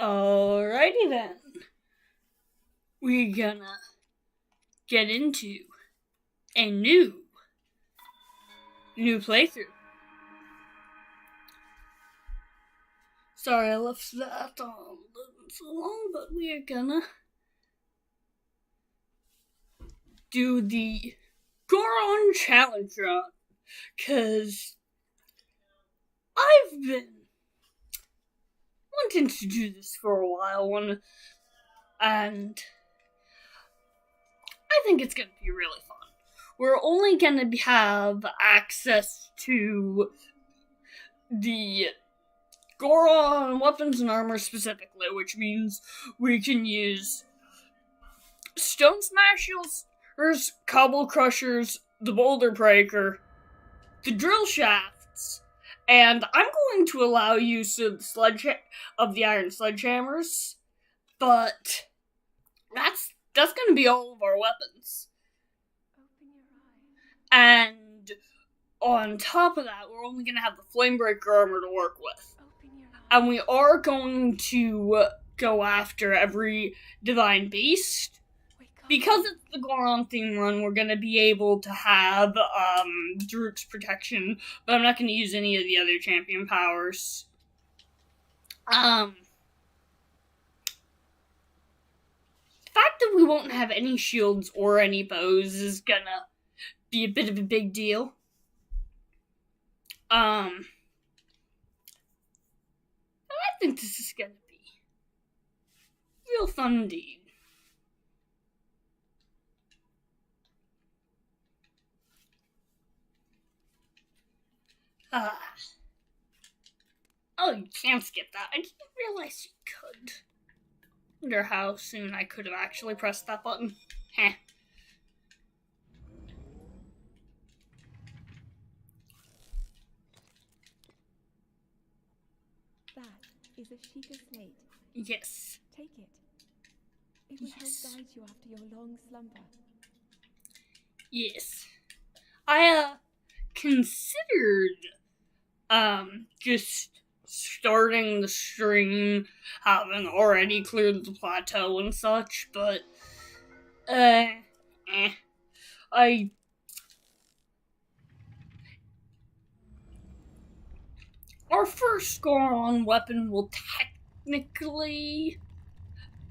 Alrighty then. We're gonna get into a new playthrough. Sorry I left that on so long, but we are gonna do the Goron challenge run, cause I've been wanting to do this for a while, and I think it's gonna be really fun. We're only gonna have access to the Goron Weapons and Armor specifically, which means we can use Stone Smashers, Cobble Crushers, the Boulder Breaker, the Drill Shafts, and I'm going to allow use of the Iron Sledgehammers, but that's going to be all of our weapons. And on top of that, we're only going to have the Flamebreaker armor to work with. And we are going to go after every Divine Beast. Because it's the Goron theme run, we're going to be able to have Druk's protection, but I'm not going to use any of the other champion powers. The fact that we won't have any shields or any bows is gonna be a bit of a big deal. I think this is gonna be real fun indeed. Oh, you can't skip that. I didn't realize you could. Wonder how soon I could have actually pressed that button. Heh. That is a sheet of slate. Yes. Take it. It will help guide you after your long slumber. Yes. I considered just starting the stream, having already cleared the plateau and such, but our first Goron weapon will technically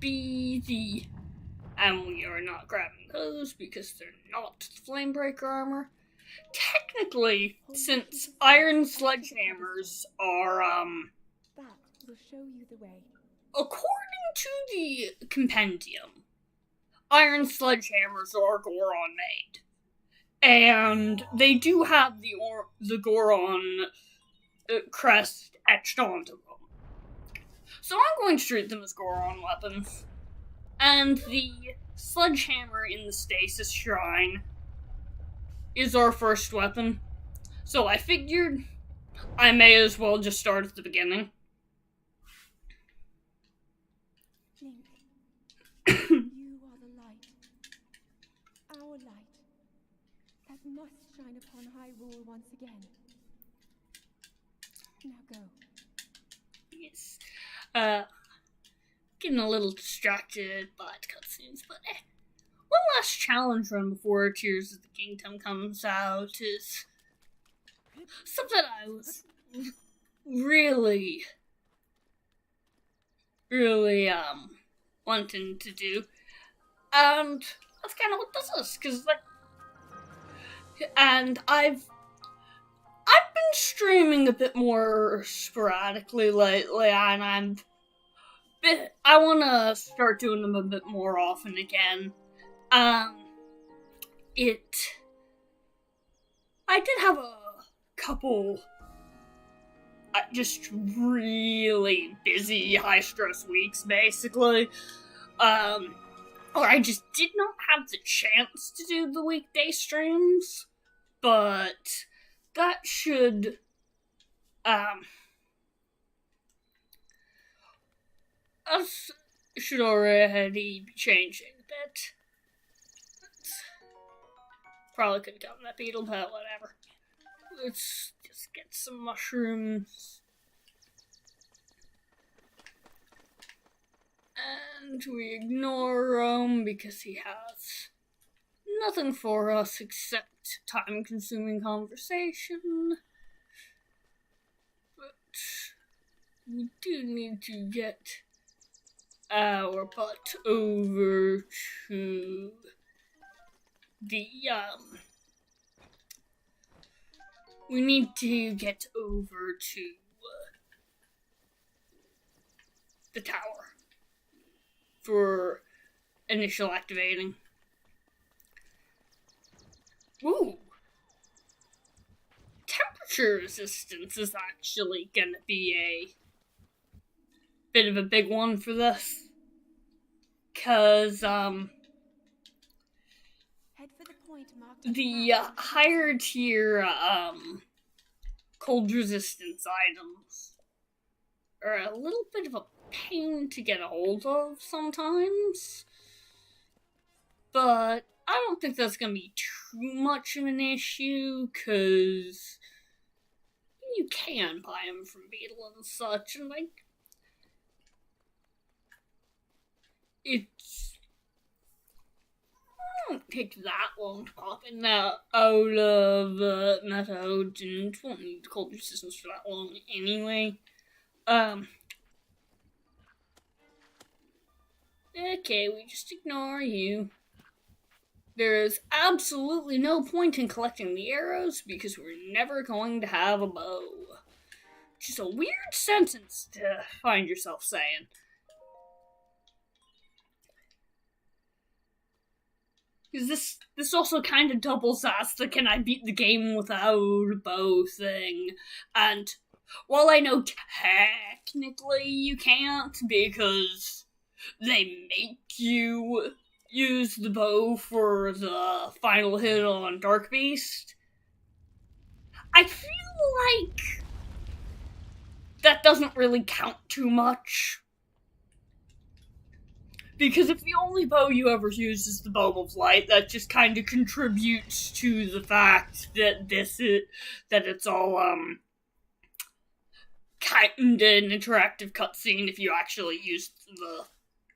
be the, and we are not grabbing those because they're not the Flamebreaker armor. Technically, since Iron Sledgehammers are, that will show you the way. According to the compendium, Iron Sledgehammers are Goron made. And they do have the Goron crest etched onto them. So I'm going to treat them as Goron weapons. And the sledgehammer in the Stasis Shrine is our first weapon. So I figured I may as well just start at the beginning. Link, you are the light. Our light. That must shine upon Hyrule once again. Now go. Yes. Getting a little distracted by cutscenes, but one last challenge run before Tears of the Kingdom comes out is something I was really wanting to do. And that's kind of what this is, because and I've been streaming a bit more sporadically lately, and I want to start doing them a bit more often again. I did have a couple just really busy, high-stress weeks, basically. Or I just did not have the chance to do the weekday streams, but that should, us should already be changing a bit. Probably could have gotten that beetle, but whatever. Let's just get some mushrooms. And we ignore him because he has nothing for us except time-consuming conversation. But we do need to get our butt over to the, we need to get over to the tower for initial activating. Ooh. Temperature resistance is actually gonna be a bit of a big one for this. Cause, Head for the point marked on the map. higher tier, cold resistance items are a little bit of a pain to get a hold of sometimes. But I don't think that's gonna be too much of an issue, cause you can buy them from Beetle and such, and like, it won't take that long to pop in that out of meta, and won't need cold resistance for that long anyway. Okay, we just ignore you. There is absolutely no point in collecting the arrows because we're never going to have a bow. Which is a weird sentence to find yourself saying. Because this also kind of doubles as the can I beat the game without a bow thing. And while I know technically you can't because they make you use the bow for the final hit on Dark Beast, I feel like that doesn't really count too much. Because if the only bow you ever use is the Bow of Light, that just kind of contributes to the fact that that it's all, kind of an interactive cutscene if you actually use the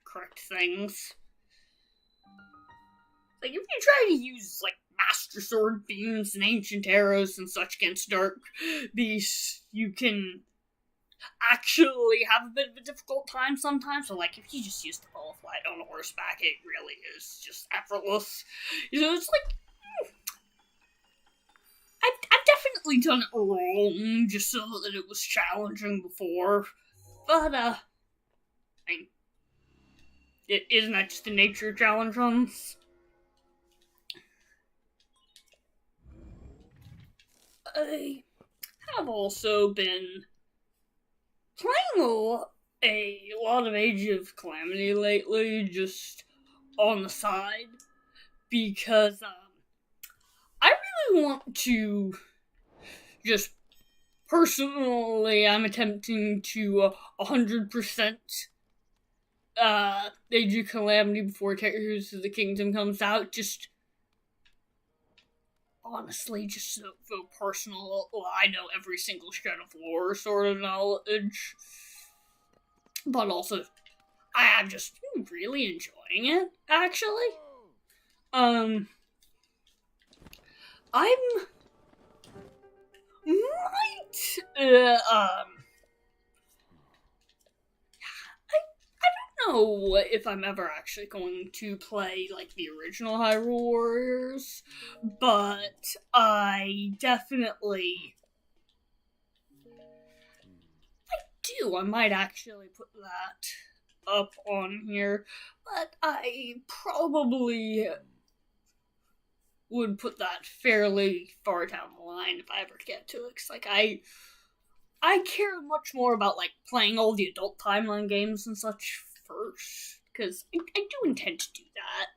correct things. Like, if you try to use, like, Master Sword beams and ancient arrows and such against Dark Beasts, you can actually have a bit of a difficult time sometimes. So, like, if you just use the Bow of Light on horseback, it really is just effortless. You know, it's like, I've definitely done it wrong just so that it was challenging before. But, I mean, isn't that just the nature of challenge runs? I have also been playing a lot of Age of Calamity lately, just on the side, because I really want to just personally, I'm attempting to 100% Age of Calamity before Tears of the Kingdom comes out, just honestly, just so personal. I know every single shred of lore sort of knowledge, but also I am just really enjoying it. Actually, I'm might I don't know if I'm ever actually going to play like the original Hyrule Warriors, but I definitely I might actually put that up on here, but I probably would put that fairly far down the line if I ever get to it, 'cause like I care much more about like playing all the adult timeline games and such first, because I do intend to do that.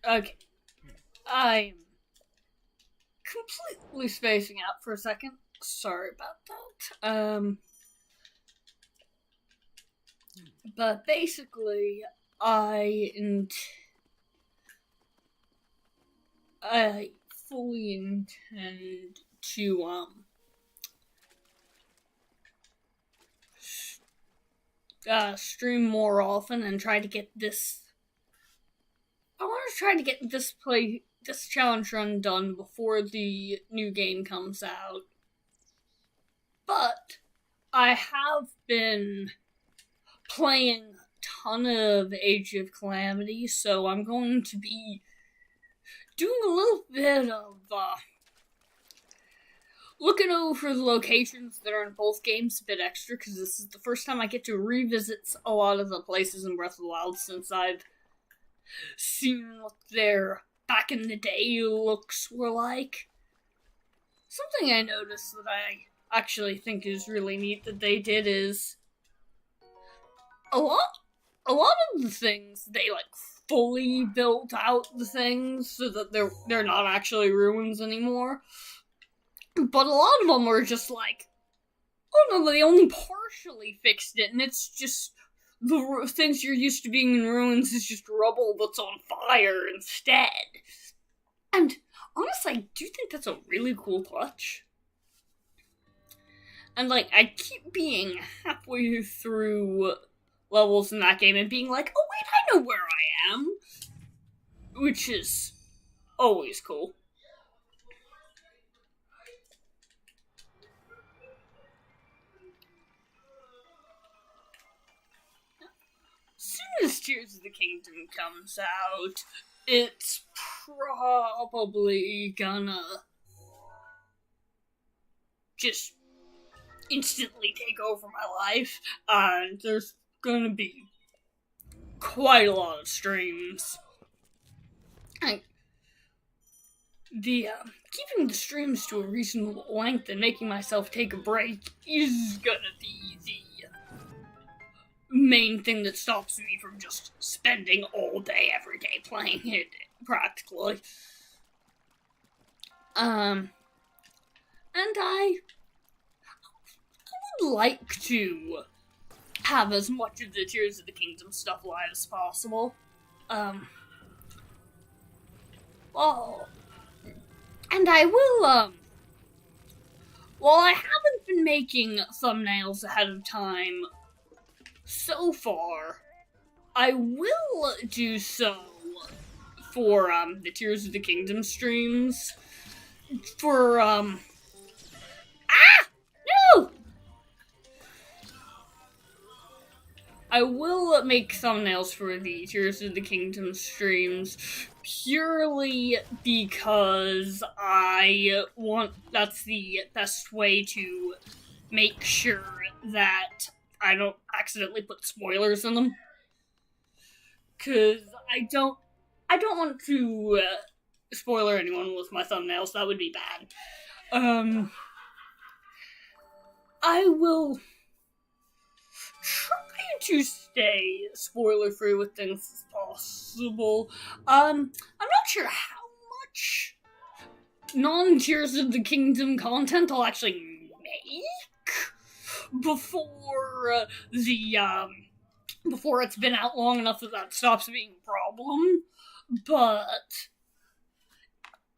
Okay. I'm completely spacing out for a second. Sorry about that. But basically, I fully intend to stream more often and try to get this. I want to try to get this challenge run done before the new game comes out. But I have been playing a ton of Age of Calamity, so I'm going to be doing a little bit of looking over the locations that are in both games a bit extra, because this is the first time I get to revisit a lot of the places in Breath of the Wild since I've seen what their back in the day looks were like. Something I noticed that I actually think is really neat that they did is a lot of the things they like fully built out the things so that they're not actually ruins anymore. But a lot of them were just like, oh no, they only partially fixed it, and it's just the things you're used to being in ruins is just rubble that's on fire instead. And honestly, I do think that's a really cool touch. And like, I keep being halfway through levels in that game and being like, oh wait, I know where I am. Which is always cool. As soon as Tears of the Kingdom comes out, it's probably gonna just instantly take over my life, and there's gonna be quite a lot of streams. And keeping the streams to a reasonable length and making myself take a break is gonna be the main thing that stops me from just spending all day, every day playing it, practically. And I would like to have as much of the Tears of the Kingdom stuff live as possible. Well, and I will, while I haven't been making thumbnails ahead of time so far, I will do so for, the Tears of the Kingdom streams. For, no! I will make thumbnails for the Tears of the Kingdom streams purely because that's the best way to make sure that I don't accidentally put spoilers in them. Cause I don't want to spoiler anyone with my thumbnails, that would be bad. I will try to stay spoiler-free with things as possible. I'm not sure how much non-Tears of the Kingdom content I'll actually make before before it's been out long enough that stops being a problem. But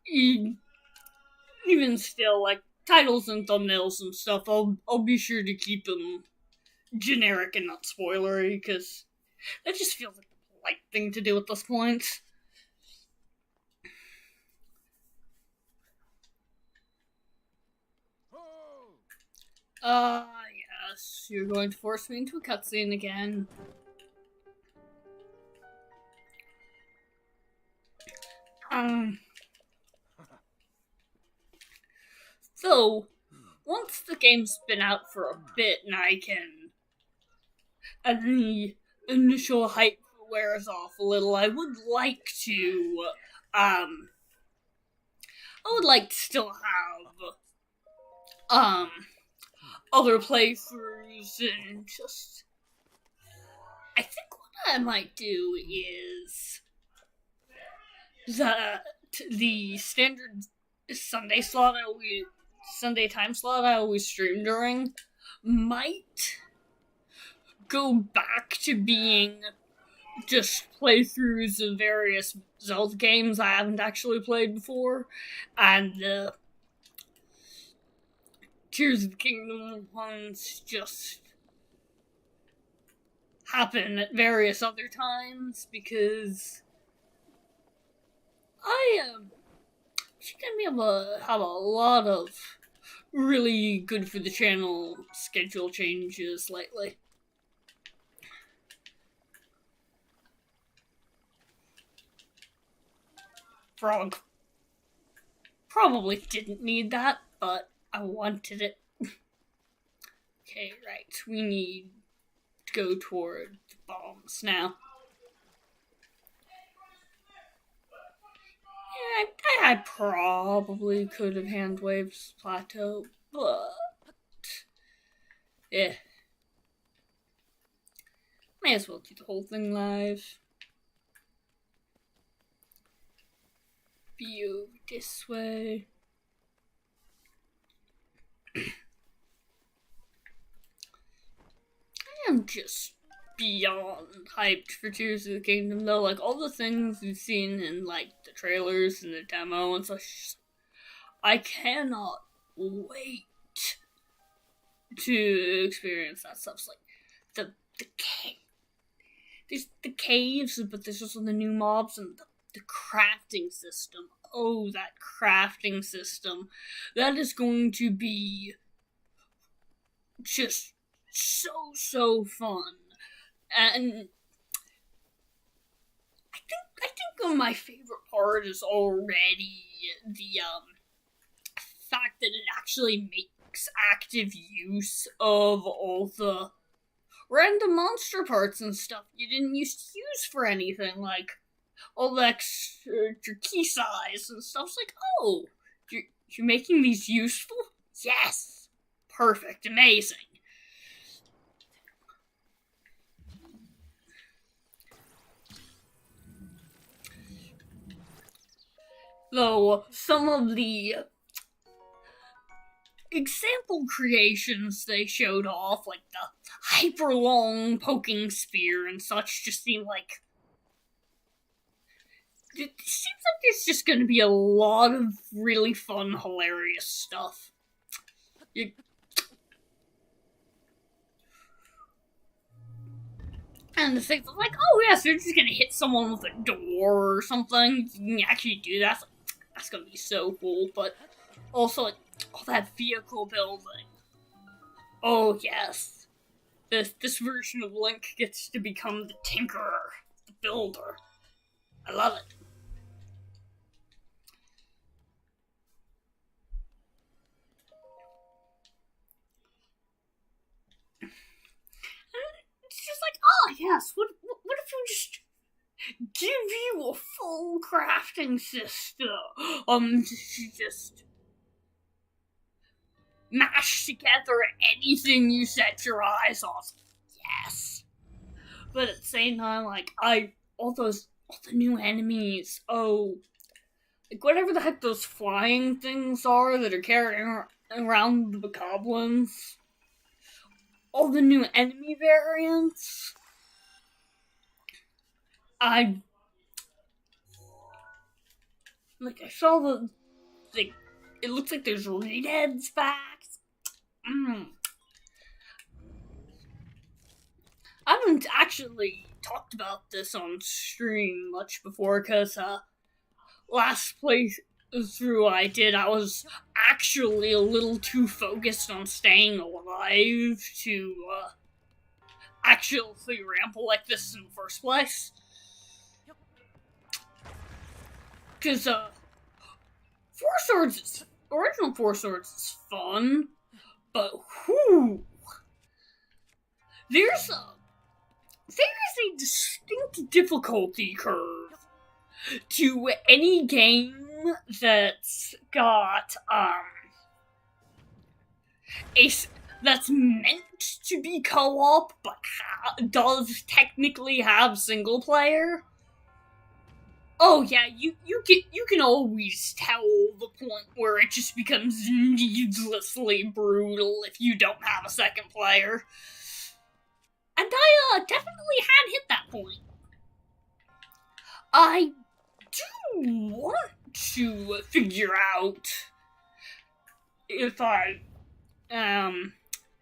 even still, like, titles and thumbnails and stuff, I'll be sure to keep them generic and not spoilery, because that just feels like the polite thing to do at this point. Yes, you're going to force me into a cutscene again. So, once the game's been out for a bit and the initial hype wears off a little, I would like to still have, other playthroughs and just, I think what I might do is the standard Sunday time slot I always stream during might go back to being just playthroughs of various Zelda games I haven't actually played before, and the Tears of the Kingdom ones just happen at various other times, because I she's gonna be able to have a lot of really good for the channel schedule changes lately. Frog. Probably didn't need that, but I wanted it. Okay, right. We need to go toward the bombs now. Yeah, I probably could have hand waved Plateau, but yeah. May as well do the whole thing live. Be over this way. I am just beyond hyped for Tears of the Kingdom, though. Like, all the things we've seen in, like, the trailers and the demo and such, I cannot wait to experience that stuff. It's like, the cave. There's the caves, but there's also the new mobs and the crafting system. Oh, that crafting system. That is going to be just so fun. And I think one of my favorite part is already the fact that it actually makes active use of all the random monster parts and stuff you didn't used to use for anything, like all the extra key size and stuff. It's like, oh, you're making these useful? Yes! Perfect, amazing. Though some of the example creations they showed off, like the hyper long poking spear and such, just seem like it seems like there's just going to be a lot of really fun, hilarious stuff. And the things like, oh yes, they're just going to hit someone with a door or something. You can actually do that. That's going to be so cool. But also, like, all that vehicle building. Oh yes. This version of Link gets to become the tinkerer, the builder. I love it. It's just like, oh yes, what if we just give you a full crafting system? To just mash together anything you set your eyes on. Yes. But at the same time, like, all the new enemies, like whatever the heck those flying things are that are carrying around the goblins, all the new enemy variants, I saw it looks like there's reed heads back. I haven't actually talked about this on stream much before, because last playthrough I was actually a little too focused on staying alive to actually ramble like this in the first place. Because original Four Swords is fun, but there's a distinct difficulty curve to any game that's got that's meant to be co-op but does technically have single player. Oh yeah, you can always tell the point where it just becomes needlessly brutal if you don't have a second player. And I definitely had hit that point. I do want to figure out if I do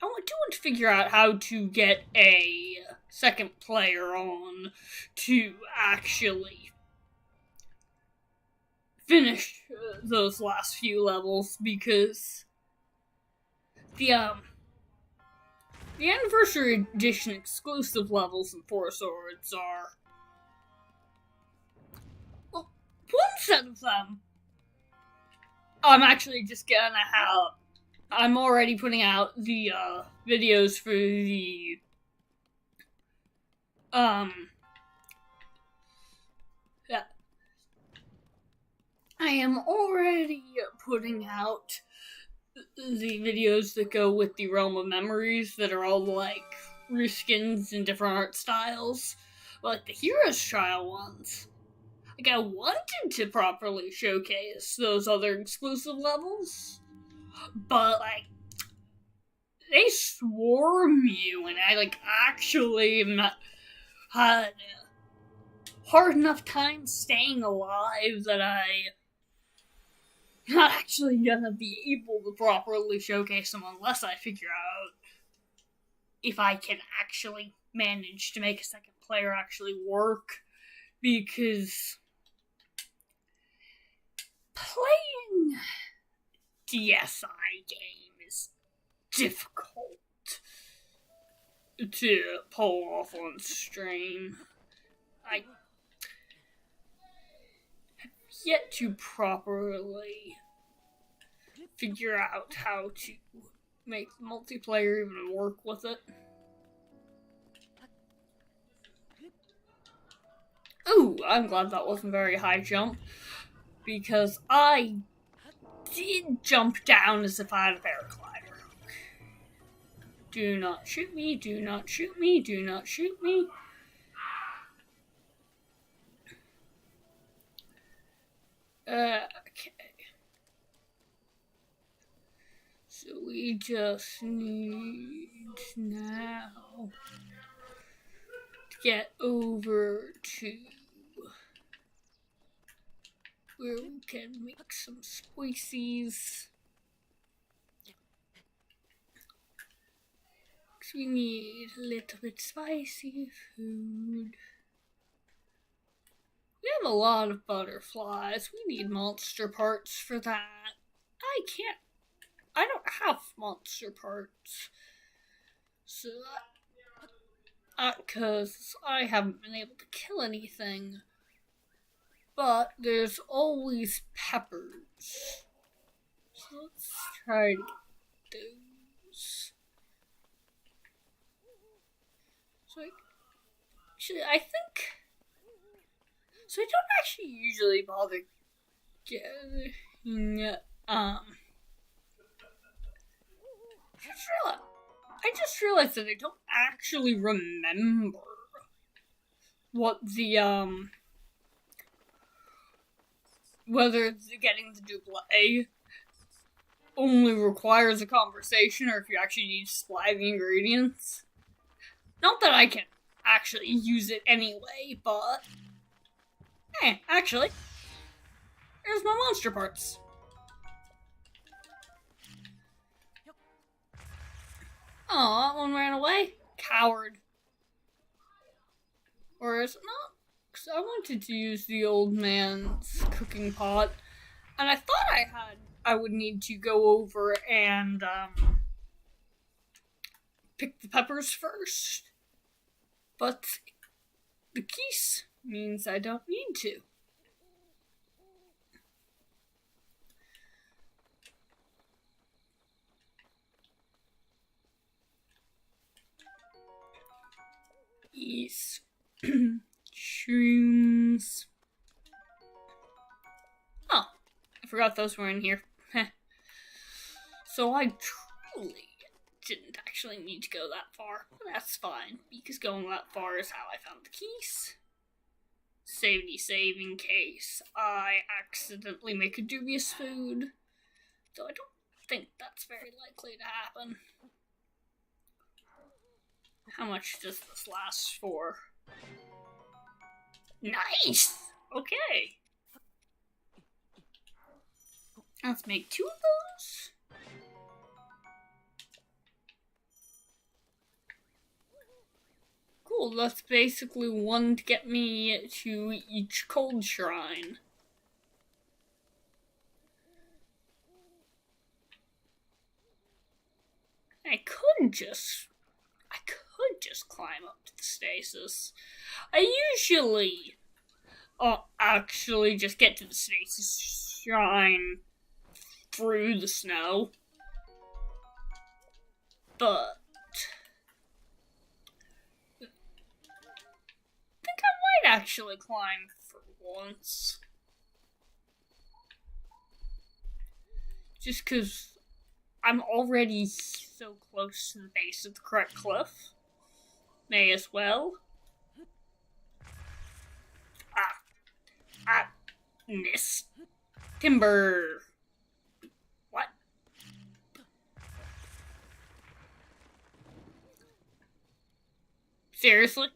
want to figure out how to get a second player on to actually finish those last few levels, because the Anniversary Edition exclusive levels in Four Swords are, well, one set of them I'm actually just gonna have, I'm already putting out the videos for the yeah, I am already putting out the videos that go with the Realm of Memories that are all like reskins in different art styles, like the Hero's Trial ones. Like, I wanted to properly showcase those other exclusive levels, but like they swarm you, and I like actually had a hard enough time staying alive that I'm not actually gonna be able to properly showcase them unless I figure out if I can actually manage to make a second player actually work, because playing DSI game is difficult to pull off on stream. I have yet to properly figure out how to make the multiplayer even work with it. Ooh, I'm glad that wasn't a very high jump, because I did jump down as if I had a paraglider. Do not shoot me, do not shoot me, do not shoot me. Okay. So we just need now to get over to where we can make some spices. Cause we need a little bit spicy food. We have a lot of butterflies. We need monster parts for that. I don't have monster parts. So, cause I haven't been able to kill anything. But there's always peppers. So let's try to get those. So actually, I think, so I don't actually usually bother getting, I just realized that I don't actually remember what the, whether getting the double only requires a conversation or if you actually need to supply the ingredients. Not that I can actually use it anyway, but actually, there's my monster parts. Oh, that one ran away? Coward. Or is it not? Because I wanted to use the old man's cooking pot, and I thought I would need to go over and pick the peppers first. But the keys means I don't need to. Yes. Shrooms. Oh, I forgot those were in here. So I truly didn't actually need to go that far. But that's fine, because going that far is how I found the keys. Save in case I accidentally make a dubious food. Though I don't think that's very likely to happen. How much does this last for? Nice! Okay. Let's make 2 of those. Cool, that's basically 1 to get me to each cold shrine. I could just climb up to the stasis. I usually actually just get to the stasis shrine through the snow. But I think I might actually climb for once. Just because I'm already so close to the base of the correct cliff. May as well. Missed. Timber. What? Seriously?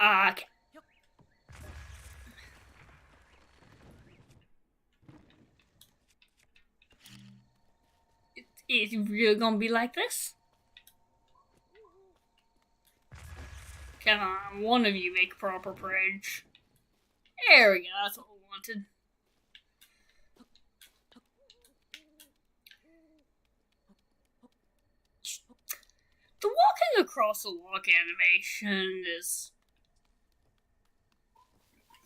Okay. Is it really gonna be like this? Come on, one of you make a proper bridge. There we go, that's what we wanted. The walking across the log animation is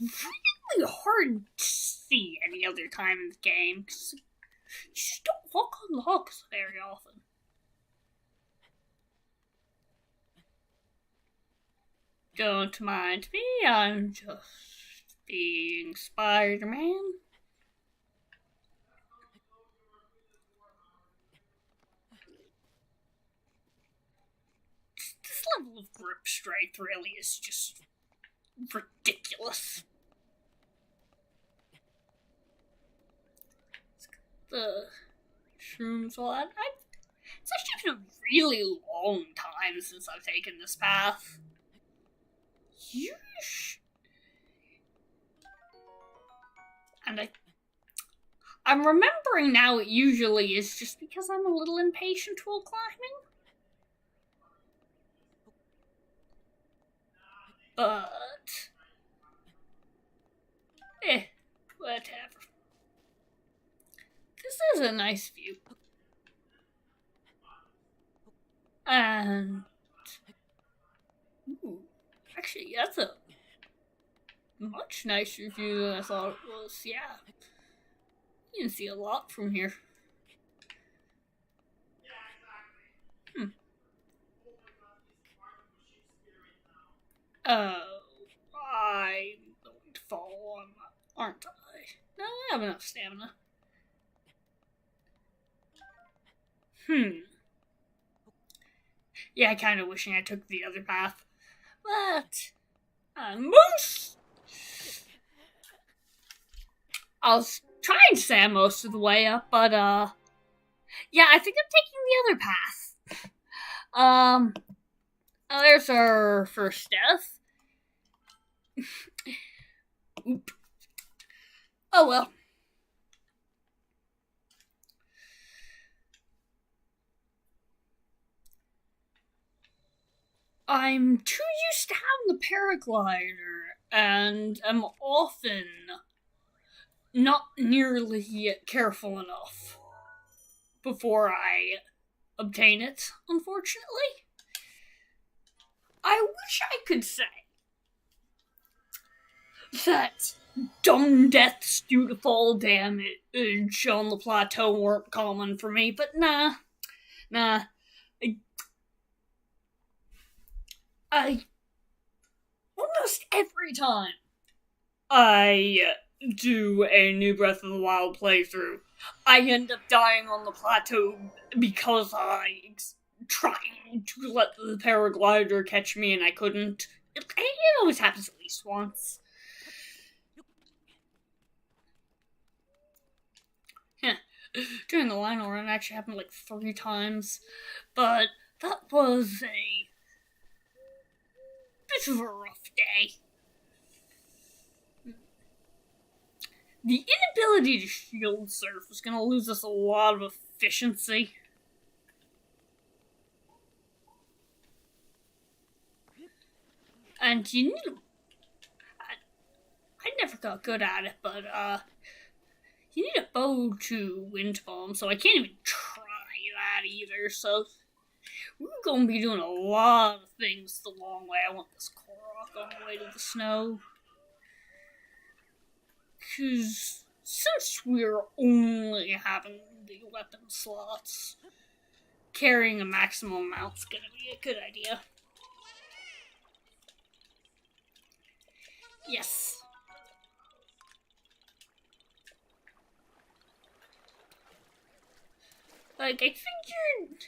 really hard to see any other time in the game, because you just don't walk on logs very often. Don't mind me, I'm just being Spider-Man. This level of grip strength really is just ridiculous. The shrooms all that. It's actually been a really long time since I've taken this path. And I'm remembering now it usually is just because I'm a little impatient while climbing. But whatever. This is a nice view. And actually, that's a much nicer view than I thought it was. Yeah, you can see a lot from here. Oh, I'm going to fall on, aren't I? No, I have enough stamina. Yeah, kind of wishing I took the other path. But most I was trying to say I'm most of the way up, but yeah, I think I'm taking the other path. There's our first death. Oop. Oh well. I'm too used to having the paraglider, and am often not nearly careful enough before I obtain it, unfortunately. I wish I could say that dumb deaths due to fall damage on the plateau weren't common for me, but nah. I almost every time I do a new Breath of the Wild playthrough, I end up dying on the plateau because I tried to let the paraglider catch me and I couldn't. It always happens at least once. During the Lionel run, it actually happened like 3 times, but That was a bit of a rough day. The inability to shield surf is going to lose us a lot of efficiency. And you need I never got good at it, but you need a bow to wind bomb, so I can't even try that either. So we're gonna be doing a lot of things the long way. I want this Korok on the way to the snow, because since we're only having the weapon slots, carrying a maximum amount's gonna be a good idea. Yes. Like, I figured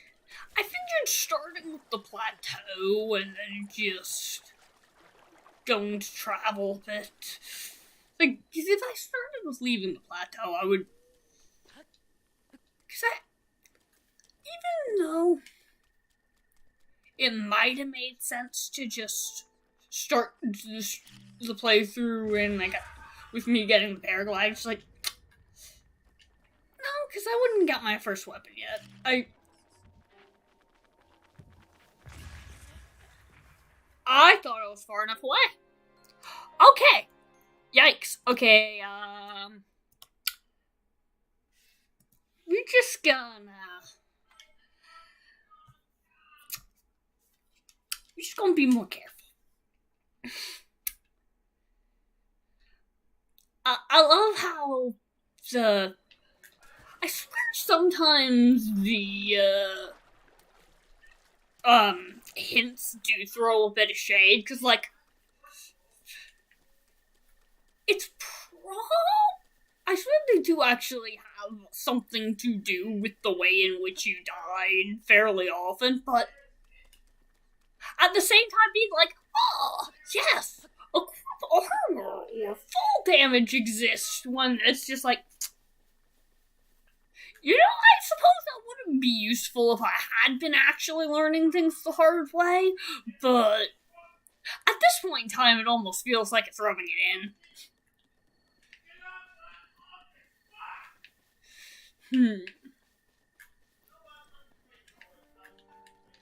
starting with the plateau and then just going to travel a bit. Like, because if I started with leaving the plateau, I would... Because even though it might have made sense to just start the playthrough and, like, with me getting the paraglide, it's like... No, because I wouldn't get my first weapon yet. I thought I was far enough away. Okay. Yikes. Okay, we're just gonna be more careful. I love how I swear sometimes the hints do throw a bit of shade, because, like, it's I swear they do actually have something to do with the way in which you died fairly often, but at the same time being like, oh, yes, equip armor or fall damage exists, when it's just like, you know, I suppose that wouldn't be useful if I had been actually learning things the hard way, but at this point in time, it almost feels like it's rubbing it in.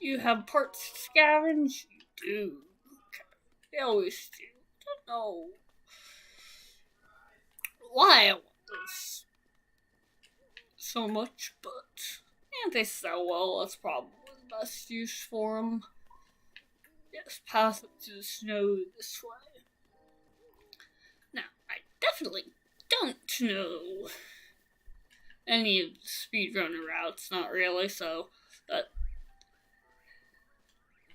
You have parts to scavenge? You do. They always do. I don't know why I want this so much, but they sell well. That's probably the best use for them. Yes, path up to the snow this way. Now, I definitely don't know any of the speedrunner routes, not really, so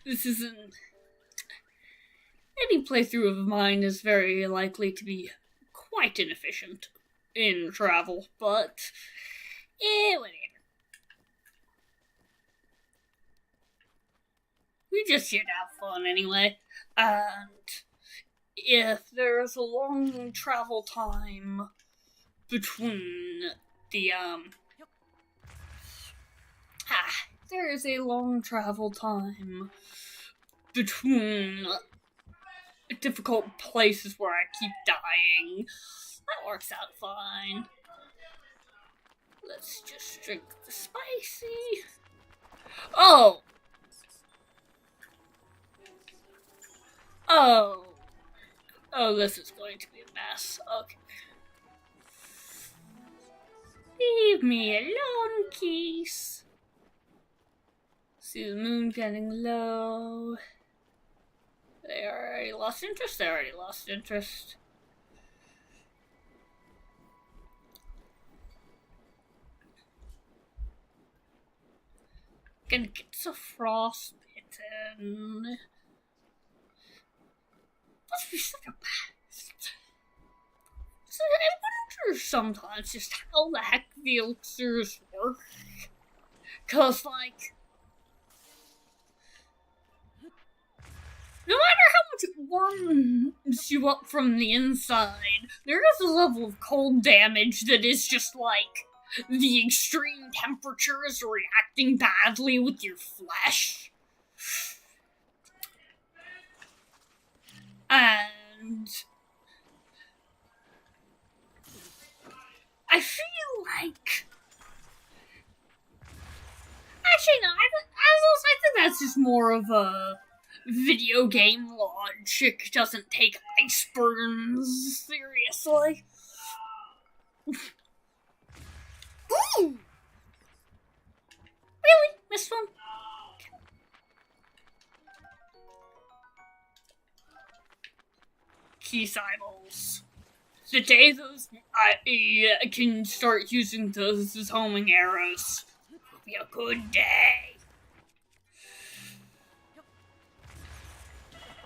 this isn't... Any playthrough of mine is very likely to be quite inefficient in travel, but whatever. We just here to have fun anyway, and if there's a long travel time between the, there is a long travel time between difficult places where I keep dying. That works out fine. Let's just drink the spicy. Oh! Oh, this is going to be a mess. Okay. Leave me alone, Keys. See the moon getting low. They already lost interest? They already lost interest. Gonna get so frostbitten. Must be such a bad... So I wonder sometimes just how the heck the elixirs work. 'Cause, like, no matter how much it warms you up from the inside, there is a level of cold damage that is just like, the extreme temperatures reacting badly with your flesh. And I feel like, actually no, I think that's just more of a video game logic. Doesn't take ice burns seriously. Ooh! Really? Missed one? Key eyeballs. The day those I can start using those as homing arrows will be a good day.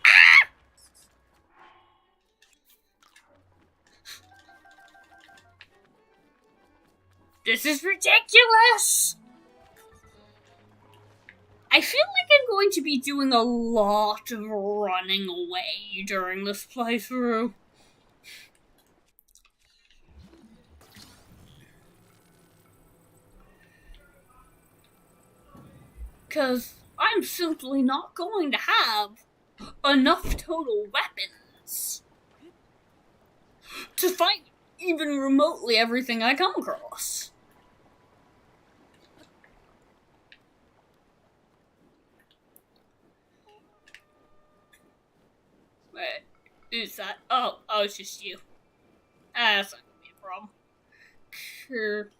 Ah! This is ridiculous! I feel like I'm going to be doing a lot of running away during this playthrough. Because I'm simply not going to have enough total weapons to fight even remotely everything I come across. Wait, who's that? Oh, it's just you. That's not gonna be a problem. Sure.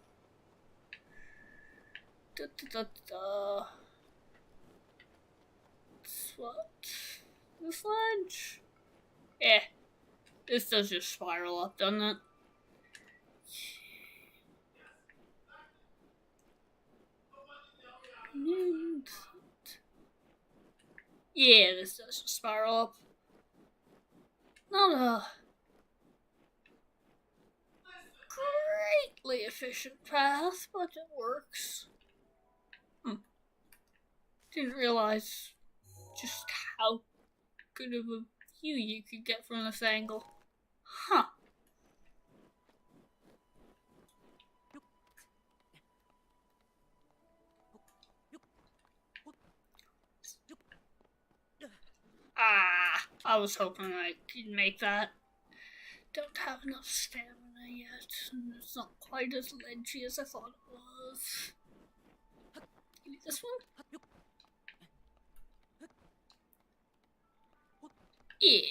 What? This ledge? Eh. This does just spiral up, doesn't it? Yeah, this does just spiral up. Not a greatly efficient path, but it works. Didn't realize just how good of a view you could get from this angle. Huh. I was hoping I could make that. Don't have enough stamina yet, and it's not quite as ledgy as I thought it was. Maybe this one? Yeah.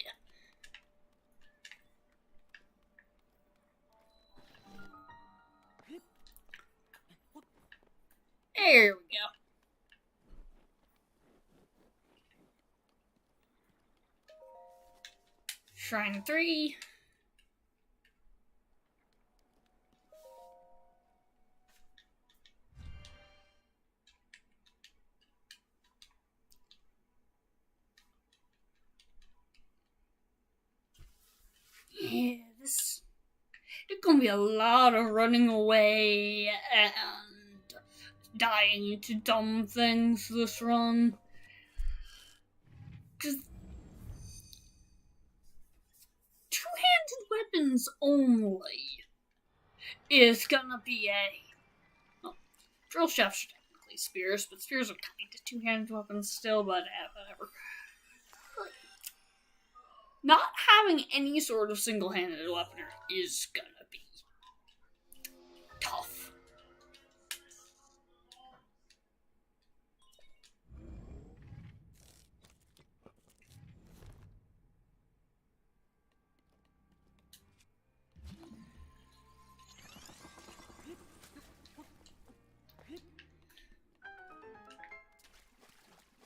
There we go. Shrine 3. Yeah, it's gonna be a lot of running away and dying to dumb things this run. Cause two-handed weapons only is gonna be drill shafts are technically spears, but spears are kind of two-handed weapons still, but whatever. Not having any sort of single-handed weaponry is gonna be tough.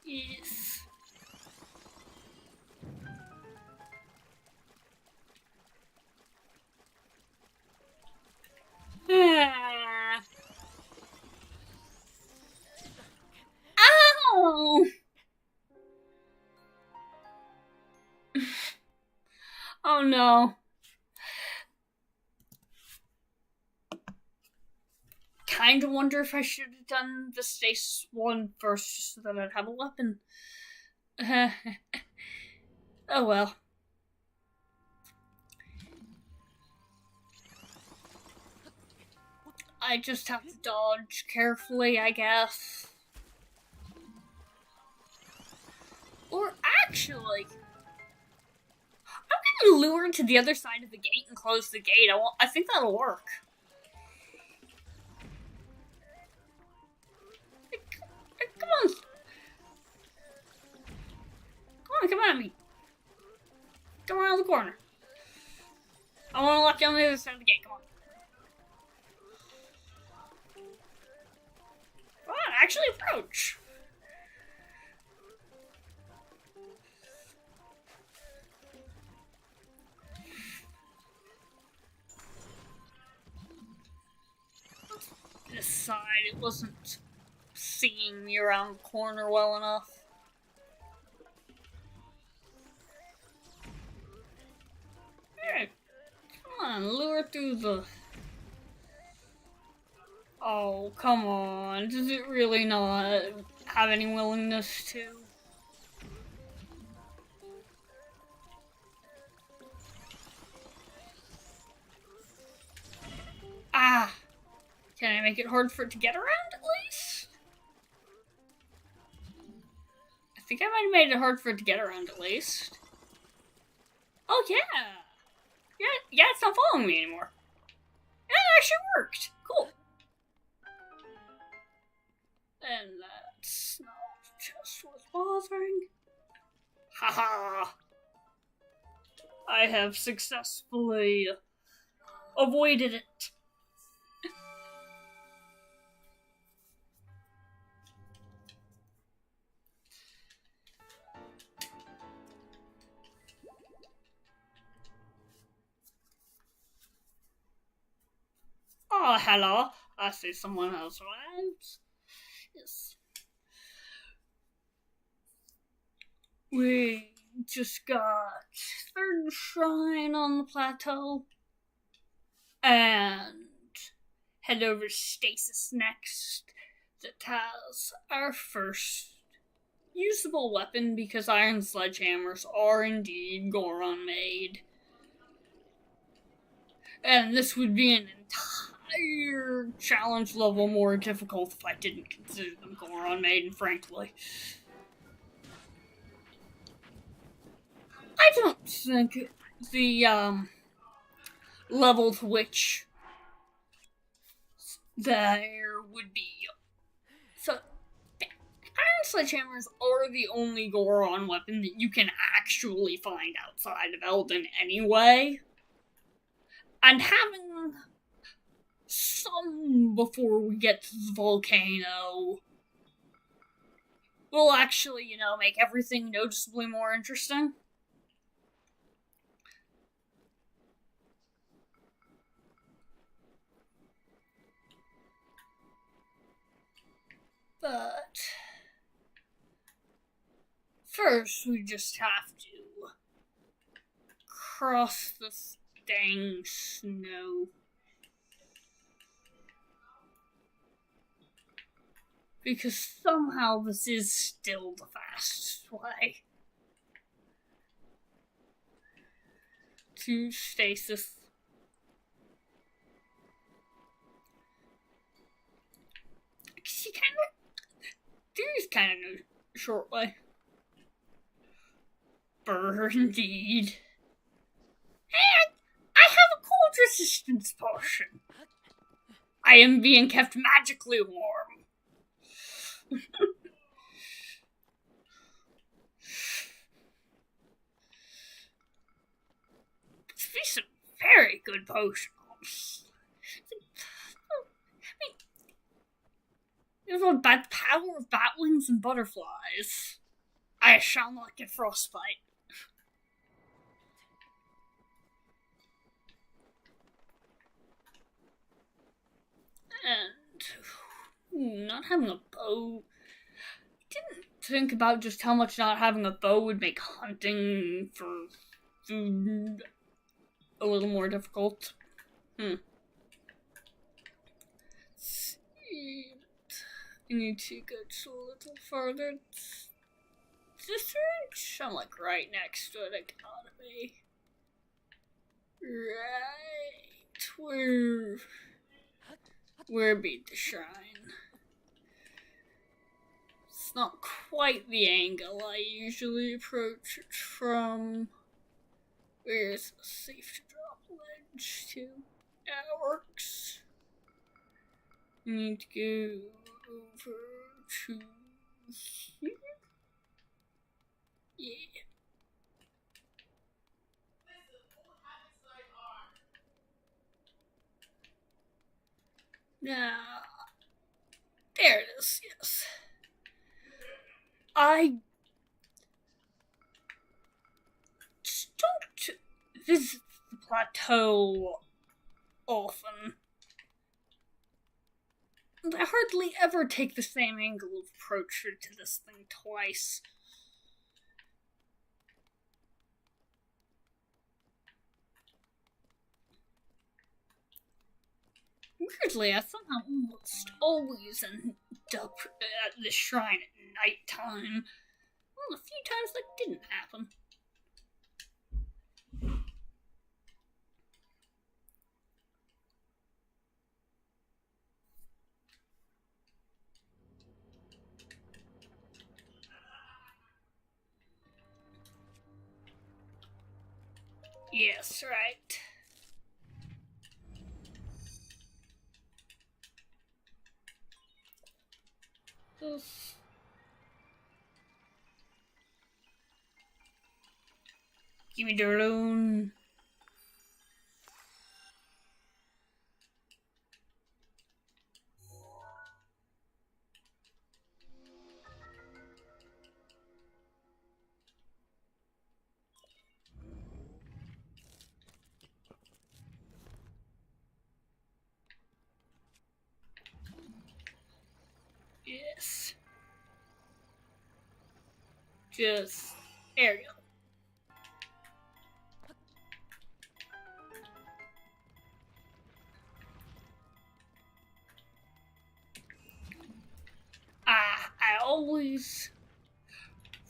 Yes. Ow! Oh no. Kinda wonder if I should have done the stasis one first just so that I'd have a weapon. Oh well. I just have to dodge carefully, I guess. Or actually, I'm gonna lure to the other side of the gate and close the gate. I think that'll work. Come on. Come at me. Come around the corner. I want to lock you on the other side of the gate. Come on. Come on, actually approach. This side, it wasn't seeing me around the corner well enough. Alright, come on, lure through the... Oh, come on, does it really not have any willingness to? Ah! Can I make it hard for it to get around, at least? I think I might have made it hard for it to get around, at least. Oh, yeah! Yeah, it's not following me anymore. Yeah, it actually worked! Cool. And that's not just what's bothering. Haha! I have successfully avoided it. Oh, hello. I see someone else arrived. Yes. We just got third shrine on the plateau. And head over to Stasis next. That has our first usable weapon because iron sledgehammers are indeed Goron made. And this would be an entire challenge level more difficult if I didn't consider them Goron made, and frankly, I don't think the level to which there would be. So, iron sledgehammers are the only Goron weapon that you can actually find outside of Elden anyway. And having some before we get to the volcano will actually, make everything noticeably more interesting. But first, we just have to cross this dang snow. Because somehow this is still the fastest way to stasis. There's kind of no short way. Burr, indeed. Hey, I have a cold resistance potion. I am being kept magically warm. These are some very good potions. There's a bad power of bat wings and butterflies. I shall not get frostbite. And not having a bow. Didn't think about just how much not having a bow would make hunting for food a little more difficult. I need to go a little further. This ridge? I'm like right next to it. It gotta be. Right where Where be the shrine? It's not quite the angle I usually approach it from. Where's a safe to drop ledge to? That works. I need to go over to here. Yeah. Now, there it is, yes. I just don't visit the plateau often. And I hardly ever take the same angle of approach to this thing twice. Weirdly, I somehow almost always end up at the shrine at night time. Well, a few times that didn't happen. Yes, right. This. Give me the loan. Yes. Just aerial. I always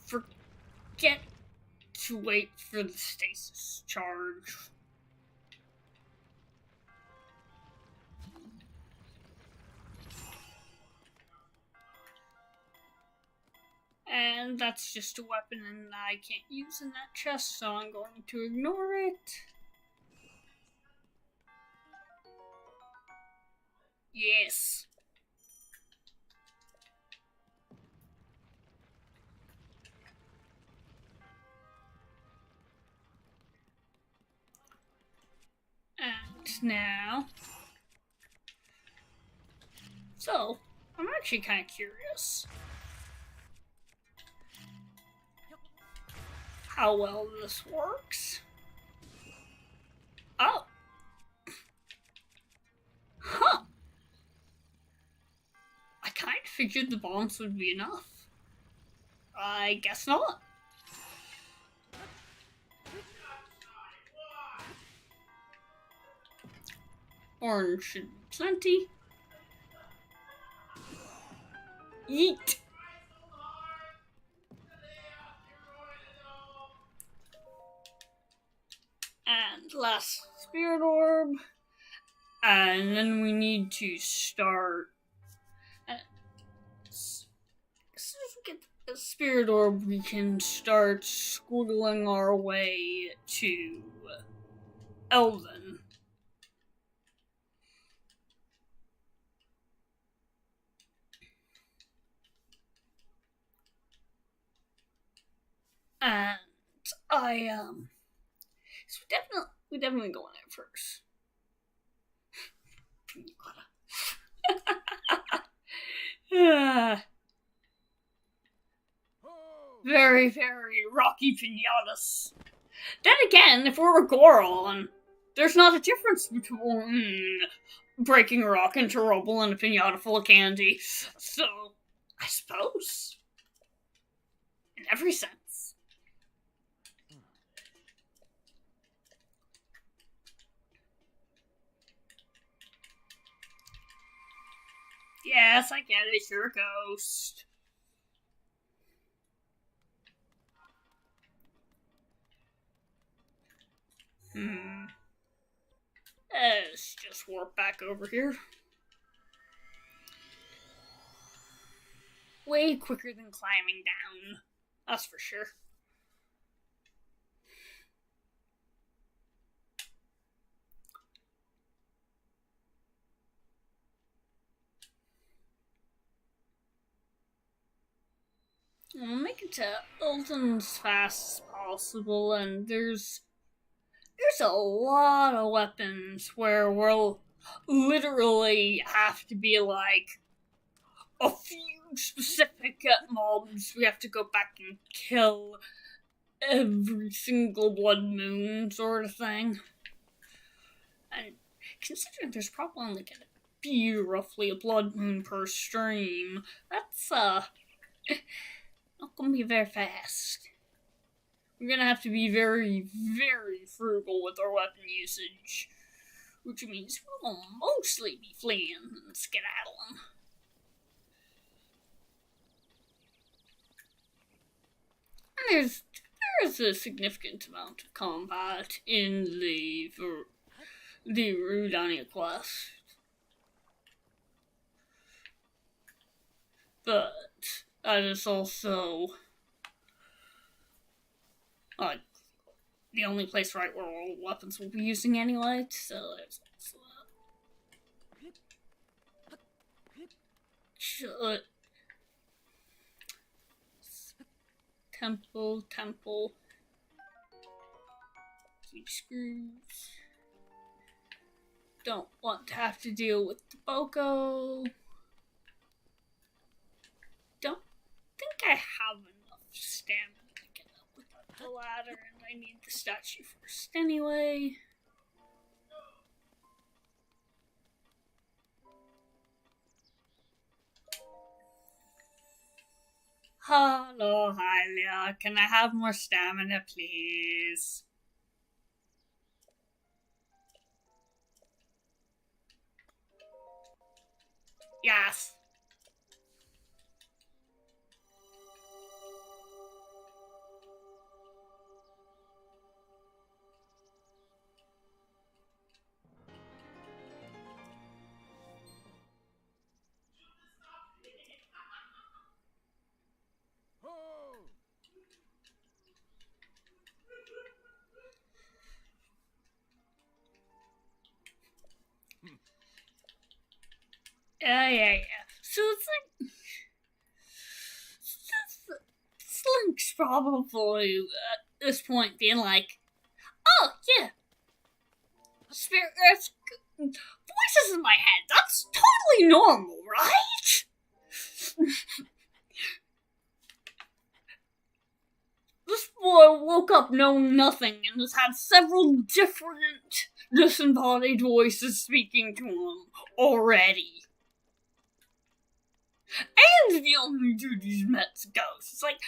forget to wait for the stasis charge. And that's just a weapon and I can't use in that chest, so I'm going to ignore it. Yes. And now... So, I'm actually kind of curious how well this works. Oh. Huh. I kind of figured the bombs would be enough. I guess not. Orange should be plenty. Yeet. And last spirit orb. And then we need to start. As soon as we get the spirit orb, we can start squiggling our way to Elven. And so we definitely go in there first. Very, very rocky pinatas. Then again, if we're a Goron, there's not a difference between breaking a rock into rubble and a pinata full of candy. So, I suppose, in every sense. Yes, I get it, you're a ghost. Let's just warp back over here. way quicker than climbing down. That's for sure. We'll make it to Elton as fast as possible, and there's a lot of weapons where we'll literally have to be like a few specific mobs we have to go back and kill every single blood moon sort of thing. And considering there's probably only gonna be roughly a blood moon per stream, that's not gonna be very fast. We're gonna have to be very, very frugal with our weapon usage, which means we'll mostly be fleeing and skedaddling. And there's a significant amount of combat in the Rudania quest. But that is also the only place where all weapons will be using anyway, so there's also that. Temple. Keep screws. Don't want to have to deal with the Boko. Don't think I have enough stamina to get up without the ladder, and I need the statue first anyway. Hello, Hylia. Can I have more stamina, please? Yes. Yeah. So it's like Slink's probably at this point being like, oh yeah, spirit voices in my head. That's totally normal, right? This boy woke up knowing nothing and has had several different disembodied voices speaking to him already. And the only dude he's met's ghosts. It's like,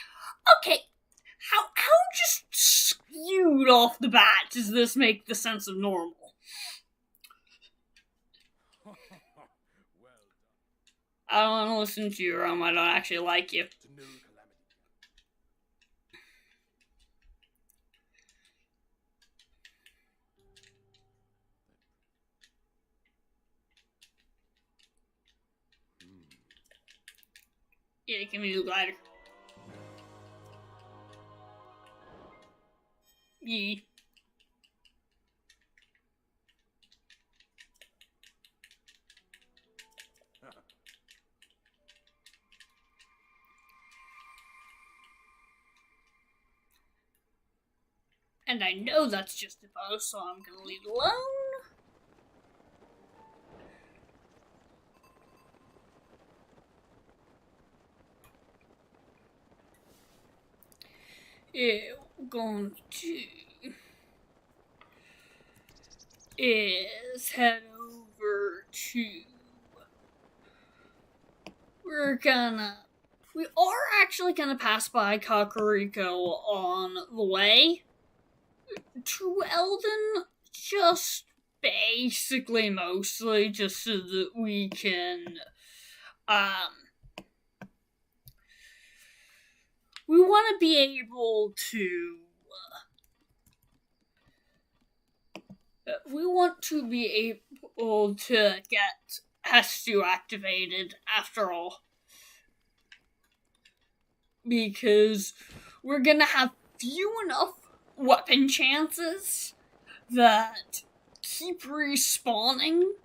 okay, how just skewed off the bat does this make the sense of normal? Well I don't want to listen to you, Rome. I don't actually like you. to no calamity. Yeah, give me the glider. Yeah. And I know that's just a bow, so I'm gonna leave it alone. Yeah, what we're going to do is head over to. We are actually gonna pass by Kakariko on the way to Eldon, just basically mostly just so that we can, we want to be able to, get Hestu activated, after all. because we're gonna have few enough weapon chances that keep respawning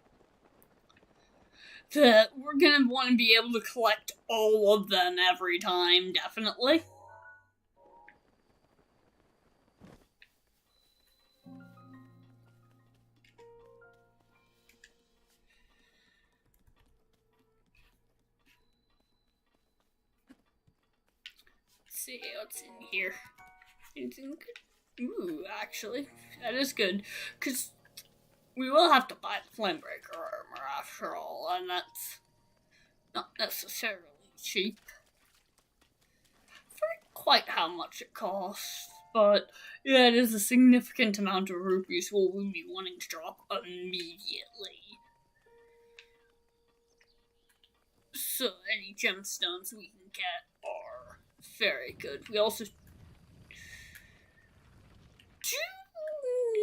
that we're gonna want to be able to collect all of them every time, definitely. Let's see what's in here. Anything good? Ooh, actually, that is good, because we will have to buy the Flamebreaker armor after all, and that's not necessarily cheap. I forget quite how much it costs, but yeah, it is a significant amount of rupees we'll be wanting to drop immediately. So any gemstones we can get are very good. We also do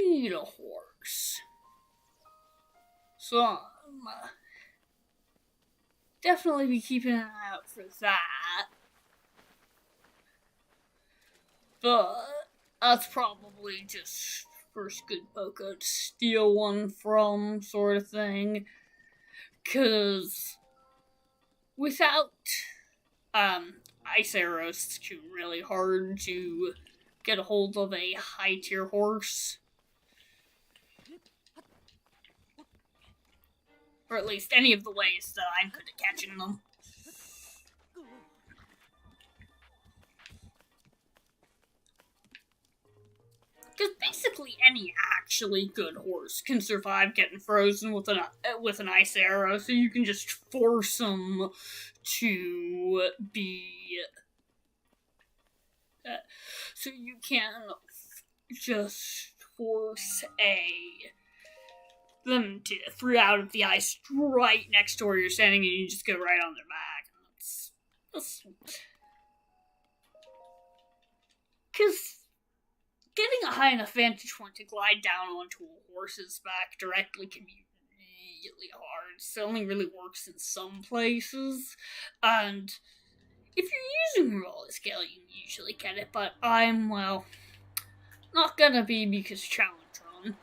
need a horse. So definitely be keeping an eye out for that. But that's probably just first good Boko to steal one from, sort of thing. 'Cause without ice arrows, it's really hard to get a hold of a high tier horse. Or at least any of the ways that I'm good at catching them. Because basically any actually good horse can survive getting frozen with an ice arrow, so you can just force them to be... so you can just force them to throw out of the ice right next to where you're standing, and you just go right on their back. That's because getting a high enough vantage point to glide down onto a horse's back directly can be really hard. So it only really works in some places, and if you're using roller scale, you can usually get it. But I'm not gonna be because challenge run.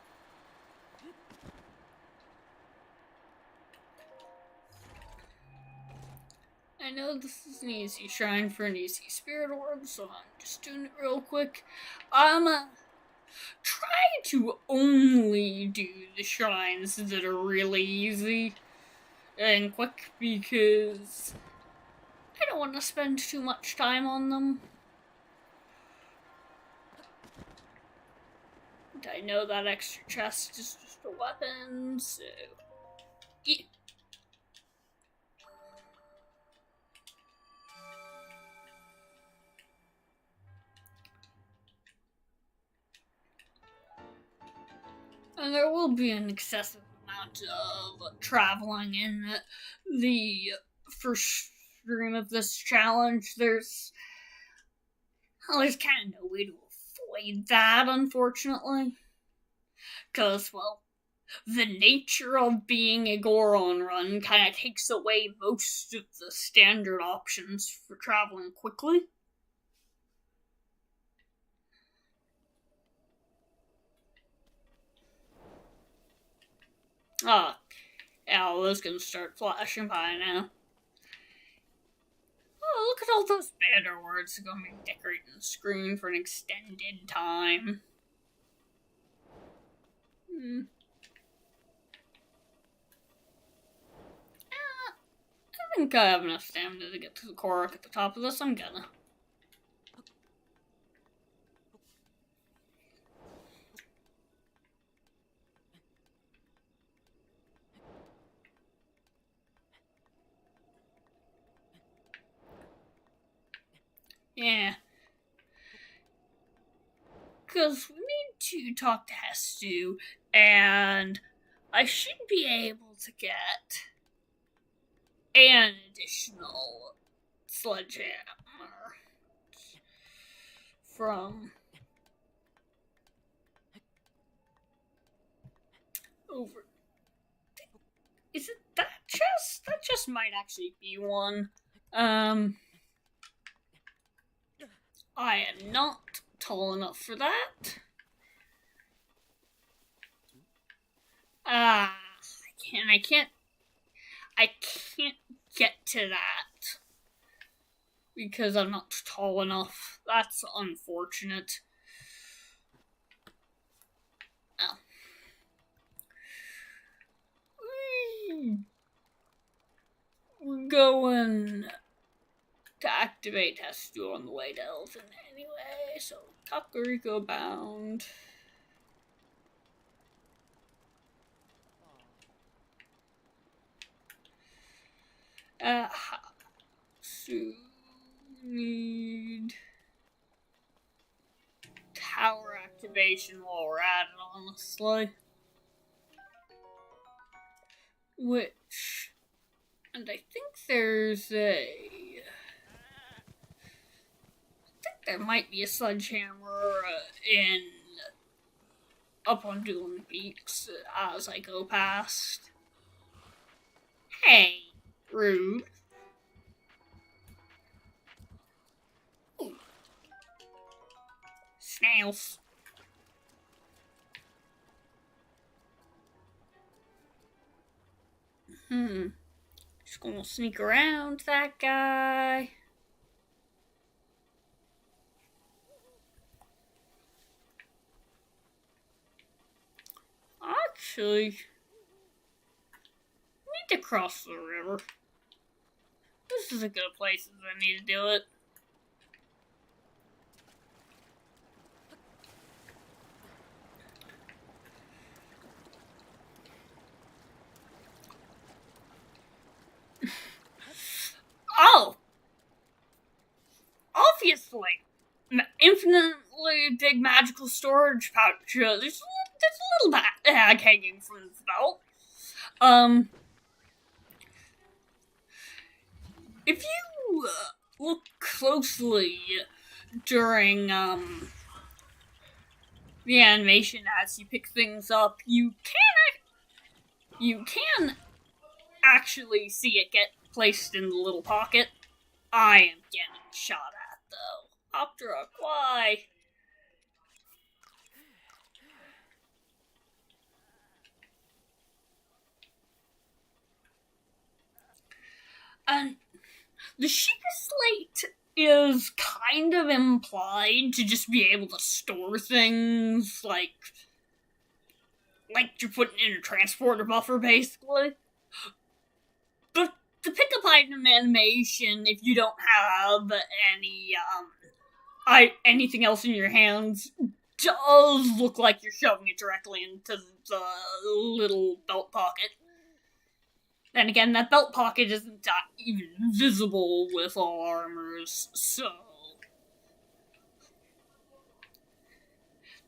I know this is an easy shrine for an easy spirit orb, so I'm just doing it real quick. Try to only do the shrines that are really easy and quick, because I don't want to spend too much time on them. And I know that extra chest is just a weapon, so... yeah. And there will be an excessive amount of traveling in the first stream of this challenge. There's kind of no way to avoid that, unfortunately. Because, the nature of being a Goron run kind of takes away most of the standard options for traveling quickly. Yeah, those gonna start flashing by now. Oh, look at all those banner words that are gonna be decorating the screen for an extended time. I think I have enough stamina to get to the Korok at the top of this. I'm gonna. Yeah. Because we need to talk to Hestu, and I should be able to get an additional sledgehammer from over. Is it that chest? That chest might actually be one. I am not tall enough for that. I can't get to that because I'm not tall enough. That's unfortunate. Oh. We're going to activate has to do on the way to Elton anyway, so Kakariko bound. So need tower activation while we're at it, honestly. Which, and I think there might be a sledgehammer in up on Doom Peaks as I go past. Hey, rude. Ooh. Snails. Just gonna sneak around that guy. Actually, need to cross the river. This is a good place if I need to do it. Oh! Obviously! Infinitely big magical storage pouch. There's a little bag hanging from the belt. If you look closely during the animation as you pick things up, you can actually see it get placed in the little pocket. I am getting shot at though. Opera, why? And the Sheikah Slate is kind of implied to just be able to store things like you're putting in a transporter buffer, basically. But the pickup item animation, if you don't have anything else in your hands, does look like you're shoving it directly into the little belt pocket. Then again, that belt pocket isn't even visible with all armors, so...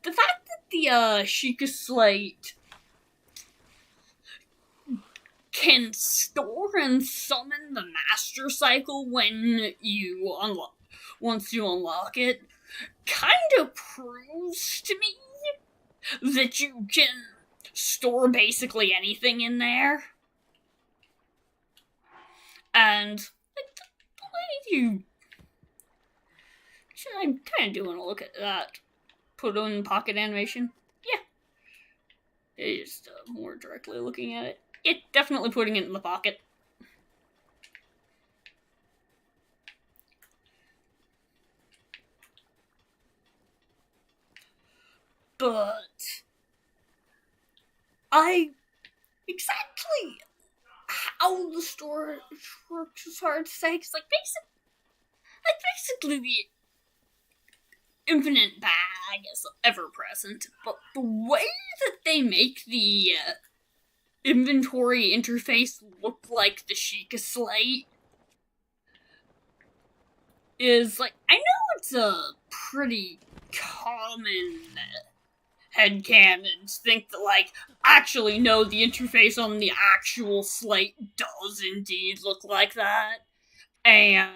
The fact that the Sheikah Slate can store and summon the Master Cycle once you unlock it, kind of proves to me that you can store basically anything in there. And the way I'm kind of doing a look at that put in pocket animation. Yeah. Just more directly looking at it. Yeah, definitely putting it in the pocket. But exactly how the storage works is hard to say, because basically the infinite bag is ever present, but the way that they make the inventory interface look like the Sheikah Slate is like, I know it's a pretty common headcanon to think that, like, actually, no, the interface on the actual slate does indeed look like that, and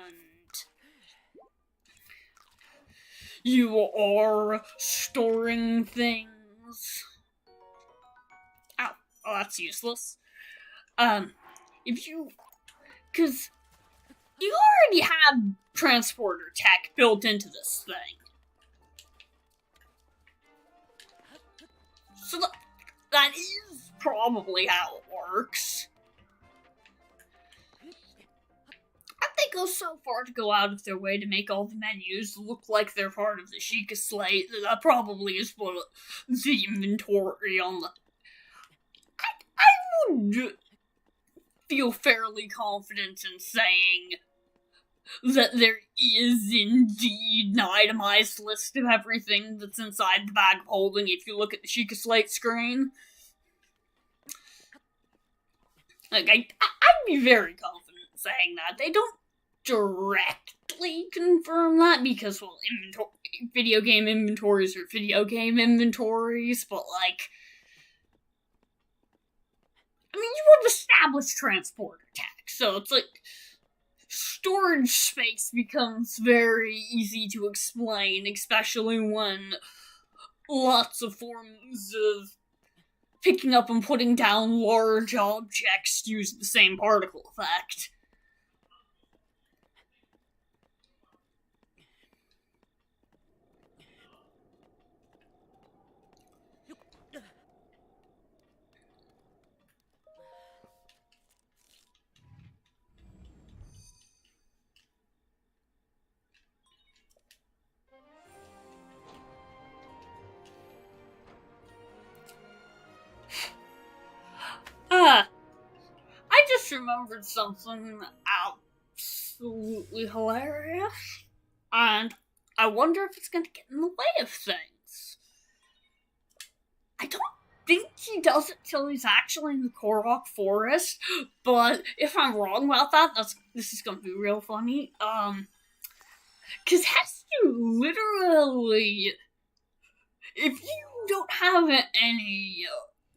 you are storing things. Oh, that's useless. Because you already have transporter tech built into this thing. So that is probably how it works. They go so far to go out of their way to make all the menus look like they're part of the Sheikah slate. That probably is what the inventory on the... I would feel fairly confident in saying that there is indeed an itemized list of everything that's inside the bag of holding if you look at the Sheikah slate screen. Like, I'd be very confident in saying that. They don't directly confirm that because, well, video game inventories are video game inventories, but, like, I mean, you have established transporter tech, so it's like storage space becomes very easy to explain, especially when lots of forms of picking up and putting down large objects use the same particle effect. I just remembered something absolutely hilarious, and I wonder if it's going to get in the way of things. I don't think he does it till he's actually in the Korok Forest, but if I'm wrong about that, this is going to be real funny. Because Hestu literally, if you don't have any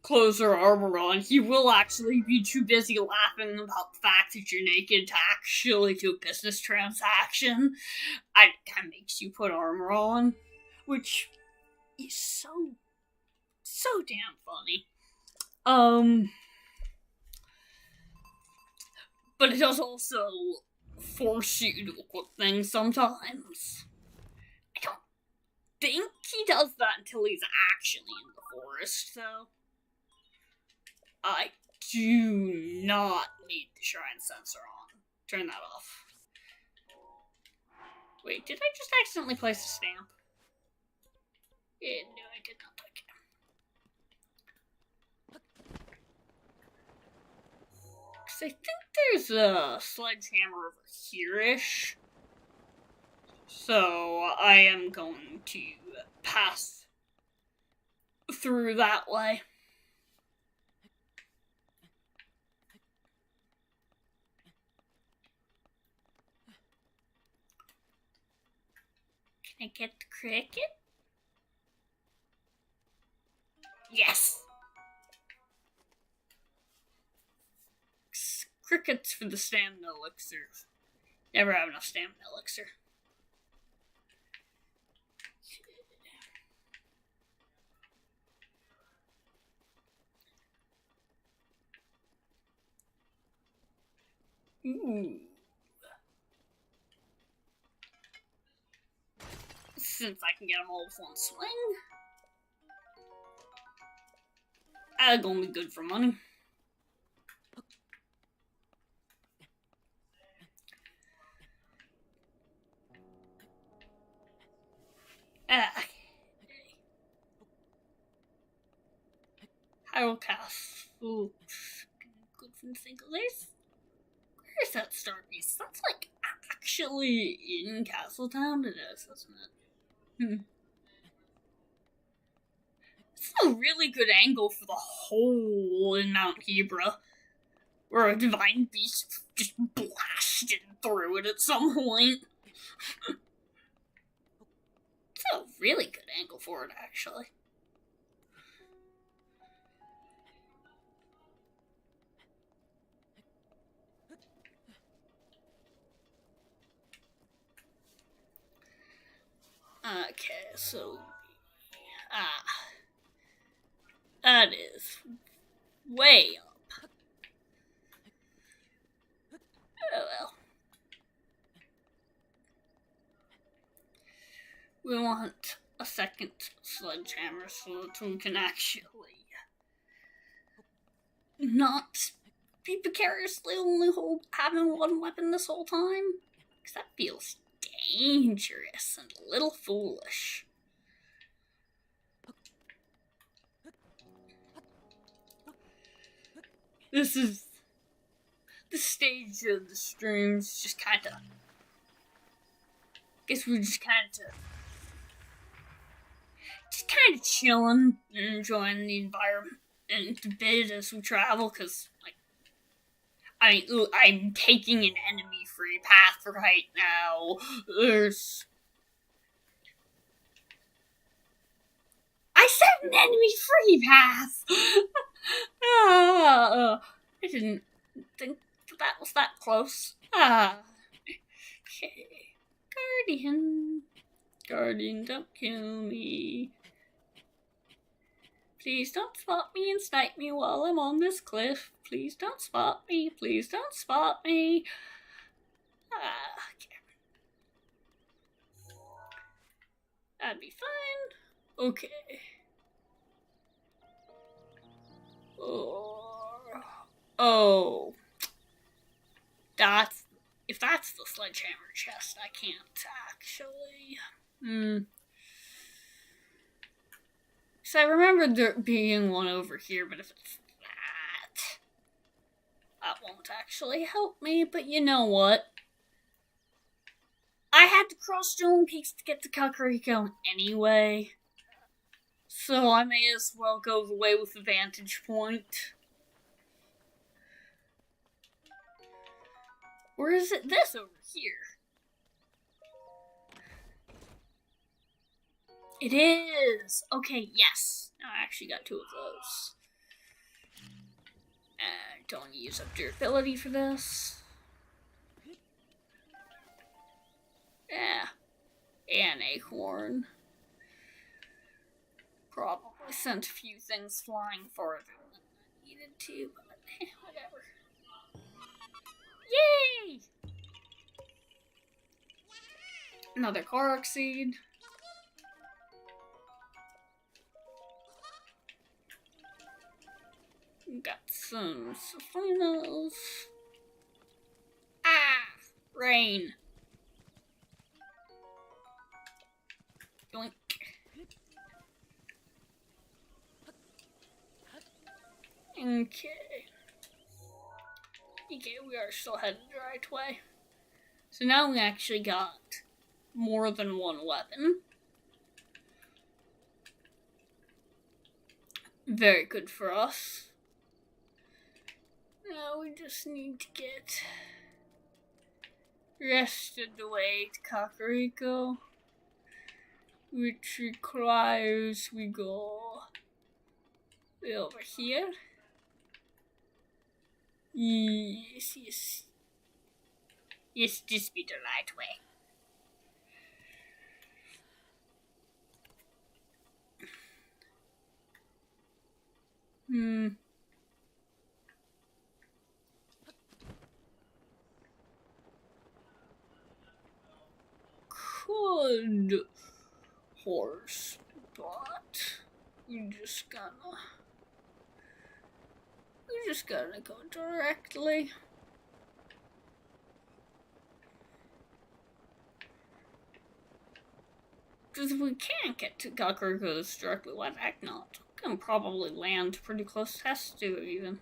clothes or armor on, he will actually be too busy laughing about the fact that you're naked to actually do a business transaction. It kind of makes you put armor on, which is so damn funny. But it does also force you to look at things sometimes. I don't think he does that until he's actually in the forest, though. I do not need the shrine sensor on. Turn that off. Wait, did I just accidentally place a stamp? Yeah, no, I did not touch it. Because I think there's a sledgehammer over here-ish. So I am going to pass through that way. Can I get the cricket? Yes! Crickets for the stamina elixir. Never have enough stamina elixir. Ooh. Since I can get them all with one swing. That's gonna be good for money. Hyrule Castle. Good from the single days. Where's that star piece? That's like actually in Castletown? It is, isn't it? It's a really good angle for the hole in Mount Hebra, where a divine beast just blasted through it at some point. It's a really good angle for it, actually. Okay, so... that is way up. Oh well. We want a second sledgehammer so that we can actually not be precariously only having one weapon this whole time. Because that feels dangerous and a little foolish. This stage of the streams just kind of. Guess we're just kind of chilling and enjoying the environment and the bit as we travel. Cause like, I'm taking an enemy-free path right now. I said an enemy-free path. I didn't think that was that close. Okay. Guardian, don't kill me. Please don't spot me and snipe me while I'm on this cliff. Please don't spot me. Please don't spot me. Okay. That'd be fine. Okay. Oh. If that's the sledgehammer chest, I can't actually. So I remember there being one over here, but if it's that won't actually help me. But you know what? I had to cross Stone Peaks to get to Kakariko anyway. So I may as well go the way with the vantage point. Or is it this over here? It is! Okay, yes. Now I actually got 2 of those. Don't want to use up durability for this. Yeah. And acorn. Probably sent a few things flying farther than I needed to, but whatever. Yay! Another Korok seed. Got some Sophinos. Rain. Yoink. Okay. Okay, we are still headed the right way. So now we actually got more than one weapon. Very good for us. Now we just need to get rested away to Kakariko, which requires we go over here. Yes. Yes, this be the right way. Could horse, but we're just gonna go directly. Because if we can't get to Kakariko directly, why the heck not? We can probably land pretty close to Hestu even.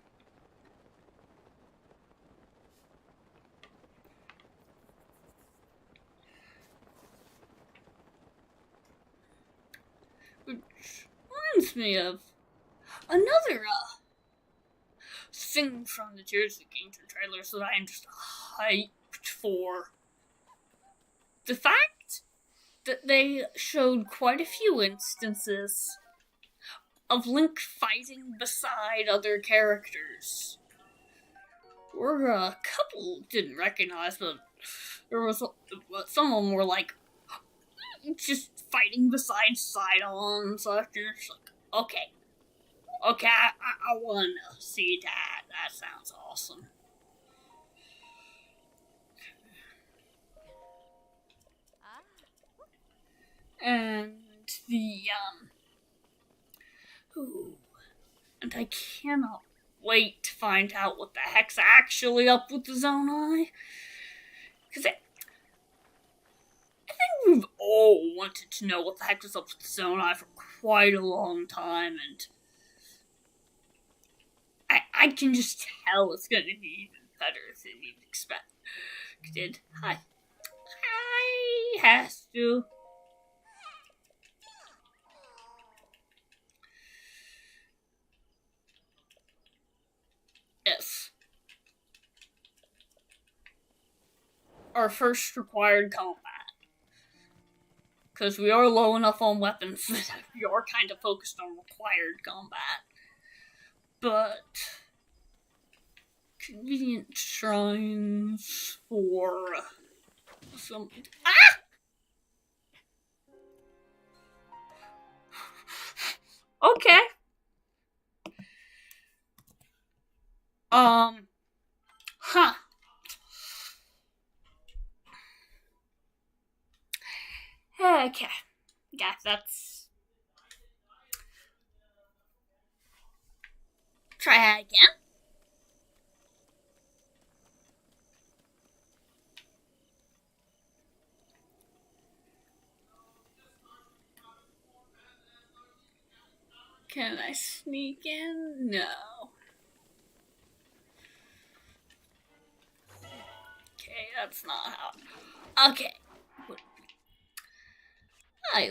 Which reminds me of another thing from the Tears of the Kingdom trailers that I am just hyped for. The fact that they showed quite a few instances of Link fighting beside other characters. Or a couple didn't recognize, but there was some of them were like just fighting beside Sidon and such, and it's like, okay, I wanna see that. That sounds awesome. and I cannot wait to find out what the heck's actually up with the Zonai. Because I think we've all wanted to know what the heck was up with the Zonai for quite a long time, and I can just tell it's going to be even better than you'd expected. I has to. Yes. Our first required combat. Because we are low enough on weapons that we are kind of focused on required combat. But convenient shrines for some... Ah! Okay. Huh. Okay. Yeah, that's... Try that again. Can I sneak in? No. Okay, that's not how... Okay. I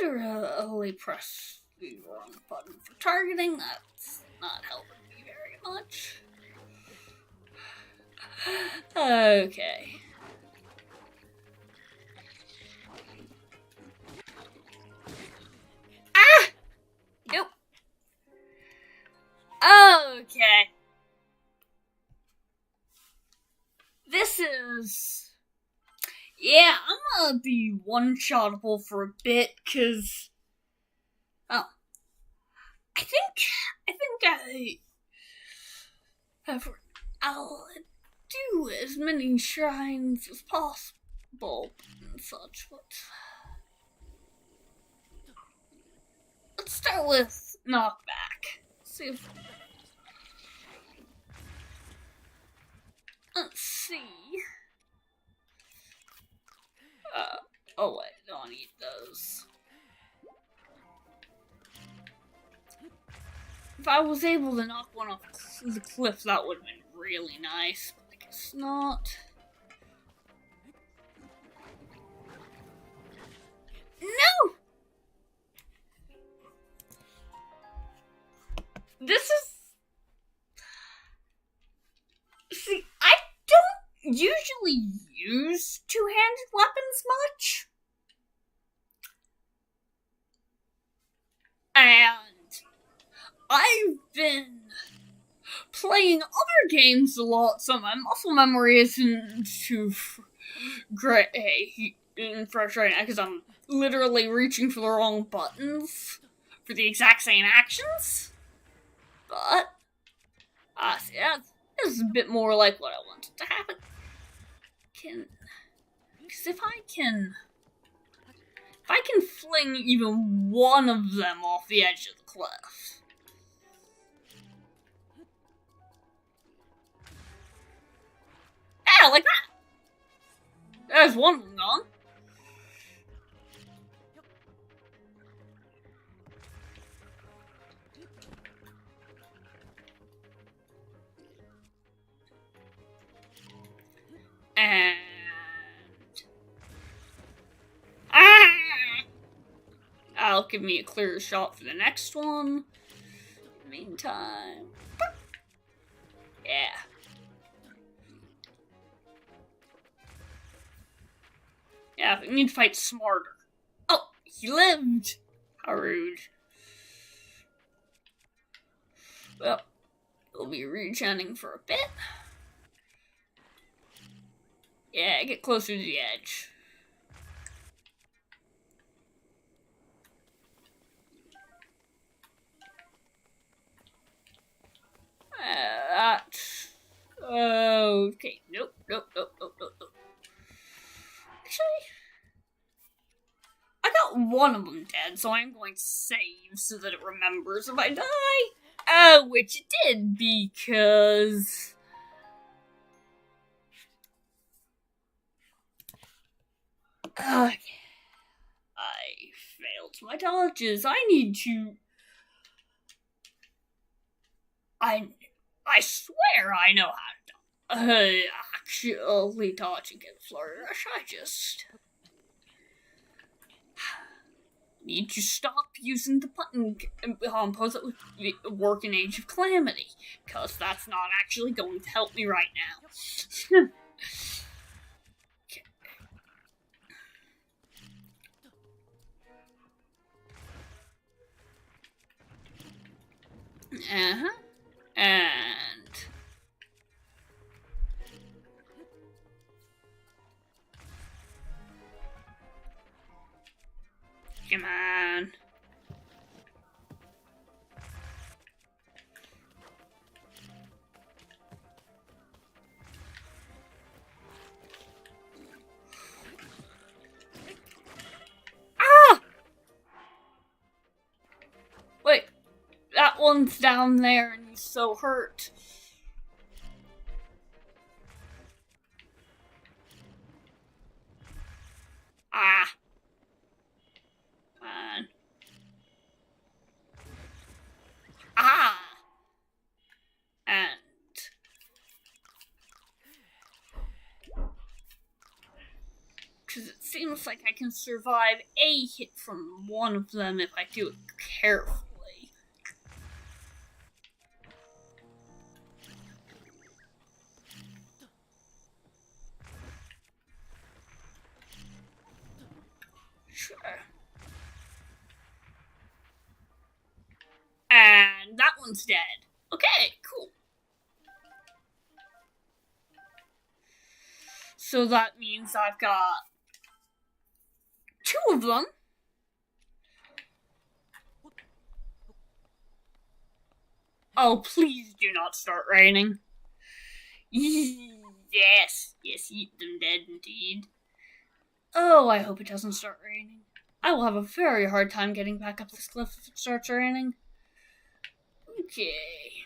literally pressed the wrong button for targeting. That's not helping me very much. Okay. Ah! Nope. Okay. This is... Yeah, I'm gonna be one-shottable for a bit, cause... Oh. I think I'll do as many shrines as possible and such, but... Let's start with knockback. See if... Let's see... oh wait, don't need those. If I was able to knock one off the cliff, that would have been really nice, but I guess not. No! This is... See, I don't usually use two-handed weapons much. And I've been playing other games a lot, so my muscle memory isn't too great and fresh right now, because I'm literally reaching for the wrong buttons for the exact same actions. But, see, this is a bit more like what I wanted to happen. Because if I can fling even one of them off the edge of the cliff. Yeah, like that. There's one of them gone. And... That'll give me a clearer shot for the next one. In the meantime... Yeah. Yeah, we need to fight smarter. Oh, he lived! How rude. Well, we'll be regenning for a bit. Yeah, get closer to the edge. Okay, nope. Actually, I got one of them dead, so I'm going to save so that it remembers if I die. Which it did, because... Okay. I failed my dodges. I need to... I swear I know how to dodge. Actually dodging in flourish, I just... need to stop using the button combos that would work in Age of Calamity, because that's not actually going to help me right now. Okay. And... come on. Ah! Wait, that one's down there and he's so hurt. Ah. Ah! And... because it seems like I can survive a hit from one of them if I do it carefully. Sure. And that one's dead. Okay, cool. So that means I've got 2 of them. Oh, please do not start raining. Yes, eat them dead indeed. Oh, I hope it doesn't start raining. I will have a very hard time getting back up this cliff if it starts raining. Okay.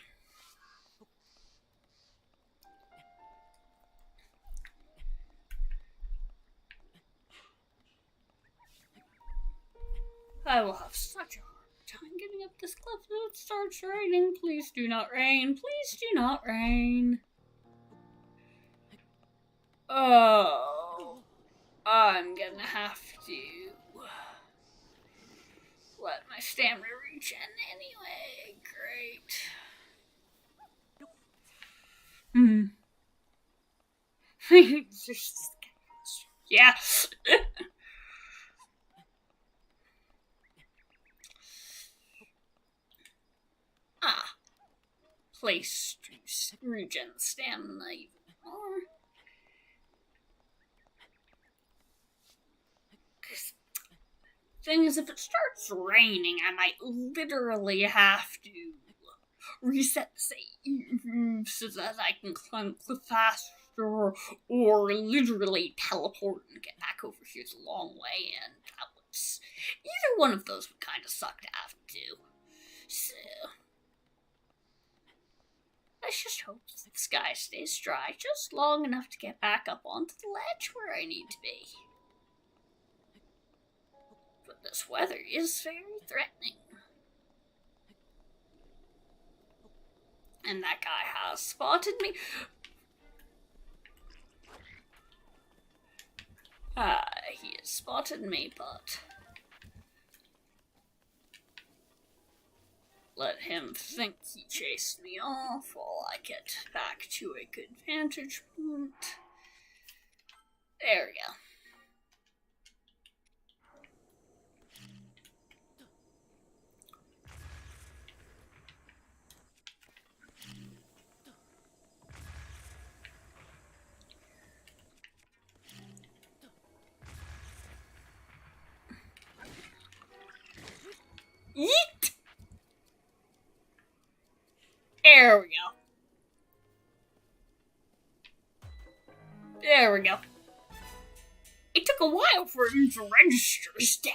I will have such a hard time getting up this cliff if it starts raining. Please do not rain. Please do not rain. Oh, I'm gonna have to let my stamina regen anyway. Great. Yeah. Place to regen stamina even more. Thing is, if it starts raining, I might literally have to reset the save so that I can climb cliff faster, or literally teleport and get back over here the long way, and that was... either one of those would kind of suck to have to do. So... let's just hope that the sky stays dry just long enough to get back up onto the ledge where I need to be. But this weather is very threatening. And that guy has spotted me. He has spotted me, but... let him think he chased me off while I get back to a good vantage point. There we go. Yeet! There we go. There we go. It took a while for him to register as dead.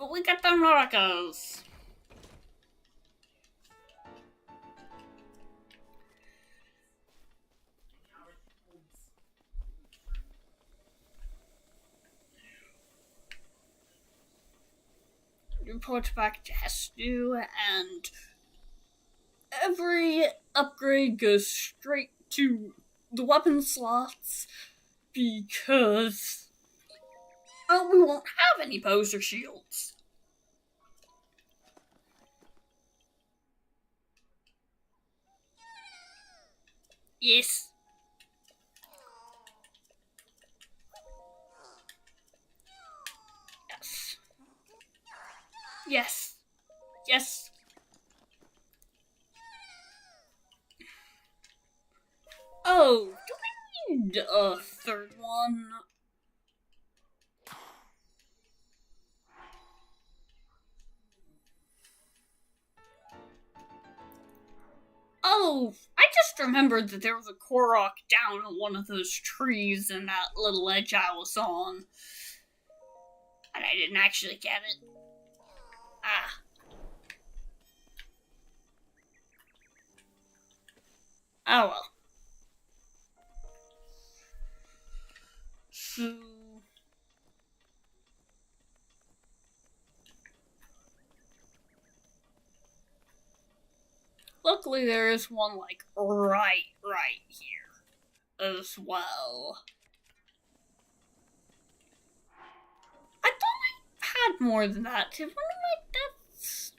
But we got the maracas. Report back to Hestu, and every upgrade goes straight to the weapon slots because we won't have any poser shields. Yes. Yes. Yes. Yes. Oh, do we need a third one? Oh, I just remembered that there was a Korok down on one of those trees in that little ledge I was on. And I didn't actually get it. Ah. Oh well. So... luckily there is one, like, right here as well. I thought I had more than that. Did one of my deaths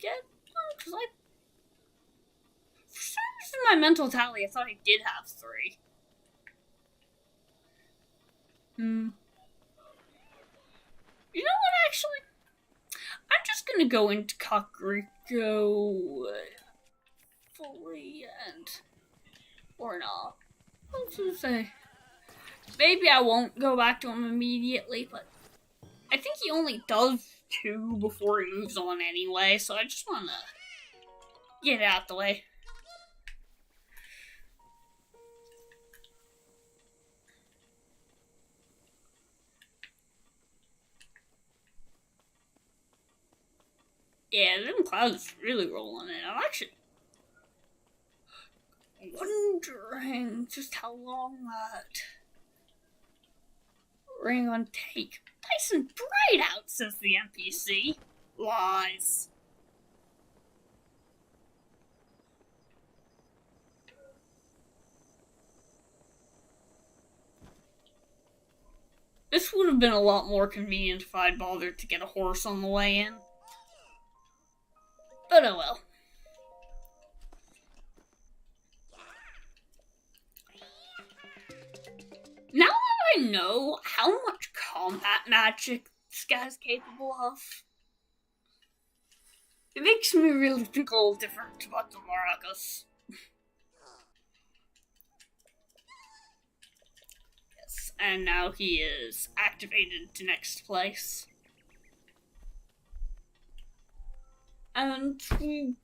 get one? Because for some reason in my mental tally I thought I did have 3. You know what, actually? I'm just gonna go into Kakariko fully and... or not. I was gonna say... maybe I won't go back to him immediately, but... I think he only does 2 before he moves on anyway, so I just wanna... get it out the way. Yeah, them clouds really rolling in. I'm actually wondering just how long that rain gonna take. Nice and bright out, says the NPC. Lies. This would have been a lot more convenient if I'd bothered to get a horse on the way in. But oh well. Now that I know how much combat magic this guy's capable of, it makes me really think a little different about the maracas. Yes, and now he is activated to next place. And we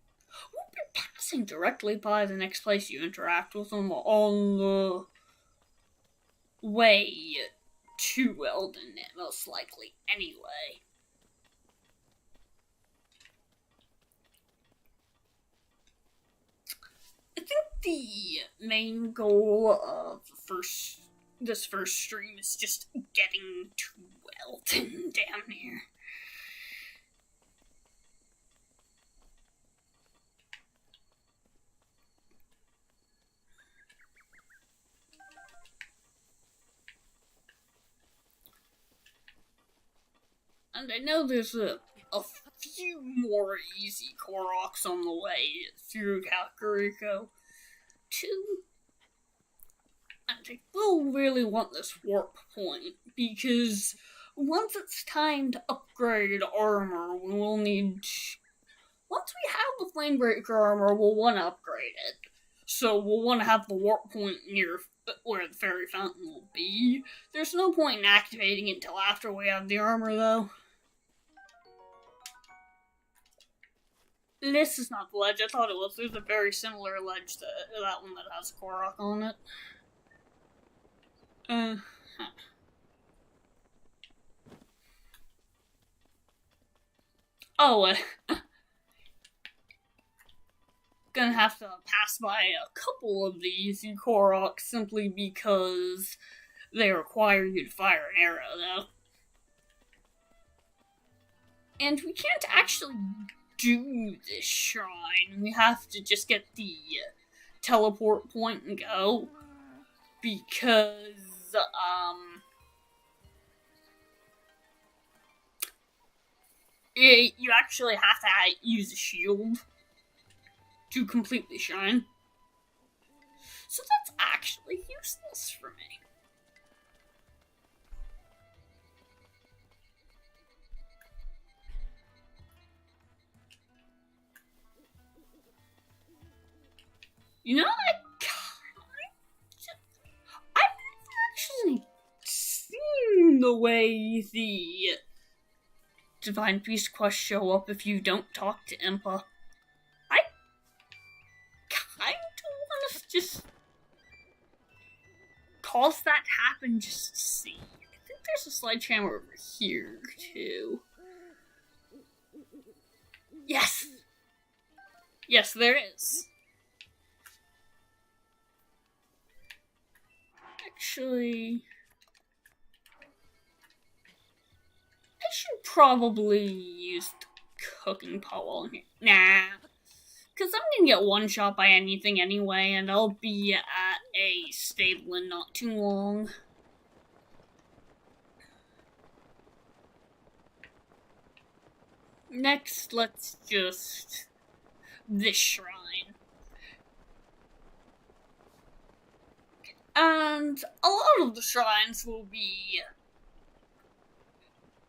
won't be passing directly by the next place you interact with him on the way to Elden, most likely, anyway. I think the main goal of this first stream is just getting to Elden, damn near. And I know there's a few more easy Koroks on the way through Kakariko, too. And I will really want this warp point, because once it's time to upgrade armor, we will need... once we have the Flamebreaker armor, we'll want to upgrade it. So we'll want to have the warp point near where the Fairy Fountain will be. There's no point in activating it until after we have the armor, though. This is not the ledge. I thought it was. There's a very similar ledge to that one that has a Korok on it. Oh, gonna have to pass by a couple of these Koroks simply because they require you to fire an arrow, though. And we can't actually do this shrine. We have to just get the teleport point and go. Because, you actually have to use a shield to complete the shrine. So that's actually useless for me. You know, I've actually seen the way the Divine Beast quests show up if you don't talk to Impa. I kind of want to just cause that to happen just to see. I think there's a sledgehammer over here, too. Yes! Yes, there is. Actually, I should probably use the cooking pot while I'm here. Nah. Because I'm gonna get one shot by anything anyway, and I'll be at a stable in not too long. Next, let's just... this shrine. And a lot of the shrines will be...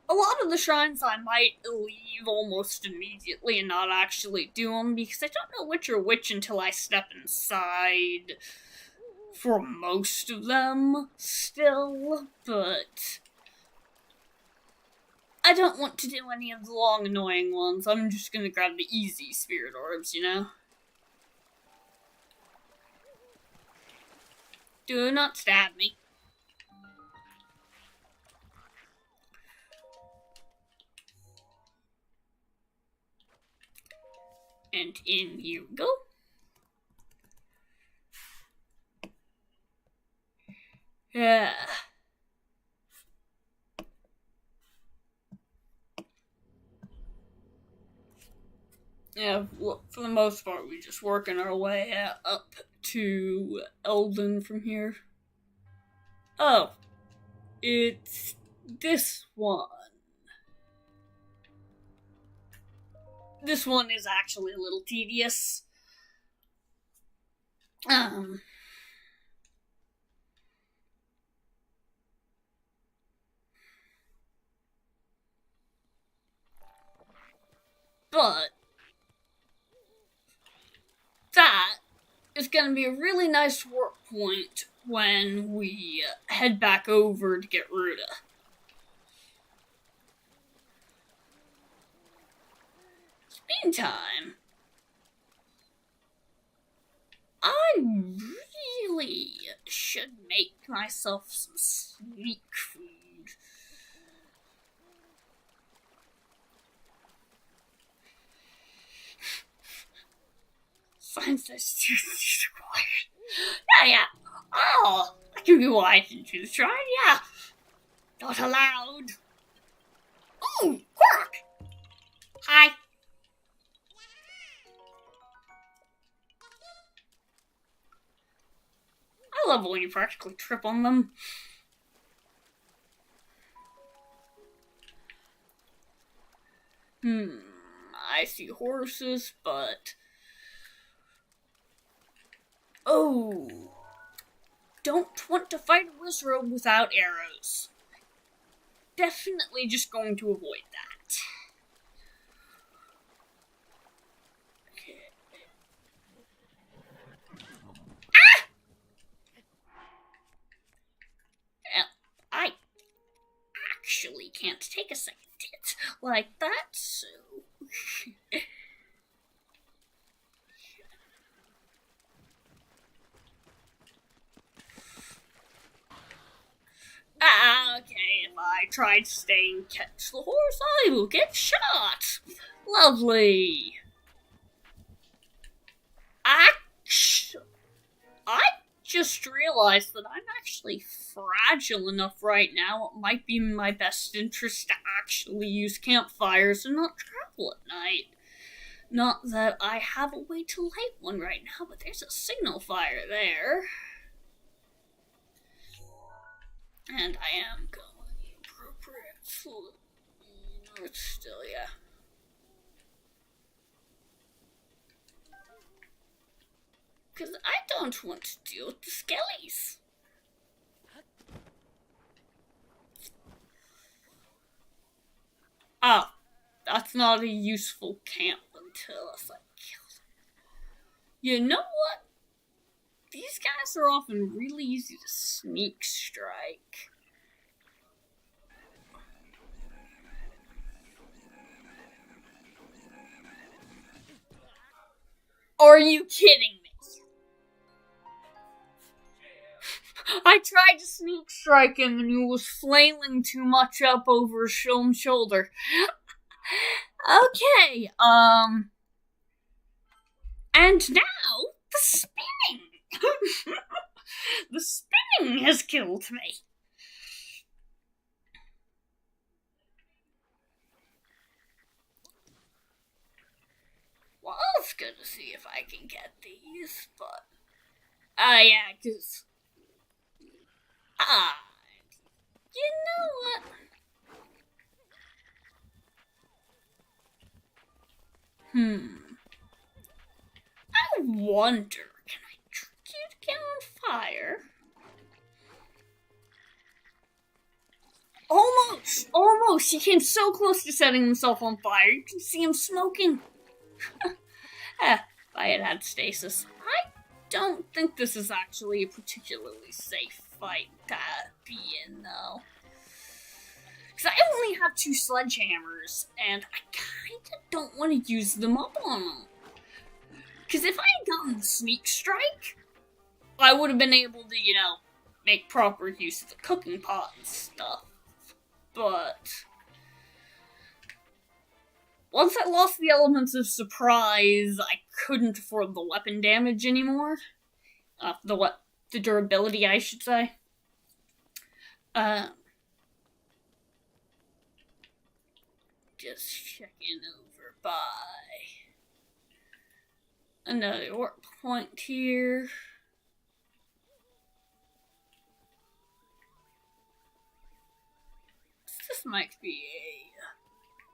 a lot of the shrines I might leave almost immediately and not actually do them, because I don't know which are which until I step inside for most of them still, but I don't want to do any of the long annoying ones. I'm just gonna grab the easy spirit orbs, you know? Do not stab me. And in you go. Yeah. Yeah, for the most part, we're just working our way up to Elden from here. Oh, it's this one. This one is actually a little tedious. But that is going to be a really nice work point when we head back over to get Ruta. Meantime, I really should make myself some sneak food. Finds this tooth required. Yeah. Oh, I can be wise into the shrine, yeah. Not allowed. Ooh, Quark! Hi. I love when you practically trip on them. I see horses, but... oh. Don't want to fight a wizard without arrows. Definitely just going to avoid that. Okay. Ah! I actually can't take a second hit like that, so... okay, if I try to stay and catch the horse, I will get shot. Lovely. I just realized that I'm actually fragile enough right now. It might be in my best interest to actually use campfires and not travel at night. Not that I have a way to light one right now, but there's a signal fire there. And I am going appropriate. No, it's still, yeah. Because I don't want to deal with the skellies. Oh, that's not a useful camp until I kill them. You know what? These guys are often really easy to sneak strike. Are you kidding me? I tried to sneak strike him and he was flailing too much up over his shoulder. Okay, and now, the spinning! The spinning has killed me. Well, I was gonna see if I can get these, but... yeah, cause... you know what? I wonder, can I trick you to get on fire? Almost! He came so close to setting himself on fire. You can see him smoking. If I had stasis. I don't think this is actually a particularly safe fight to be in, though. Because I only have 2 sledgehammers, and I kinda don't want to use them up on them. Because if I had gotten the sneak strike, I would have been able to, make proper use of the cooking pot and stuff. But once I lost the elements of surprise, I couldn't afford the weapon damage anymore. The durability, I should say. Just checking over by another work point here. This might be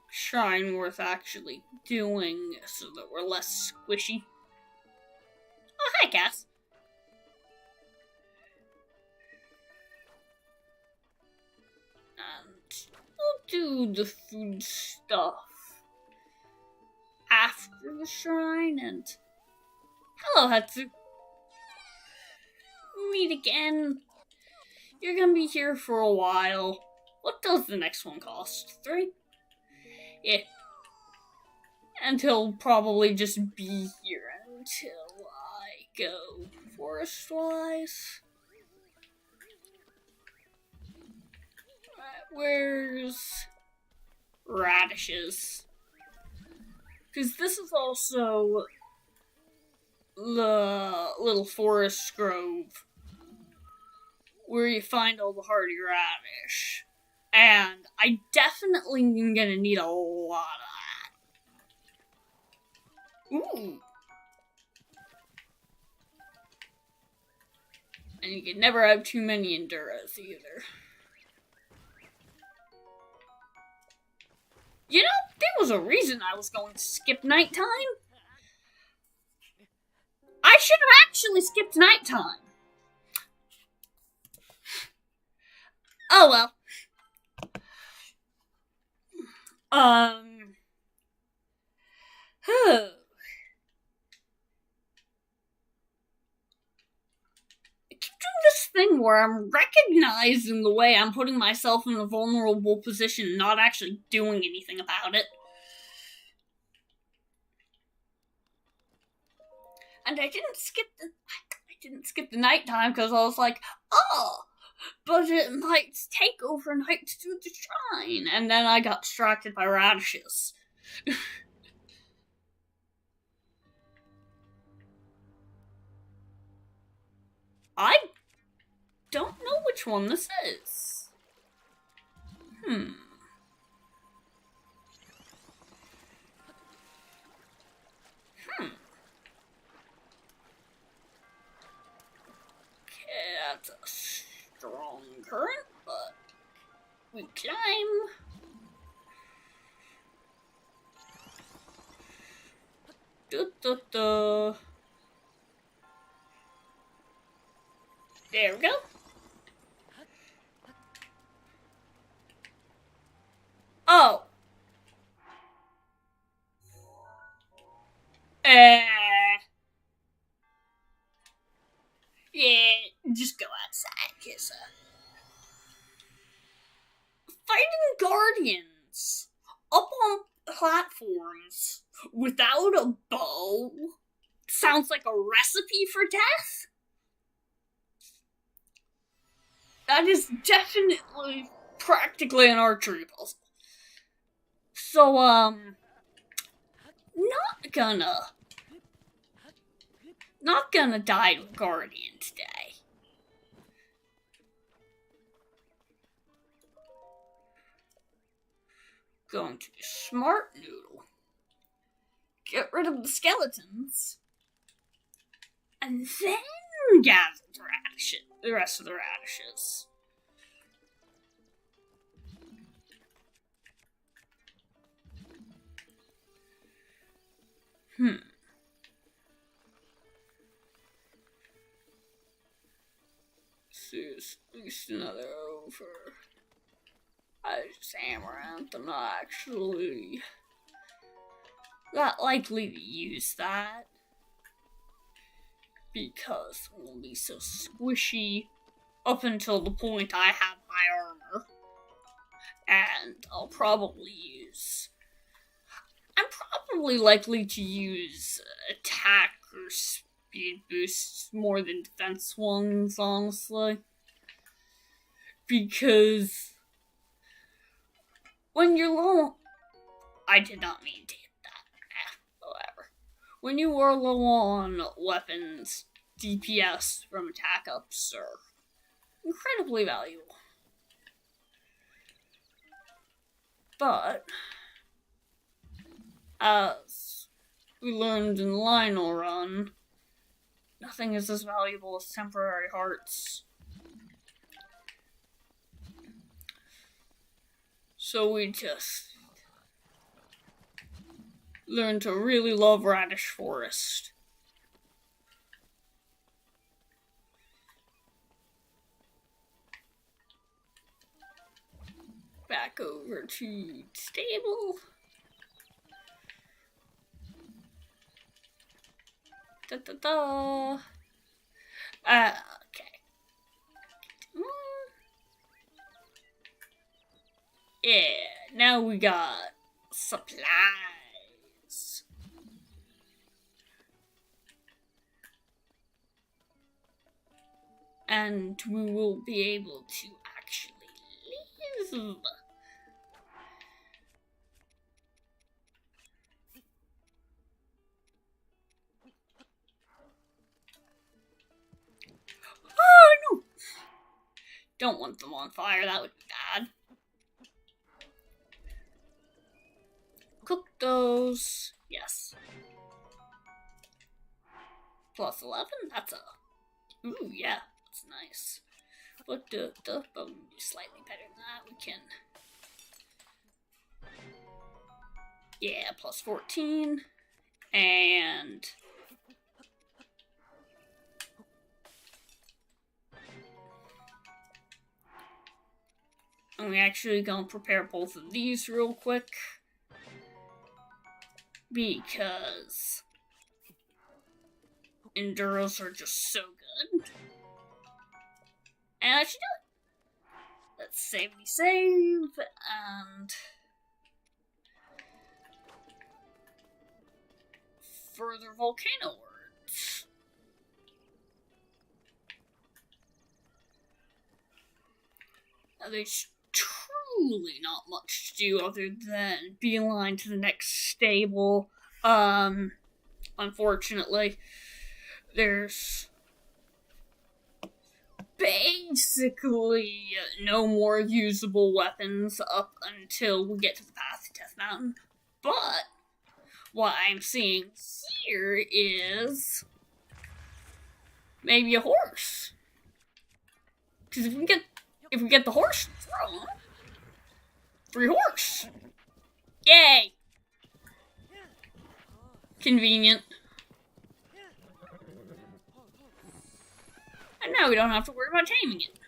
a shrine worth actually doing so that we're less squishy. Oh, hi, Cass. And we'll do the food stuff after the shrine, and hello, Hatsu. Meet again. You're gonna be here for a while. What does the next one cost? 3? Yeah. And he'll probably just be here until I go forest-wise. Where's radishes? Because this is also the little forest grove where you find all the hardy radish. And I definitely am gonna need a lot of that. Ooh. And you can never have too many Enduras either. You know, there was a reason I was going to skip nighttime. I should have actually skipped nighttime. Oh well. I keep doing this thing where I'm recognizing the way I'm putting myself in a vulnerable position and not actually doing anything about it. And I didn't skip the nighttime because I was like, oh, but it might take overnight to do the shrine. And then I got distracted by radishes. which one this is. Hmm. Okay, that's a strong current, but we climb. Da. There we go. Oh. Yeah, just go outside, cause fighting guardians up on platforms without a bow sounds like a recipe for death. That is definitely practically an archery puzzle. So, not gonna die to a guardian today. Going to be smart noodle. Get rid of the skeletons. And then gather the rest of the radishes. This is at least another over. I just amaranth. I'm not actually that likely to use that because it will be so squishy up until the point I have high armor. And I'm probably likely to use attack or speed boosts more than defense ones, honestly. Because when you're low, I did not mean to hit that. Whatever. When you are low on weapons, DPS from attack ups are incredibly valuable. But as we learned in the Lionel run, nothing is as valuable as temporary hearts. So we just learned to really love Radish Forest. Back over to stable. Okay. Yeah, now we got supplies. And we will be able to actually live. Oh no! Don't want them on fire, that would be bad. Cook those. Yes. Plus 11? That's a... Ooh, yeah. That's nice. But slightly better than that. We can... Yeah, plus 14. And... I'm actually gonna prepare both of these real quick. Because Enduros are just so good. And I should do it. Let's save and further volcano words. Now there's truly not much to do other than beeline to the next stable. Unfortunately, there's basically no more usable weapons up until we get to the path to Death Mountain. But what I'm seeing here is maybe a horse. Because if we get the horse thrown, free horse. Yay! Convenient. And now we don't have to worry about taming it.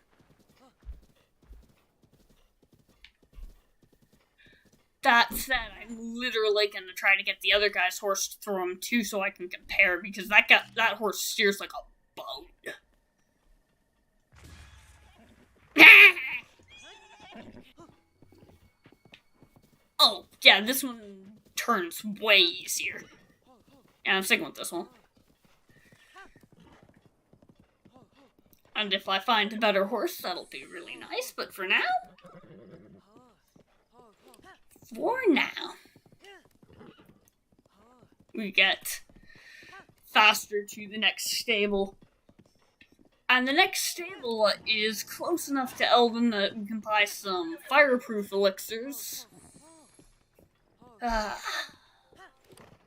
That said, I'm literally gonna try to get the other guy's horse to throw him too so I can compare, because that horse steers like a boat. Oh, yeah, this one turns way easier. Yeah, I'm sticking with this one. And if I find a better horse, that'll be really nice, but for now, we get faster to the next stable. And the next stable is close enough to Elven that we can buy some fireproof elixirs.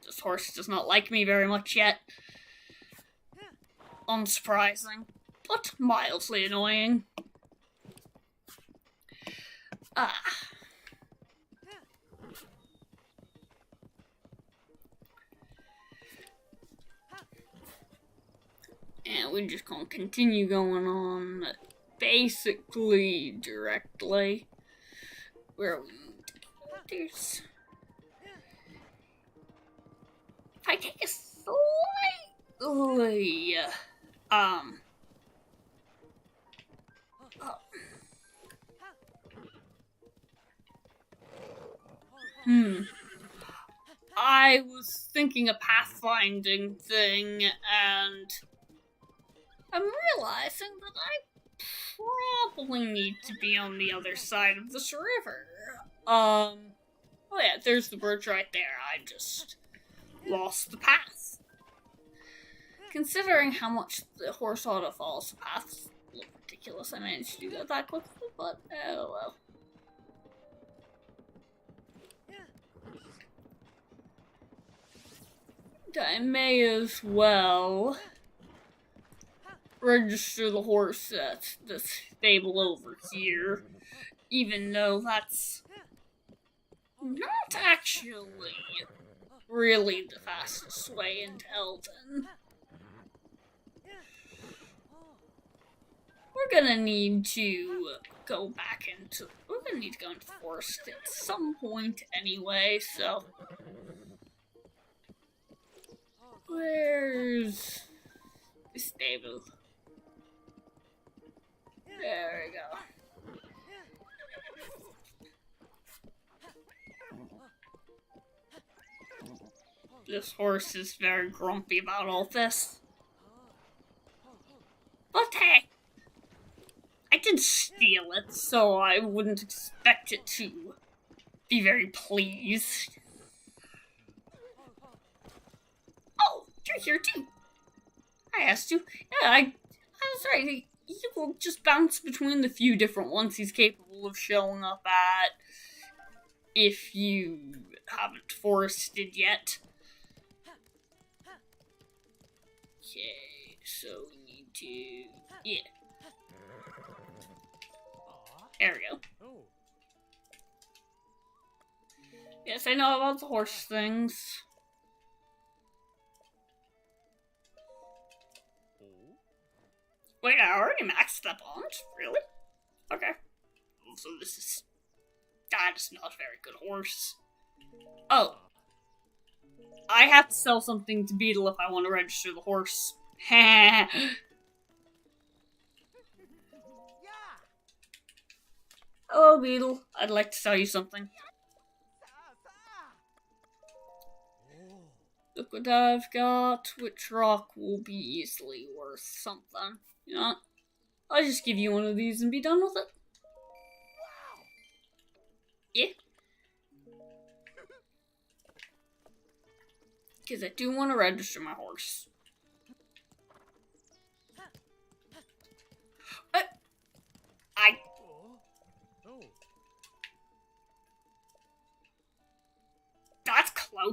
This horse does not like me very much yet. Unsurprising, but mildly annoying. And we're just gonna continue going on basically directly where we need to go. There's... If I take a slightly I was thinking a pathfinding thing, and I'm realizing that I probably need to be on the other side of this river. Oh yeah, there's the bridge right there. I just lost the path. Considering how much the horse auto follows the paths look ridiculous, I managed to do that quickly, but oh well. I may as well register the horse at the stable over here, even though that's not actually really the fastest way into Elden. We're gonna need to go into the forest at some point anyway, so where's the stable? There we go. This horse is very grumpy about all this. But hey, I did steal it, so I wouldn't expect it to be very pleased. Oh, you're here too. I asked you. Yeah, I was right. He will just bounce between the few different ones he's capable of showing up at if you haven't forested yet. Okay, so we need to... yeah. There we go. Yes, I know about the horse things. Wait, I already maxed that bond? Really? Okay. So that is not a very good horse. Oh. I have to sell something to Beetle if I want to register the horse. Heh. Hello, Beetle. I'd like to sell you something. Look what I've got. Which rock will be easily worth something? You know what? I'll just give you one of these and be done with it. Yeah. Because I do want to register my horse.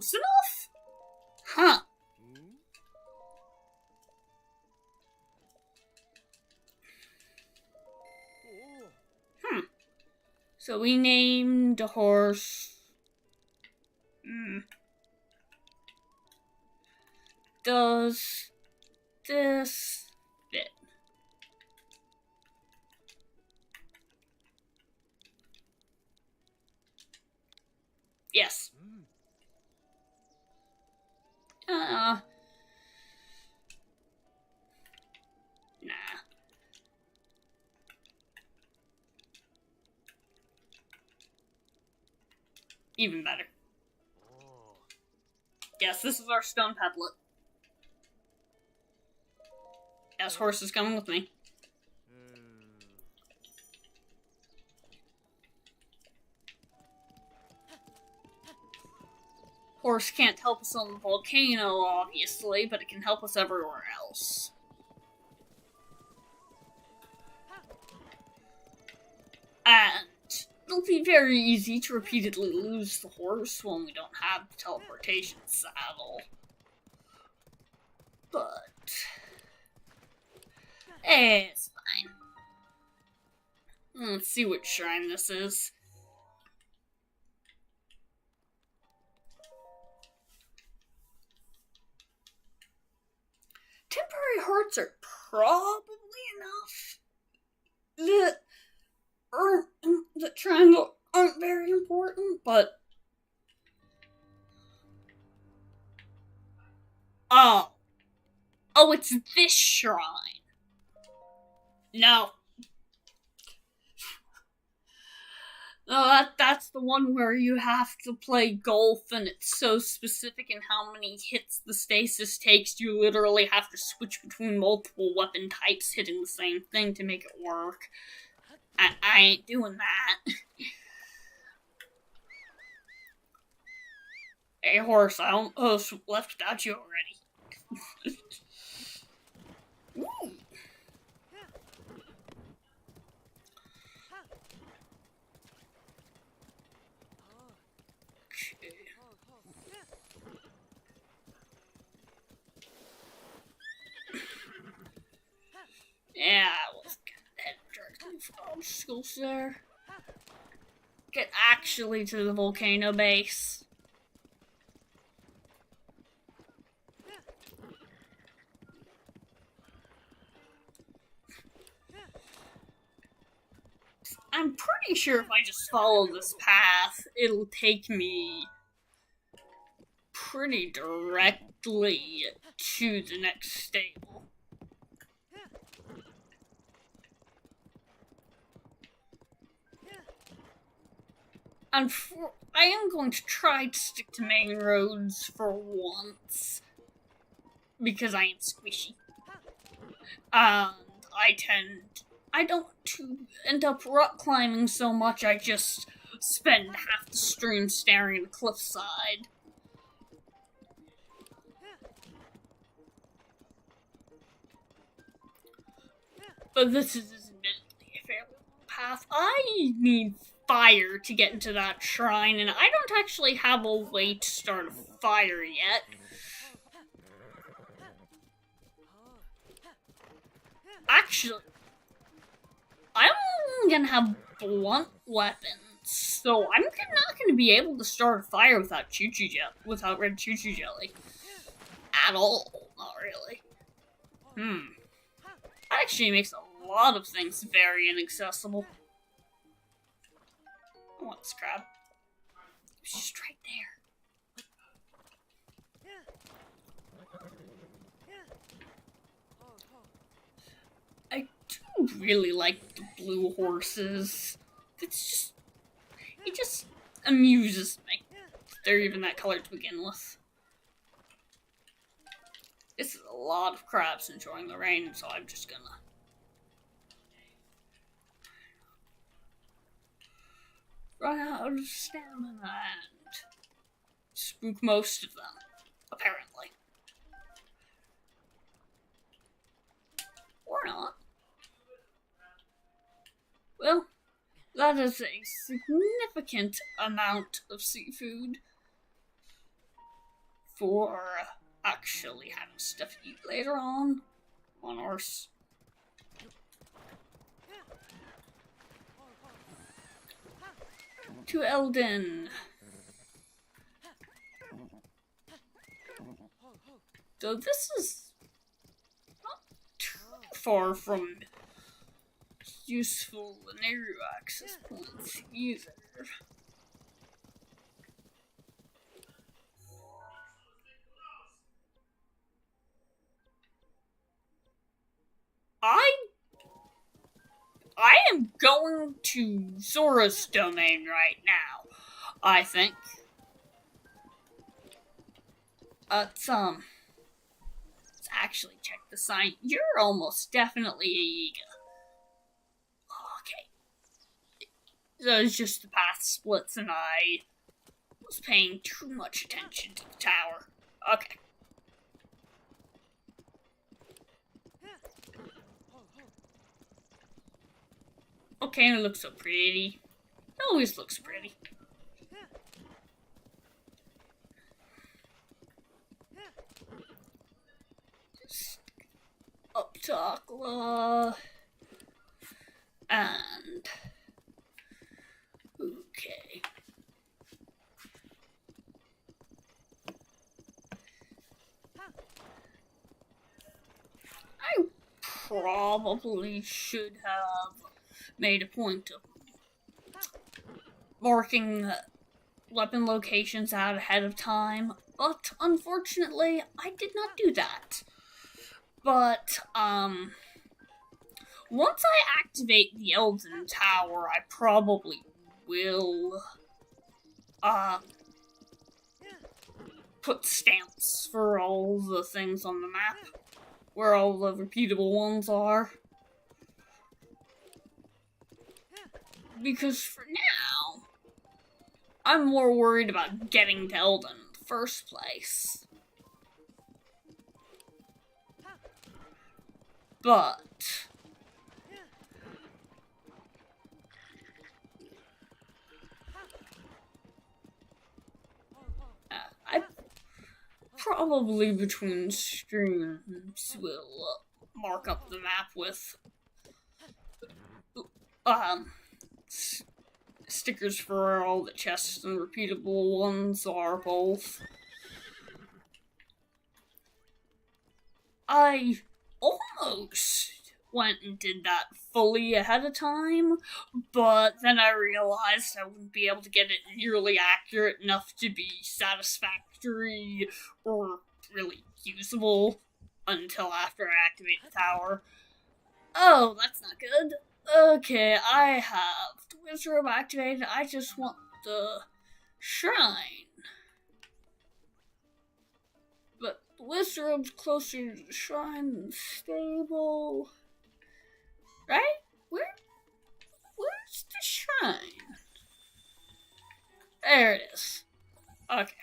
close enough? Huh. So we named a horse. Does this fit? Yes. Nah. Even better. Yes, this is our stone pedlet. Yes, horse is coming with me. Horse can't help us on the volcano, obviously, but it can help us everywhere else. And it'll be very easy to repeatedly lose the horse when we don't have the teleportation saddle. But it's fine. Let's see what shrine this is. Temporary hearts are probably enough. The triangle aren't very important, but oh, it's this shrine. No, that's the one where you have to play golf, and it's so specific in how many hits the stasis takes. You literally have to switch between multiple weapon types, hitting the same thing to make it work. I ain't doing that. Hey, horse, I almost left without you already. Ooh. Okay. Yeah, I was heading directly for obstacles there. Get actually to the volcano base. I'm pretty sure if I just follow this path, it'll take me pretty directly to the next stable. And I am going to try to stick to main roads for once, because I am squishy. And I don't end up rock climbing so much, I just spend half the stream staring at the cliffside. But this is admittedly a fairly long path. I need fire to get into that shrine, and I don't actually have a way to start a fire yet. Actually, I'm gonna have blunt weapons, so I'm not gonna be able to start a fire without without red choo-choo jelly. At all. Not really. That actually makes a lot of things very inaccessible. I want this crab. It's just right there. I do really like the blue horses. It just amuses me. They're even that color to begin with. This is a lot of crabs enjoying the rain, so I'm just gonna run out of stamina and spook most of them, apparently. Or not. Well, that is a significant amount of seafood. for actually having stuff to eat later on ours. To Eldon. So this is not too far from useful narrow access points either. I am going to Zora's domain right now, I think. Let's actually check the sign. You're almost definitely a Yiga. Okay. So it's just the path splits and I was paying too much attention to the tower. Okay. Okay, and it looks so pretty. It always looks pretty. Just up to Aquila. And okay. I probably should have made a point of marking weapon locations out ahead of time, but unfortunately, I did not do that. But, once I activate the Elden Tower, I probably will, put stamps for all the things on the map, where all the repeatable ones are. Because for now, I'm more worried about getting to Eldon in the first place. But I probably between streams will mark up the map with stickers for all the chests and repeatable ones are both. I almost went and did that fully ahead of time, but then I realized I wouldn't be able to get it nearly accurate enough to be satisfactory or really usable until after I activate the tower. Oh, that's not good. Okay, I have the wizard robe activated. I just want the shrine. But the wizard robe's closer to the shrine than the stable. Right? Where's the shrine? There it is. Okay.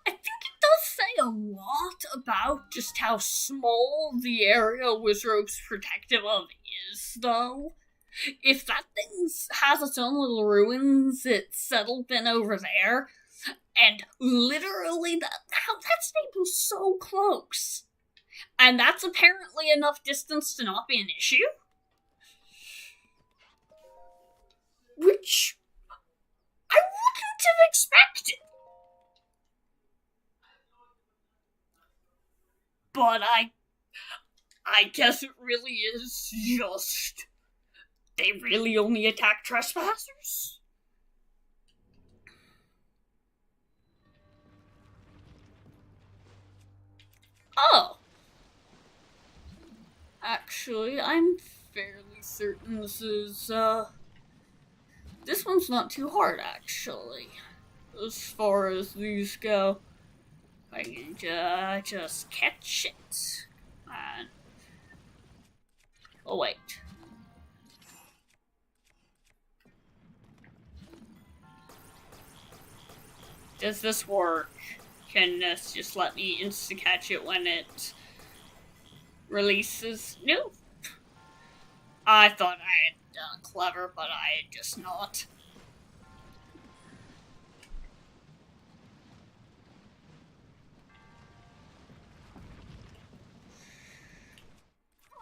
I think it does say a lot about just how small the area Wizrobe's protective of is, though. If that thing has its own little ruins, it's settled in over there, and literally that stable's so close. And that's apparently enough distance to not be an issue. Which I wouldn't have expected. But I guess it really is just they really only attack trespassers? Oh. Actually, I'm fairly certain this one's not too hard, actually. As far as these go. I can just catch it. And oh, wait. Does this work? Can this just let me insta-catch it when it releases? No. I thought I had clever, but I had just not.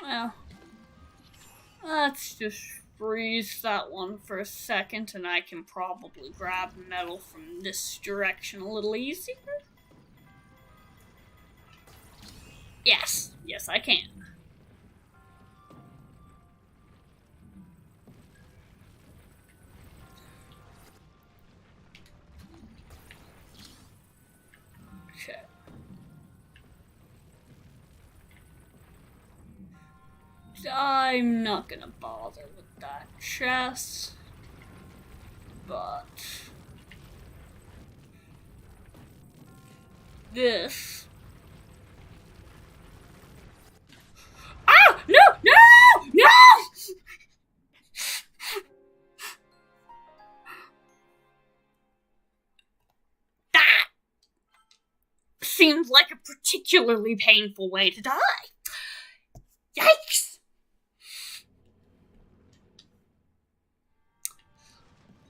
Well, let's just freeze that one for a second, and I can probably grab metal from this direction a little easier. Yes, yes I can. Okay. I'm not gonna bother with that chest, but this. Ah! No! No! No! That seems like a particularly painful way to die. Yikes!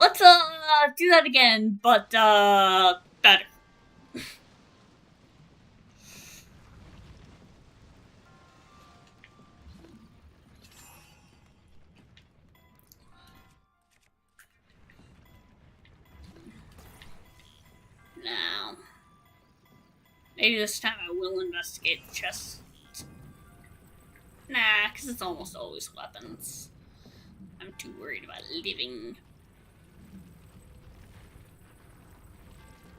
Let's do that again, but better. Now, maybe this time I will investigate the chest. Nah, because it's almost always weapons. I'm too worried about living.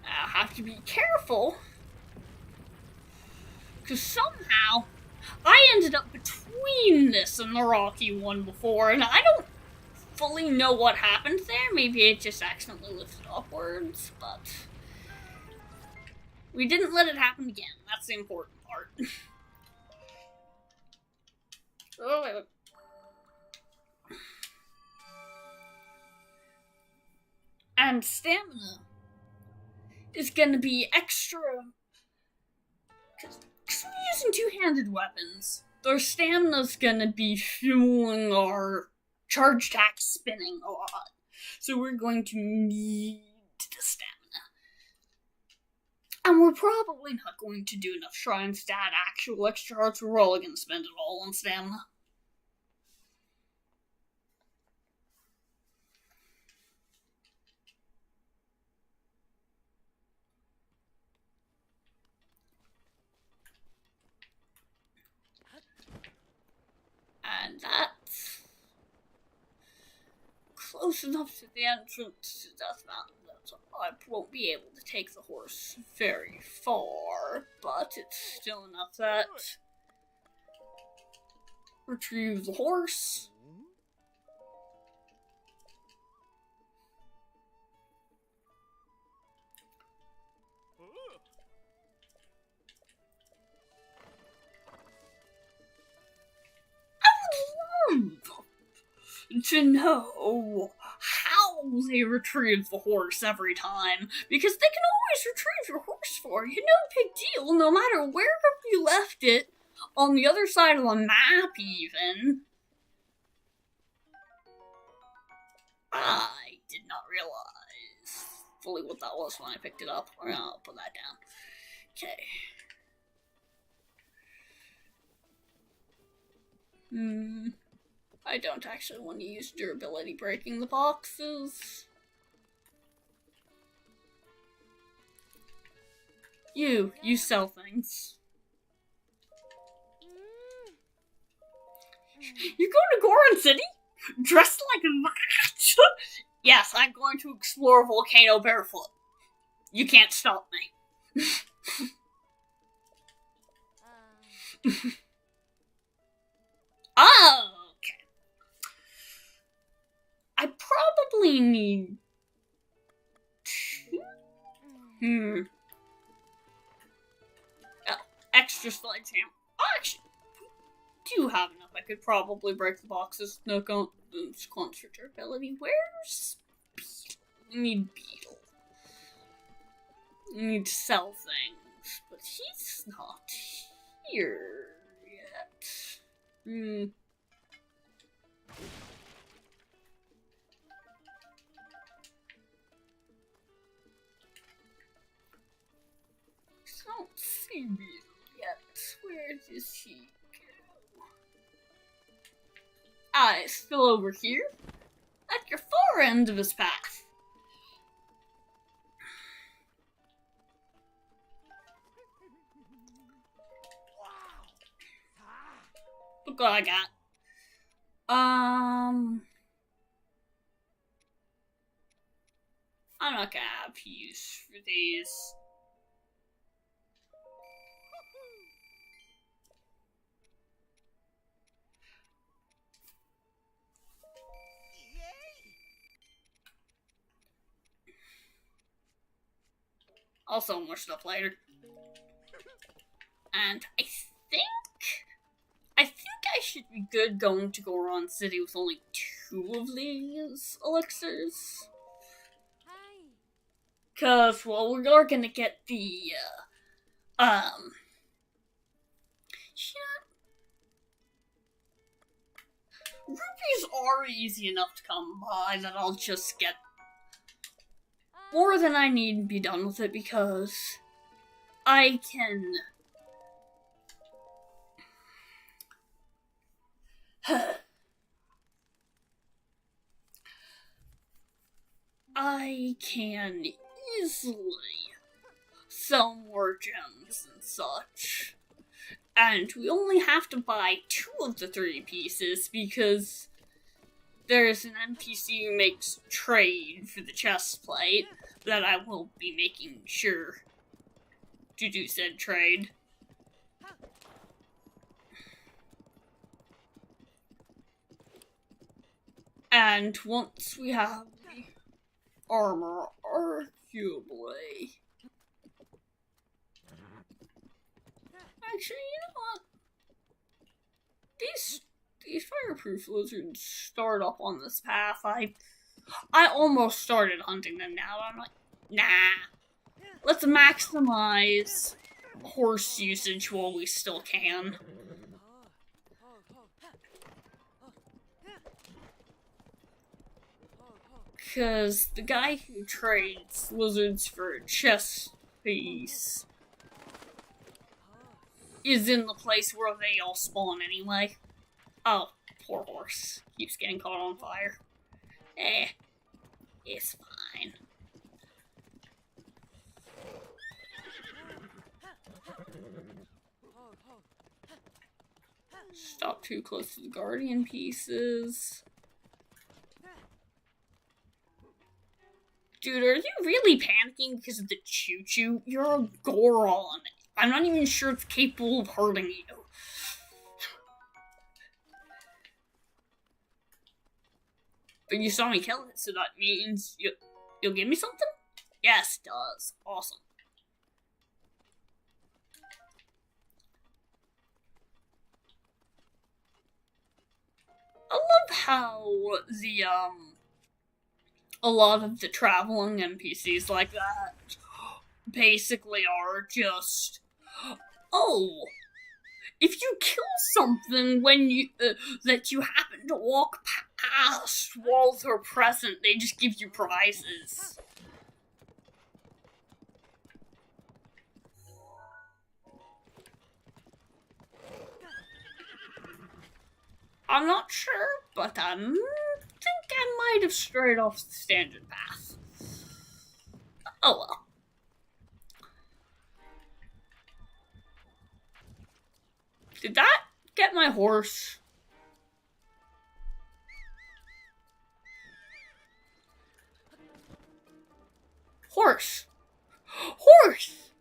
I'll have to be careful, because somehow I ended up between this and the rocky one before, and I don't fully know what happened there. Maybe it just accidentally lifted upwards, but we didn't let it happen again. That's the important part. Oh, wait. And stamina is gonna be extra. Because we're using two-handed weapons, their stamina's gonna be fueling our charge attack spinning a lot. So we're going to need the stamina. And we're probably not going to do enough shrines to add actual extra hearts. We're all gonna spend it all on stamina. And that's close enough to the entrance to Death Mountain that I won't be able to take the horse very far, but it's still enough that retrieve the horse. To know how they retrieve the horse every time, because they can always retrieve your horse for you, no big deal, no matter where you left it, on the other side of the map even. I did not realize fully what that was when I picked it up. I'll put that down. Okay. I don't actually want to use durability breaking the boxes. You sell things. You're going to Goron City? Dressed like that? Yes, I'm going to explore a volcano barefoot. You can't stop me. Oh! I probably need two. Oh, extra sledgehammer. Oh, actually, do have enough. I could probably break the boxes. No concert ability. Where's Beetle? We need Beetle. We need to sell things, but he's not here yet. be real yet. Where does he go? Ah, it's still over here. At your far end of his path. Look what I got. I'm not gonna have use for these. I'll sell more stuff later. And I think I should be good going to Goron City with only 2 of these elixirs. Cause, well, we are gonna get the, rupees are easy enough to come by that I'll just get more than I need and be done with it because I can easily sell more gems and such. And we only have to buy 2 of the 3 pieces because there's an NPC who makes trade for the chest plate that I will be making sure to do said trade. And once we have the armor, arguably... Actually, you know what? These fireproof lizards start up on this path. I almost started hunting them now. I'm like, nah. Let's maximize horse usage while we still can. Because the guy who trades lizards for a chest piece is in the place where they all spawn anyway. Oh, poor horse. Keeps getting caught on fire. It's fine. Stop too close to the guardian pieces. Dude, are you really panicking because of the choo-choo? You're a Goron. I'm not even sure it's capable of hurting you. But you saw me kill it, so that means you'll give me something? Yes, it does. Awesome. I love how the, a lot of the traveling NPCs like that basically are just, oh, if you kill something when you, that you happen to walk past while they're present, they just give you prizes. I'm not sure, but I think I might have strayed off the standard path. Oh well. Did that get my horse? Horse! Horse!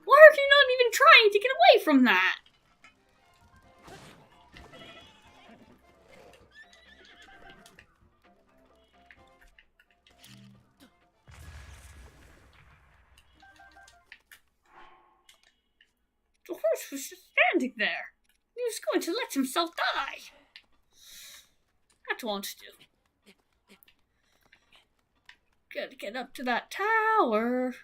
Why are you not even trying to get away from that? The horse was just standing there. He was going to let himself die. That's what I want to do. Gotta get up to that tower.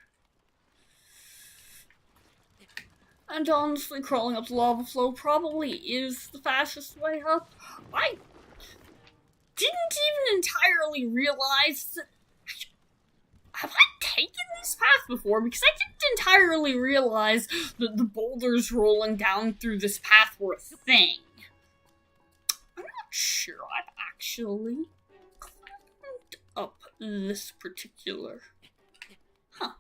And honestly, crawling up the lava flow probably is the fastest way up. I didn't even entirely realize that... Have I taken this path before because I didn't entirely realize that the boulders rolling down through this path were a thing. I'm not sure I've actually climbed up this particular... Huh.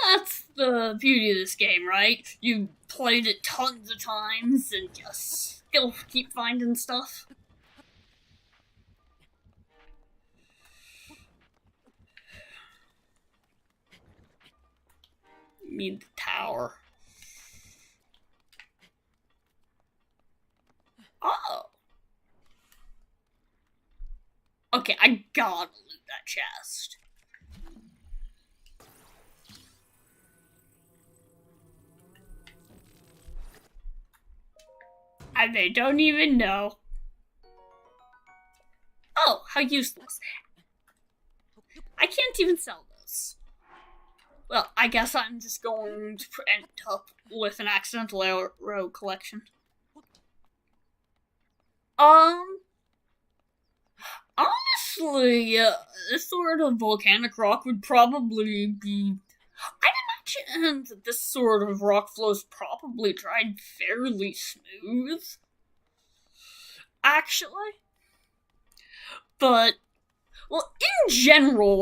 That's the beauty of this game, right? You played it tons of times and just still keep finding stuff. You mean the tower. Oh. Okay, I gotta loot that chest. And they don't even know. Oh, how useless. I can't even sell this. Well, I guess I'm just going to end up with an accidental arrow collection. Honestly, this sort of volcanic rock would probably be... I'd imagine that this sort of rock flow is probably dried fairly smooth. Actually. But, well, in general,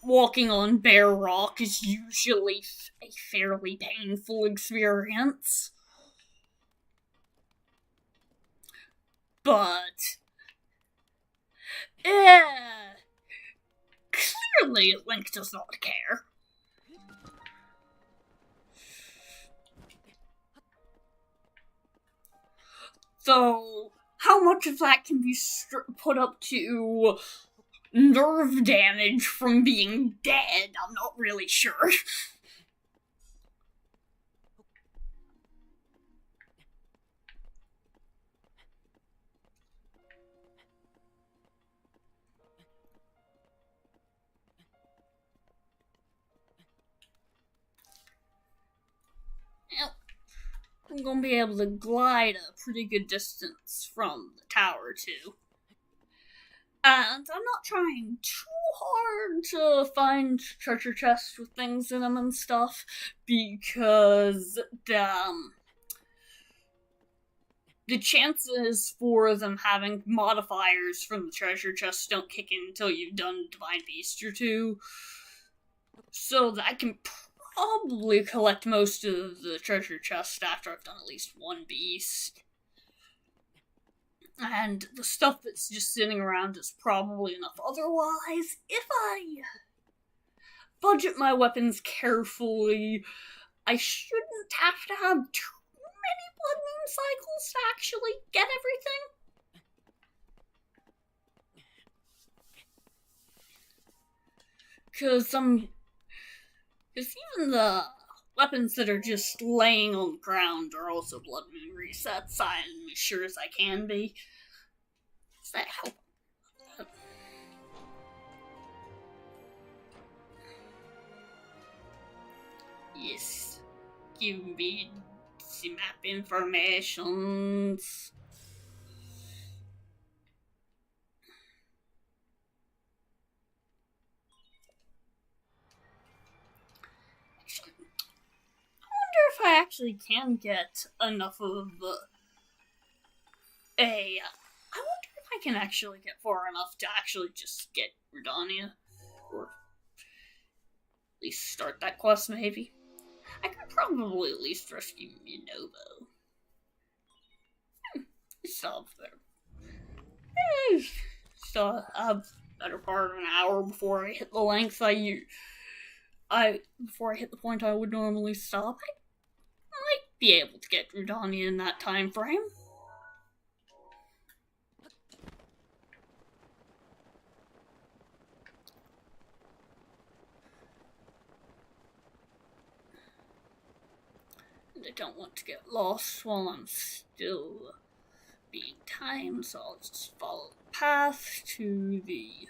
walking on bare rock is usually a fairly painful experience. But... yeah, clearly Link does not care. So, how much of that can be put up to nerve damage from being dead? I'm not really sure. I'm gonna be able to glide a pretty good distance from the tower, too. And I'm not trying too hard to find treasure chests with things in them and stuff, because the chances for them having modifiers from the treasure chests don't kick in until you've done Divine Beast or 2. So that I can probably collect most of the treasure chests after I've done at least one beast. And the stuff that's just sitting around is probably enough otherwise. If I budget my weapons carefully, I shouldn't have to have too many blood moon cycles to actually get everything. Because even the weapons that are just laying on the ground are also blood moon resets. I'm as sure as I can be. Does that help? Yes. Give me the map informations. If I actually can get enough of I wonder if I can actually get far enough to actually just get Redania. Or at least start that quest, maybe. I could probably at least rescue Minobo. Still have better part of an hour before I hit the length before I hit the point I would normally stop. I might be able to get Redania in that time frame. And I don't want to get lost while I'm still being timed, so I'll just follow the path to the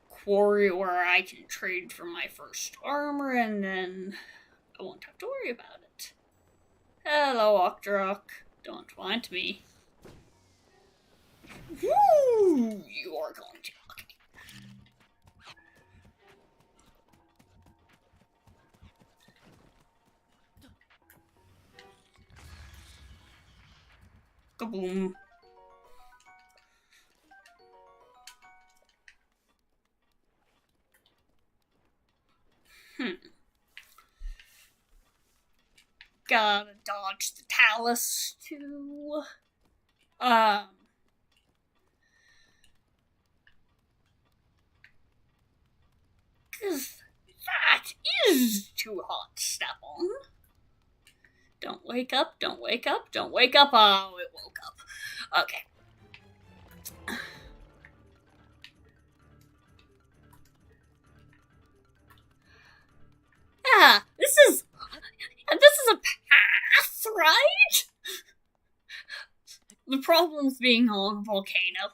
quarry where I can trade for my first armor, and then I won't have to worry about it. Hello, Octorok. Don't mind me. Woo! You are going to. Okay. Kaboom. Gotta dodge the talus too. Cause that is too hot to step on. Don't wake up, don't wake up, don't wake up. Oh, it woke up. Okay. Yeah, this is a path, right? The problem's being on a volcano.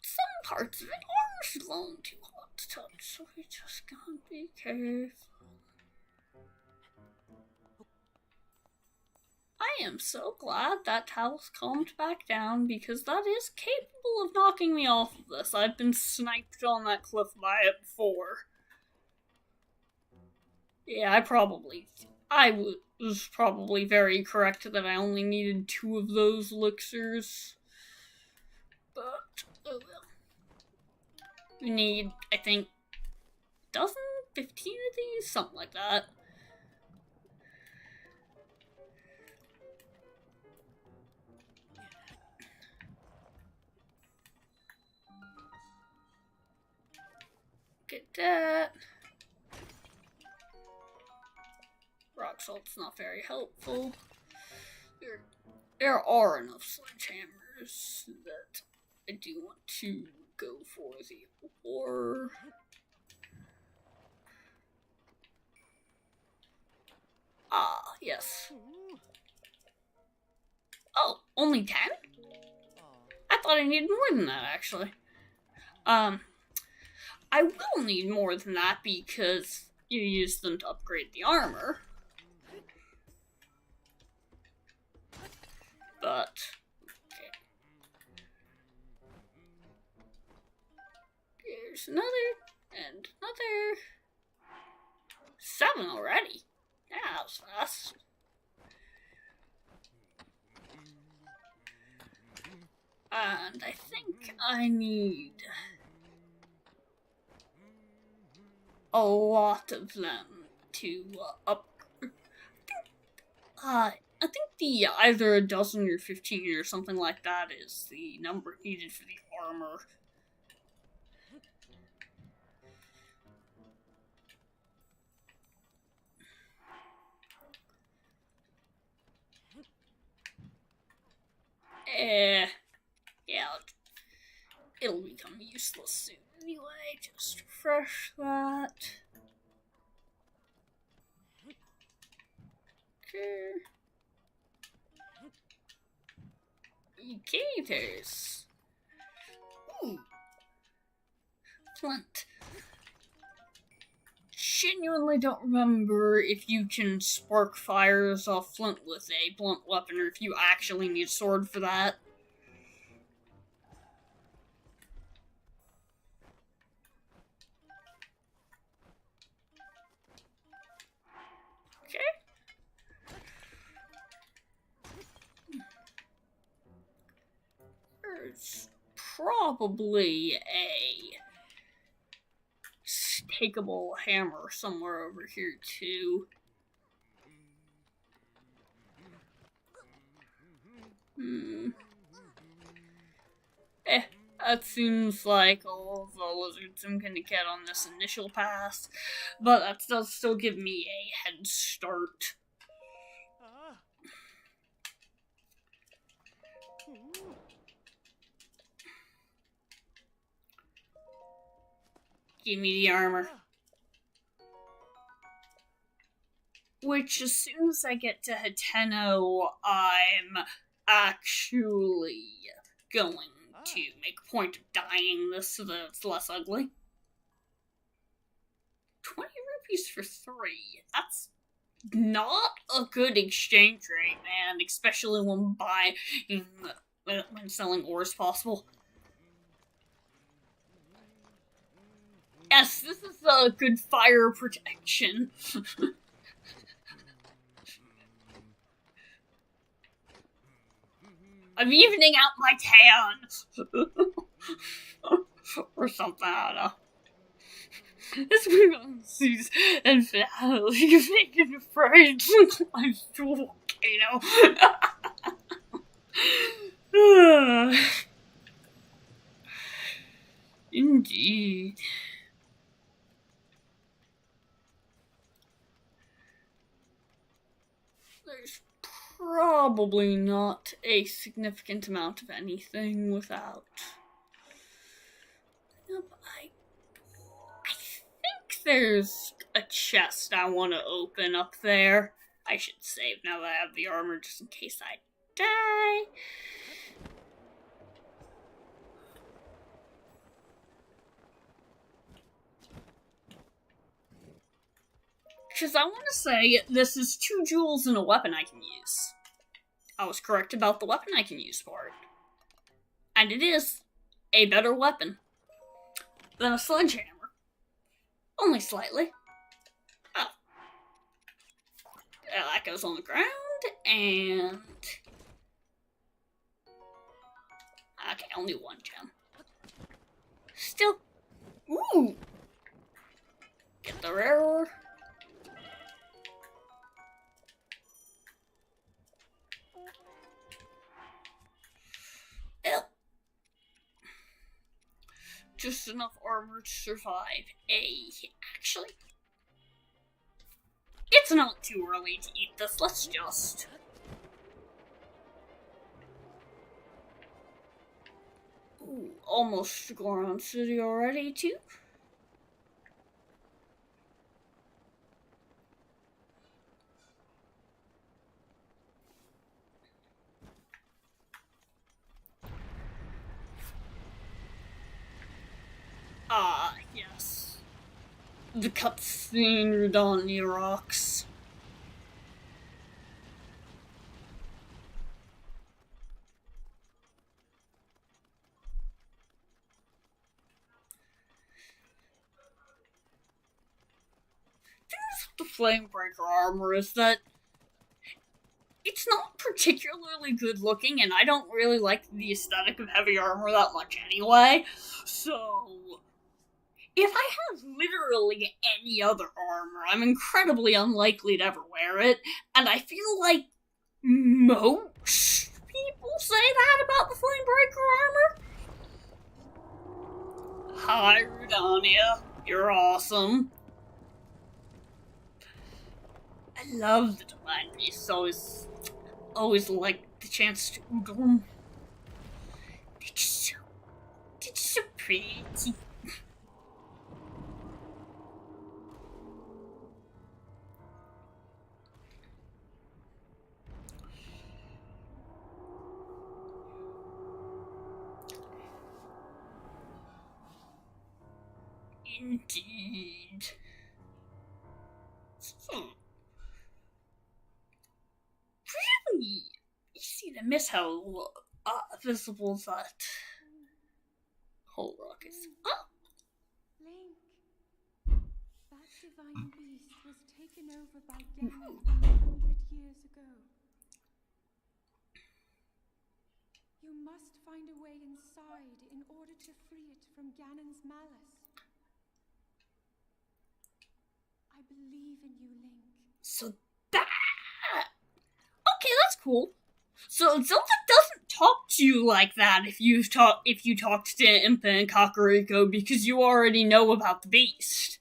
Some parts of it are slow and too hot to touch, so we just gotta be careful. I am so glad that talus calmed back down, because that is capable of knocking me off of this. I've been sniped on that cliff by it before. Yeah, I was probably very correct that I only needed 2 of those elixirs. But, oh well. We need, I think, 15 of these? Something like that. Get that. Rock salt's not very helpful. There are enough sledgehammers that I do want to go for the ore. Ah, yes. Oh, only 10? I thought I needed more than that, actually. I will need more than that because you use them to upgrade the armor. But, okay. Here's another, and another. 7 already. Yeah, that was fast. And I think I need a lot of them to upgrade. I think the either a dozen or 15 or something like that is the number needed for the armor. Yeah, it'll become useless soon anyway. Just refresh that. Okay, there's... Ooh. Flint. Genuinely don't remember if you can spark fires off flint with a blunt weapon, or if you actually need a sword for that. Okay. There's probably a takeable hammer somewhere over here too. That seems like all the lizards I'm gonna get on this initial pass, but that does still give me a head start. Give me the armor. Which, as soon as I get to Hateno, I'm actually going to make a point of dyeing this so that it's less ugly. 20 rupees for 3. That's not a good exchange rate, man, especially when when selling ore is possible. Yes, this is a good fire protection. I'm evening out my tan. Or something, I don't know. This frequencies and family making afraid to my volcano. Indeed. There's probably not a significant amount of anything without. Nope, I think there's a chest I want to open up there. I should save now that I have the armor just in case I die. Because I want to say this is 2 jewels and a weapon I can use. I was correct about the weapon I can use for it. And it is a better weapon than a sledgehammer. Only slightly. Oh. That goes on the ground, and... Okay, only 1 gem. Still... Ooh! Get the rare... Ew. Just enough armor to survive. Actually... It's not too early to eat this, let's just... Ooh, almost to Goron City already, too. Ah, yes. The cutscene Rudani rocks. The Flamebreaker armor is that it's not particularly good looking, and I don't really like the aesthetic of heavy armor that much anyway. So, if I have literally any other armor, I'm incredibly unlikely to ever wear it, and I feel like most people say that about the Flamebreaker armor. Hi, Rudania. You're awesome. I love the Divine Beasts, always liked the chance to oodle them. They're just so pretty. Indeed. Really easy to miss how visible that whole rock is. Oh. Link, that divine beast was taken over by Ganon 100 years ago. You must find a way inside in order to free it from Ganon's malice. I believe in you, Link. So that... Okay, that's cool. So Zelda doesn't talk to you like that if you talked to Impa and Kakariko because you already know about the beast.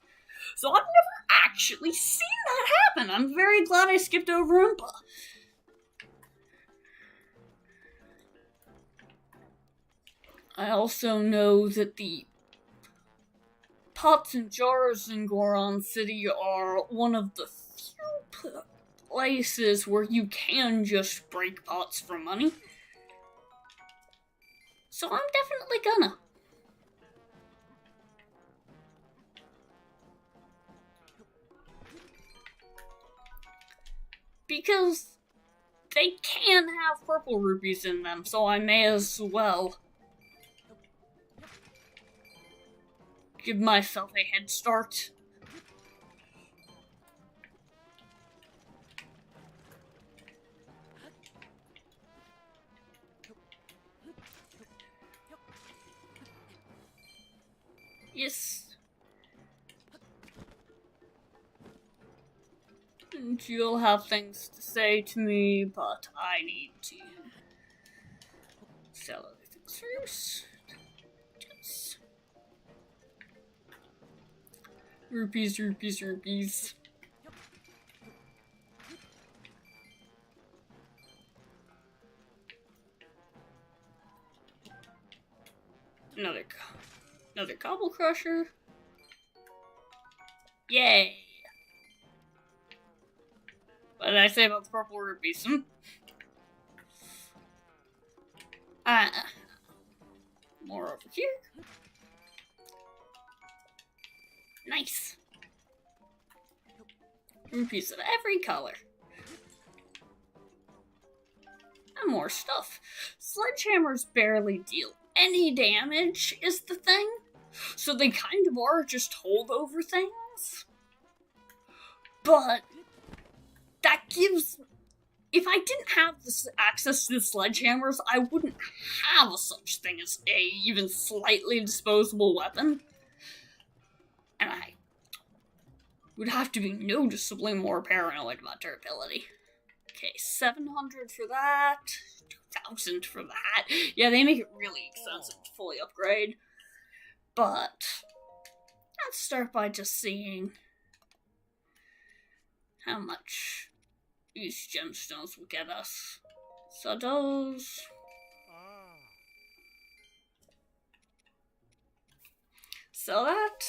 So I've never actually seen that happen. I'm very glad I skipped over Impa. I also know that the pots and jars in Goron City are one of the few places where you can just break pots for money. So I'm definitely gonna. Because they can have purple rupees in them, so I may as well give myself a head start. Yes. And you'll have things to say to me, but I need to sell everything first. Yes. Rupees, rupees, rupees. Another Cobble Crusher. Yay! What did I say about the purple rupees? More over here. Nice. Rupees of every color. And more stuff. Sledgehammers barely deal any damage, is the thing. So they kind of are just holdover things. But that gives... If I didn't have this access to the sledgehammers, I wouldn't have a such thing as a even slightly disposable weapon. And I would have to be noticeably more paranoid about durability. Okay, 700 for that, 2,000 for that. Yeah, they make it really expensive to fully upgrade. But let's start by just seeing how much these gemstones will get us. So those... Sell that.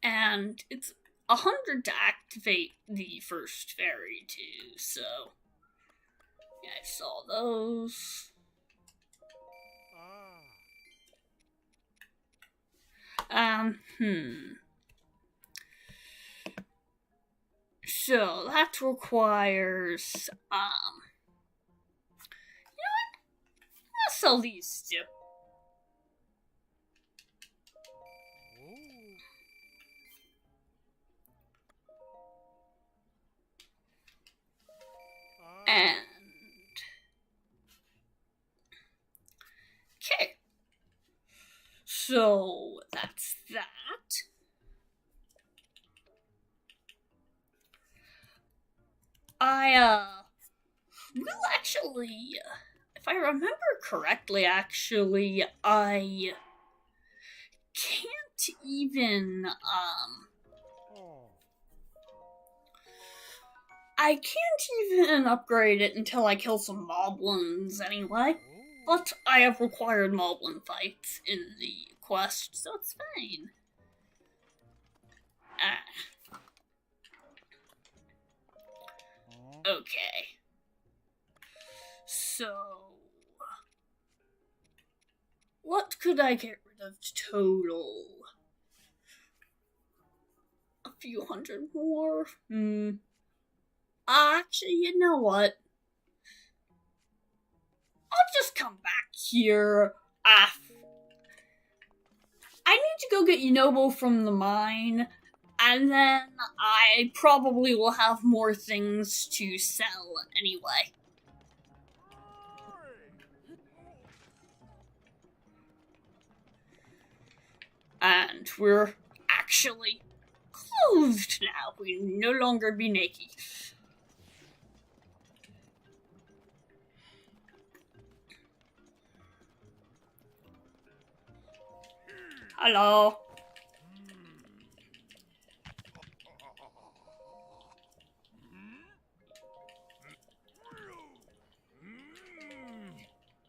And it's 100 to activate the first fairy too, so... Yeah, I saw those. So, that requires, you know what? I'll sell these too. And... Okay. So, that's that. Will actually, if I remember correctly, actually, I can't even, I can't even upgrade it until I kill some moblins anyway. But I have required moblin fights in the quest, so it's fine. Okay. So... what could I get rid of total? A few hundred more? Actually, you know what? I'll just come back here. I need to go get Yunobo from the mine, and then I probably will have more things to sell anyway. And we're actually clothed now. We no longer be naked. Hello.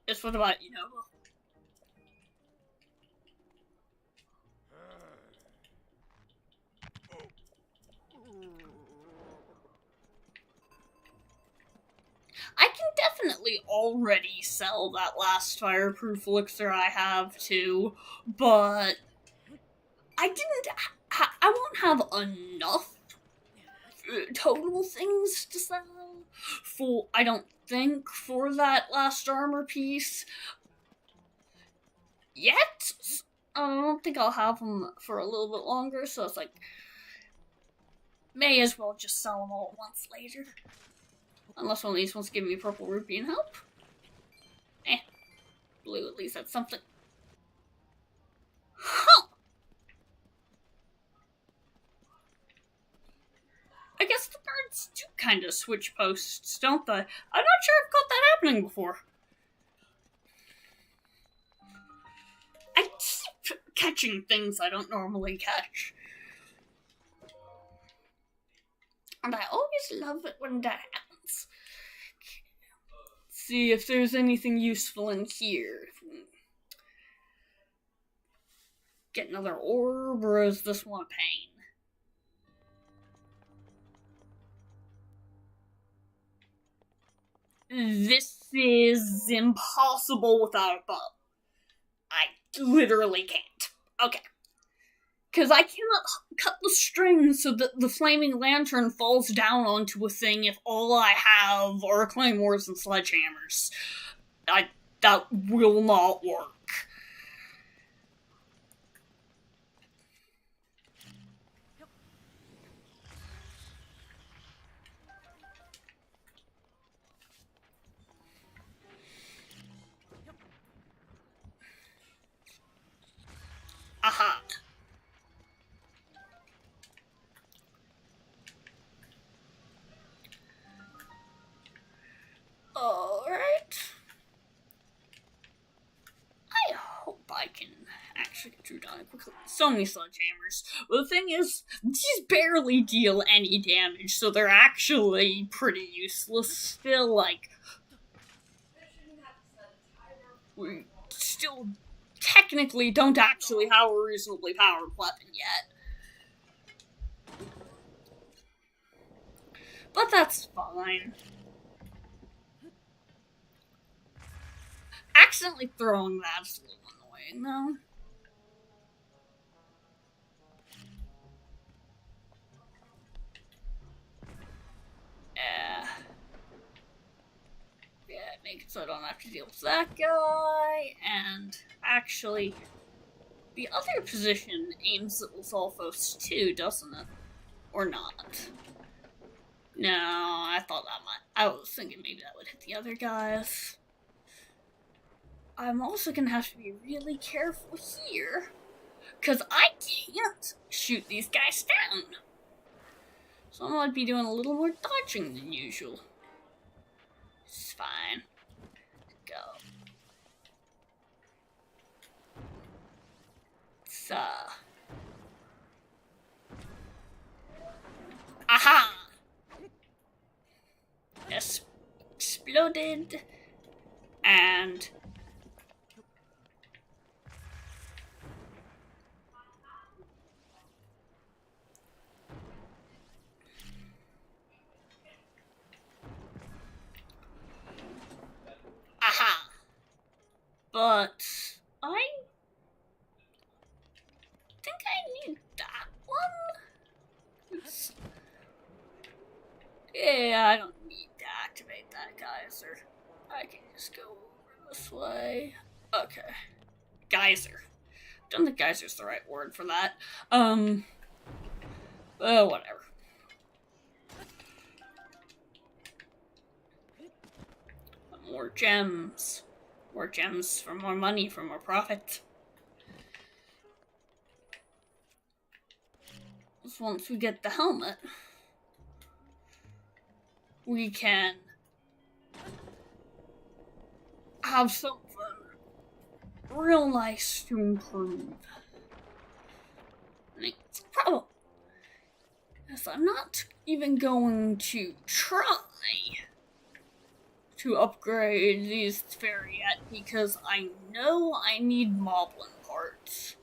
Yes, what about Yunobo? I can definitely already sell that last fireproof elixir I have too, but I didn't. I won't have enough total things to sell. I don't think, for that last armor piece. Yet? I don't think I'll have them for a little bit longer, so it's like, may as well just sell them all at once later. Unless one of these wants to give me purple rupee and help. Blue, at least that's something. Huh! I guess the birds do kind of switch posts, don't they? I'm not sure I've caught that happening before. I keep catching things I don't normally catch. And I always love it when that happens. See if there's anything useful in here. Get another orb, or is this one a pain? This is impossible without a bow. I literally can't. Okay. Because I cannot cut the string so that the flaming lantern falls down onto a thing if all I have are claymores and sledgehammers. That will not work. Aha. Alright. I hope I can actually get through done quickly. So many sledgehammers. But the thing is, these barely deal any damage, so they're actually pretty useless. Still, like, we still technically don't actually have a reasonably powered weapon yet. But that's fine. Accidentally throwing that is a little annoying, though. Yeah, make it so I don't have to deal with that guy, and actually, the other position aims at Lothalphos too, doesn't it? Or not? No, I thought that might. I was thinking maybe that would hit the other guys. I'm also gonna have to be really careful here, because I can't shoot these guys down. So I might be doing a little more dodging than usual. It's fine. Go. So. Aha! Exploded. And. Aha! But I think I need that one. Yeah, I don't need to activate that geyser. I can just go over this way. Okay. Geyser. Don't think geyser's the right word for that. Whatever. More gems. More gems for more money, for more profit. So once we get the helmet, we can have something real nice to improve. It's probably, yes, I'm not even going to try to upgrade these fairy yet, because I know I need moblin parts.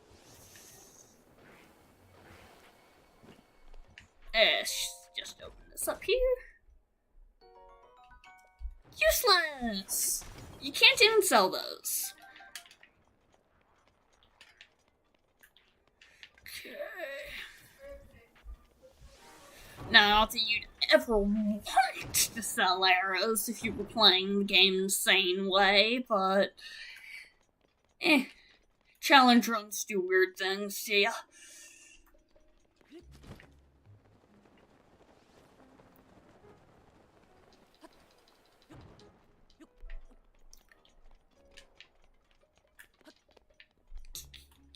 Let's just open this up here. Useless! You can't even sell those. Okay. Now, not that you'd ever want to sell arrows if you were playing the game the same way, but challenge runs do weird things to ya.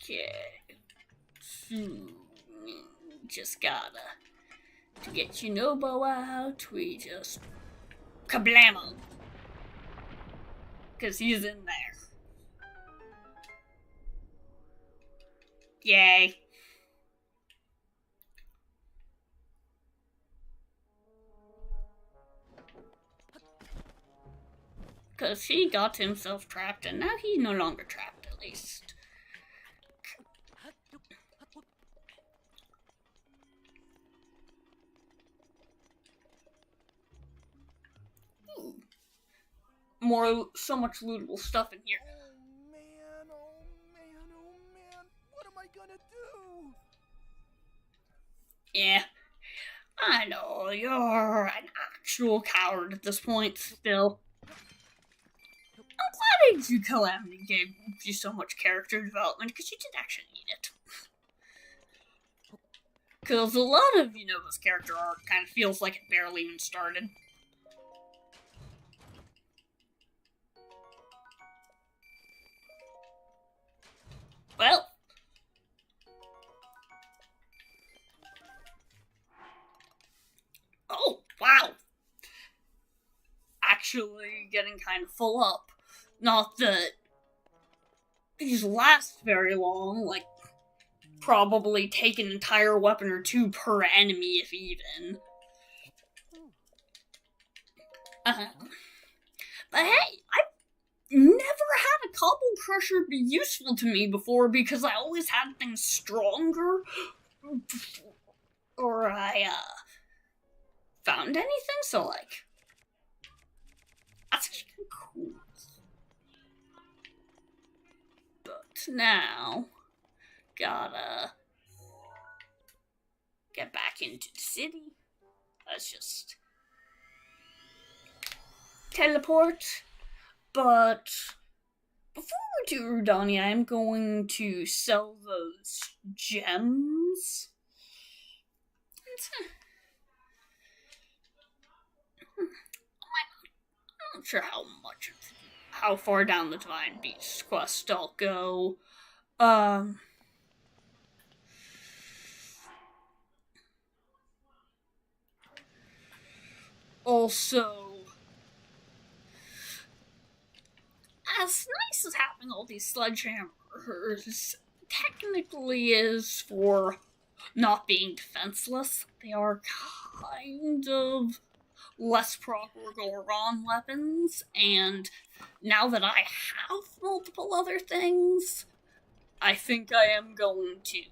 Okay. Just gotta to get Shinobu out, we just kablam him. Cause he's in there. Yay. Cause he got himself trapped and now he's no longer trapped, at least. So much lootable stuff in here. Oh man, oh man, oh man. What am I gonna do? Yeah. I know, you're an actual coward at this point, still. I'm glad AG Calamity gave you so much character development, because you did actually need it. Because a lot of Unova's character arc kind of feels like it barely even started. Well. Oh, wow. Actually getting kind of full up. Not that these last very long, like, probably take an entire weapon or two per enemy, if even. But hey, I've never had a Cobble Crusher be useful to me before because I always had things stronger. Or I, found anything, so, like, that's actually kind of cool. But now, gotta get back into the city. Let's just teleport. But before we do Rudania, I'm going to sell those gems. I'm not sure how far down the Divine Beast quest I'll go. Also, as nice as having all these sledgehammers technically is for not being defenseless, they are kind of less proper Goron weapons, and now that I have multiple other things, I think I am going to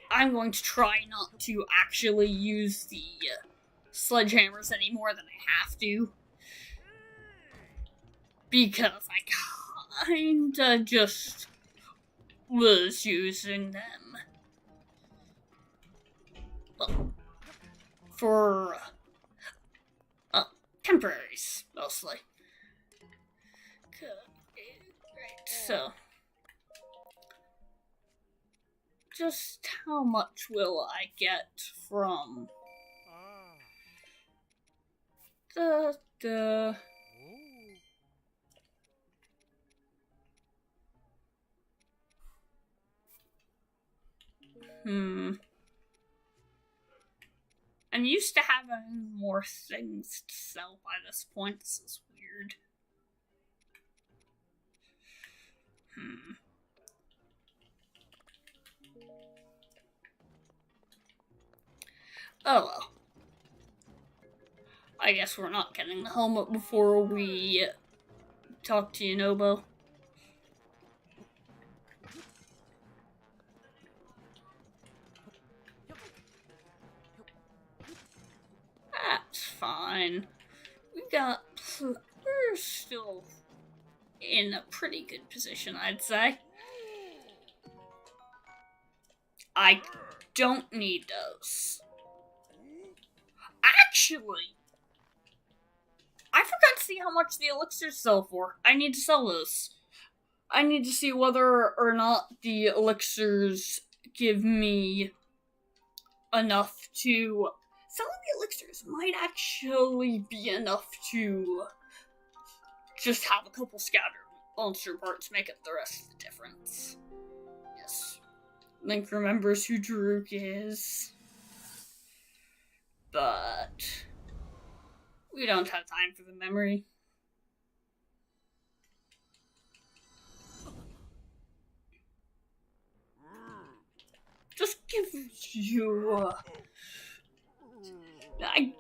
I'm going to try not to actually use the sledgehammers any more than I have to. Because I kinda just was using them. Well, for temporaries, mostly. Right, so just how much will I get from the I'm used to having more things to sell by this point. This is weird. Oh well. I guess we're not getting the helmet before we talk to Yunobo. That's fine. We're still in a pretty good position, I'd say. I don't need those. Actually, I forgot to see how much the elixirs sell for. I need to sell those. I need to see whether or not the elixirs give me enough to... Selling the elixirs might actually be enough to just have a couple scattered monster parts make up the rest of the difference. Yes. Link remembers who Daruk is. But we don't have time for the memory. Just give you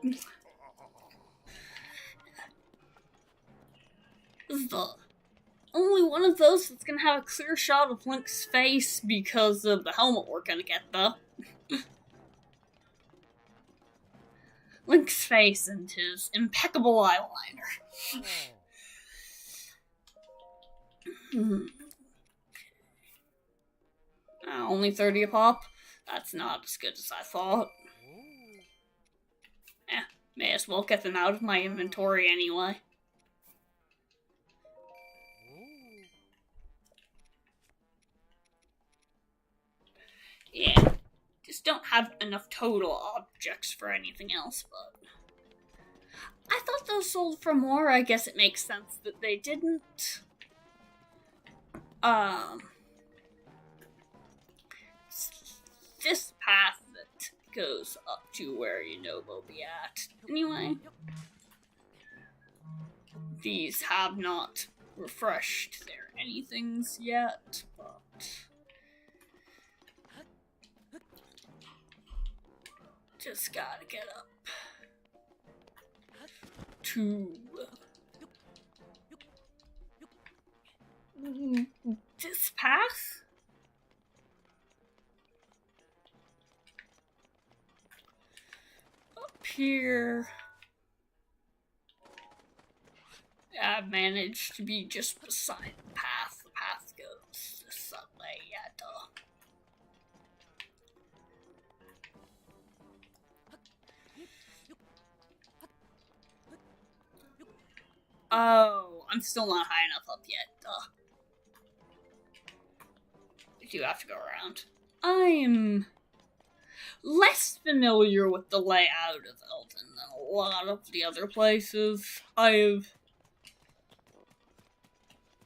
this is the only one of those that's gonna have a clear shot of Link's face because of the helmet we're gonna get, though. Link's face and his impeccable eyeliner. Only 30 a pop? That's not as good as I thought. May as well get them out of my inventory anyway. Yeah, just don't have enough total objects for anything else, but... I thought those sold for more. I guess it makes sense that they didn't. This path that goes up to where we'll be at. Anyway, these have not refreshed their anythings yet, but just gotta get up to this path. Here, I've managed to be just beside the path. The path goes this way, yeah, duh. Oh, I'm still not high enough up yet, duh. I do have to go around. I'm less familiar with the layout of Elden than a lot of the other places. I've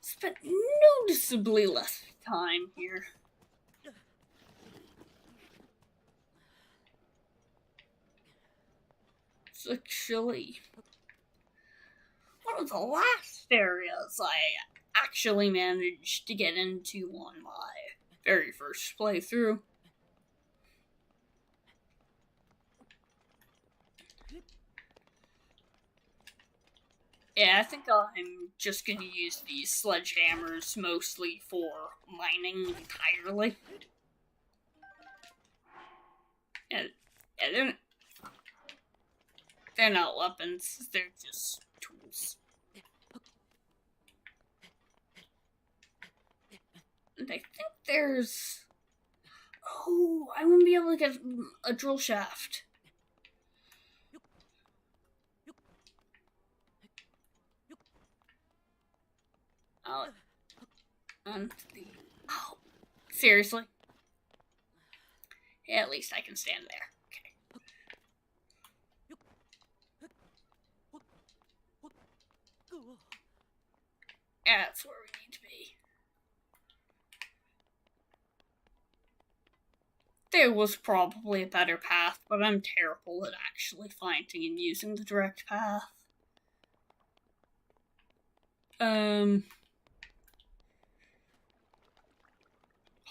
spent noticeably less time here. It's actually one of the last areas I actually managed to get into on my very first playthrough. Yeah, I think I'm just gonna use these sledgehammers mostly for mining entirely. Yeah, they're not weapons, they're just tools. And I think there's... Oh, I wouldn't be able to get a drill shaft. Oh, seriously? Yeah, at least I can stand there. Okay. Yeah, that's where we need to be. There was probably a better path, but I'm terrible at actually finding and using the direct path.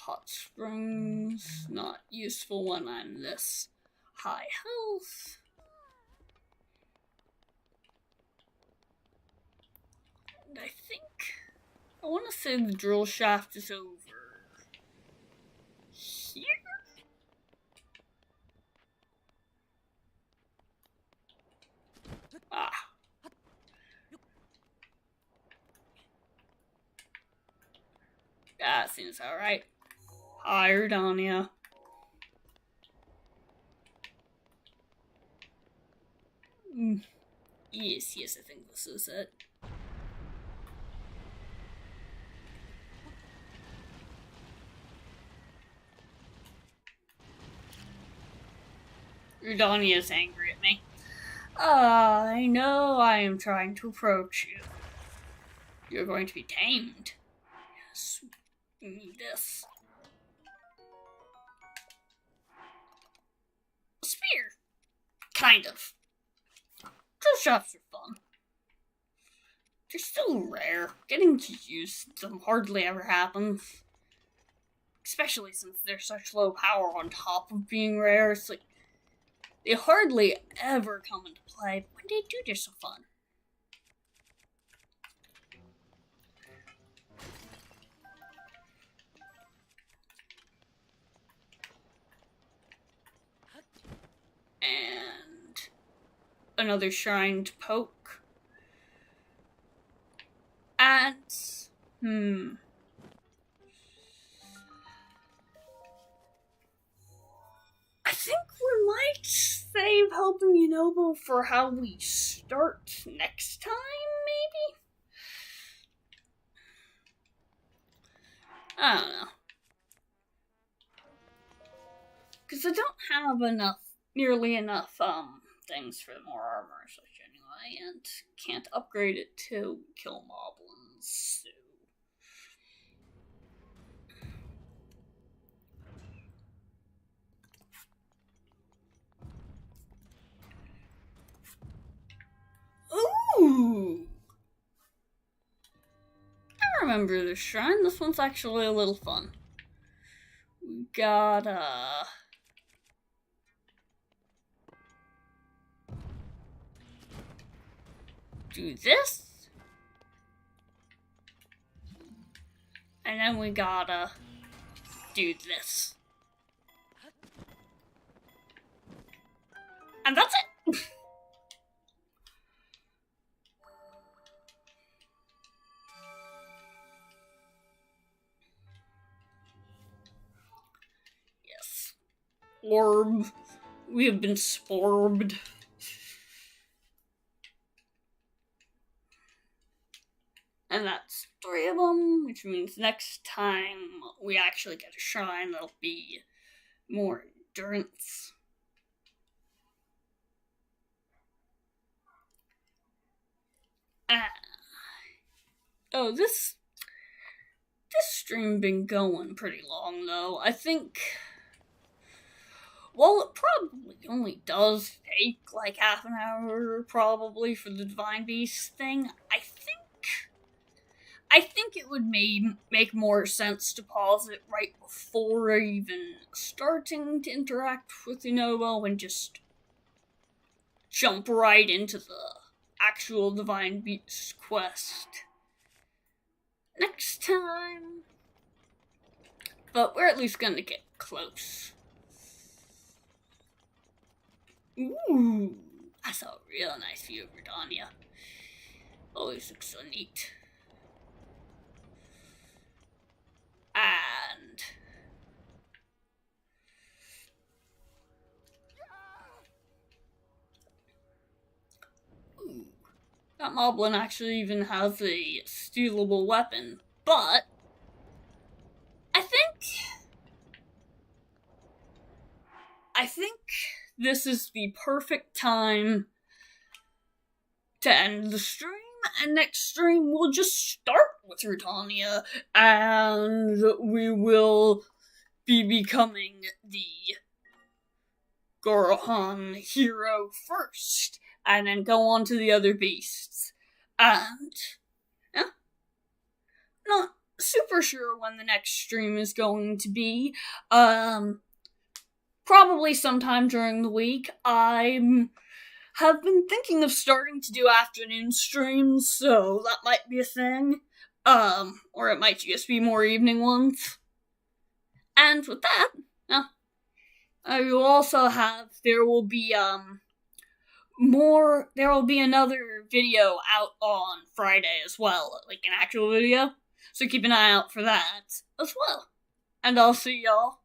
Hot springs, not useful when I'm this high health. And I want to say the drill shaft is over here? Ah. That seems alright. Hired on ya. Yes, I think this is it. Udania is angry at me. I know I am trying to approach you. You're going to be tamed. Yes, we need this. Spear. Kind of. Drill shots are fun. They're still rare. Getting to use them hardly ever happens. Especially since they're such low power on top of being rare. It's like, they hardly ever come into play, but when they do, they're so fun. And another shrine to poke. And I think we might save helping Yunobo for how we start next time, maybe? I don't know. Because I don't have nearly enough, things for more armor and such anyway, and can't upgrade it to kill moblins, so... Ooh! I remember this shrine. This one's actually a little fun. We gotta... do this. And then we gotta do this. And that's it! Yes. Orb. We have been sporbed. And that's 3 of them, which means next time we actually get a shrine, there'll be more endurance. Oh, this stream been going pretty long, though. I think, well, it probably only does take like half an hour, probably, for the Divine Beast thing. I think it would make more sense to pause it right before even starting to interact with Yunobo and just jump right into the actual Divine Beast quest next time. But we're at least gonna get close. Ooh, I saw a real nice view of Redania. Always looks so neat. And ooh, that moblin actually even has a stealable weapon, but I think this is the perfect time to end the stream. And next stream, we'll just start with Rutania, and we will be becoming the Goron hero first, and then go on to the other beasts. And, yeah, not super sure when the next stream is going to be. Probably sometime during the week. Have been thinking of starting to do afternoon streams, so that might be a thing. Or it might just be more evening ones. And with that, I will also there will be another video out on Friday as well, like an actual video. So keep an eye out for that as well. And I'll see y'all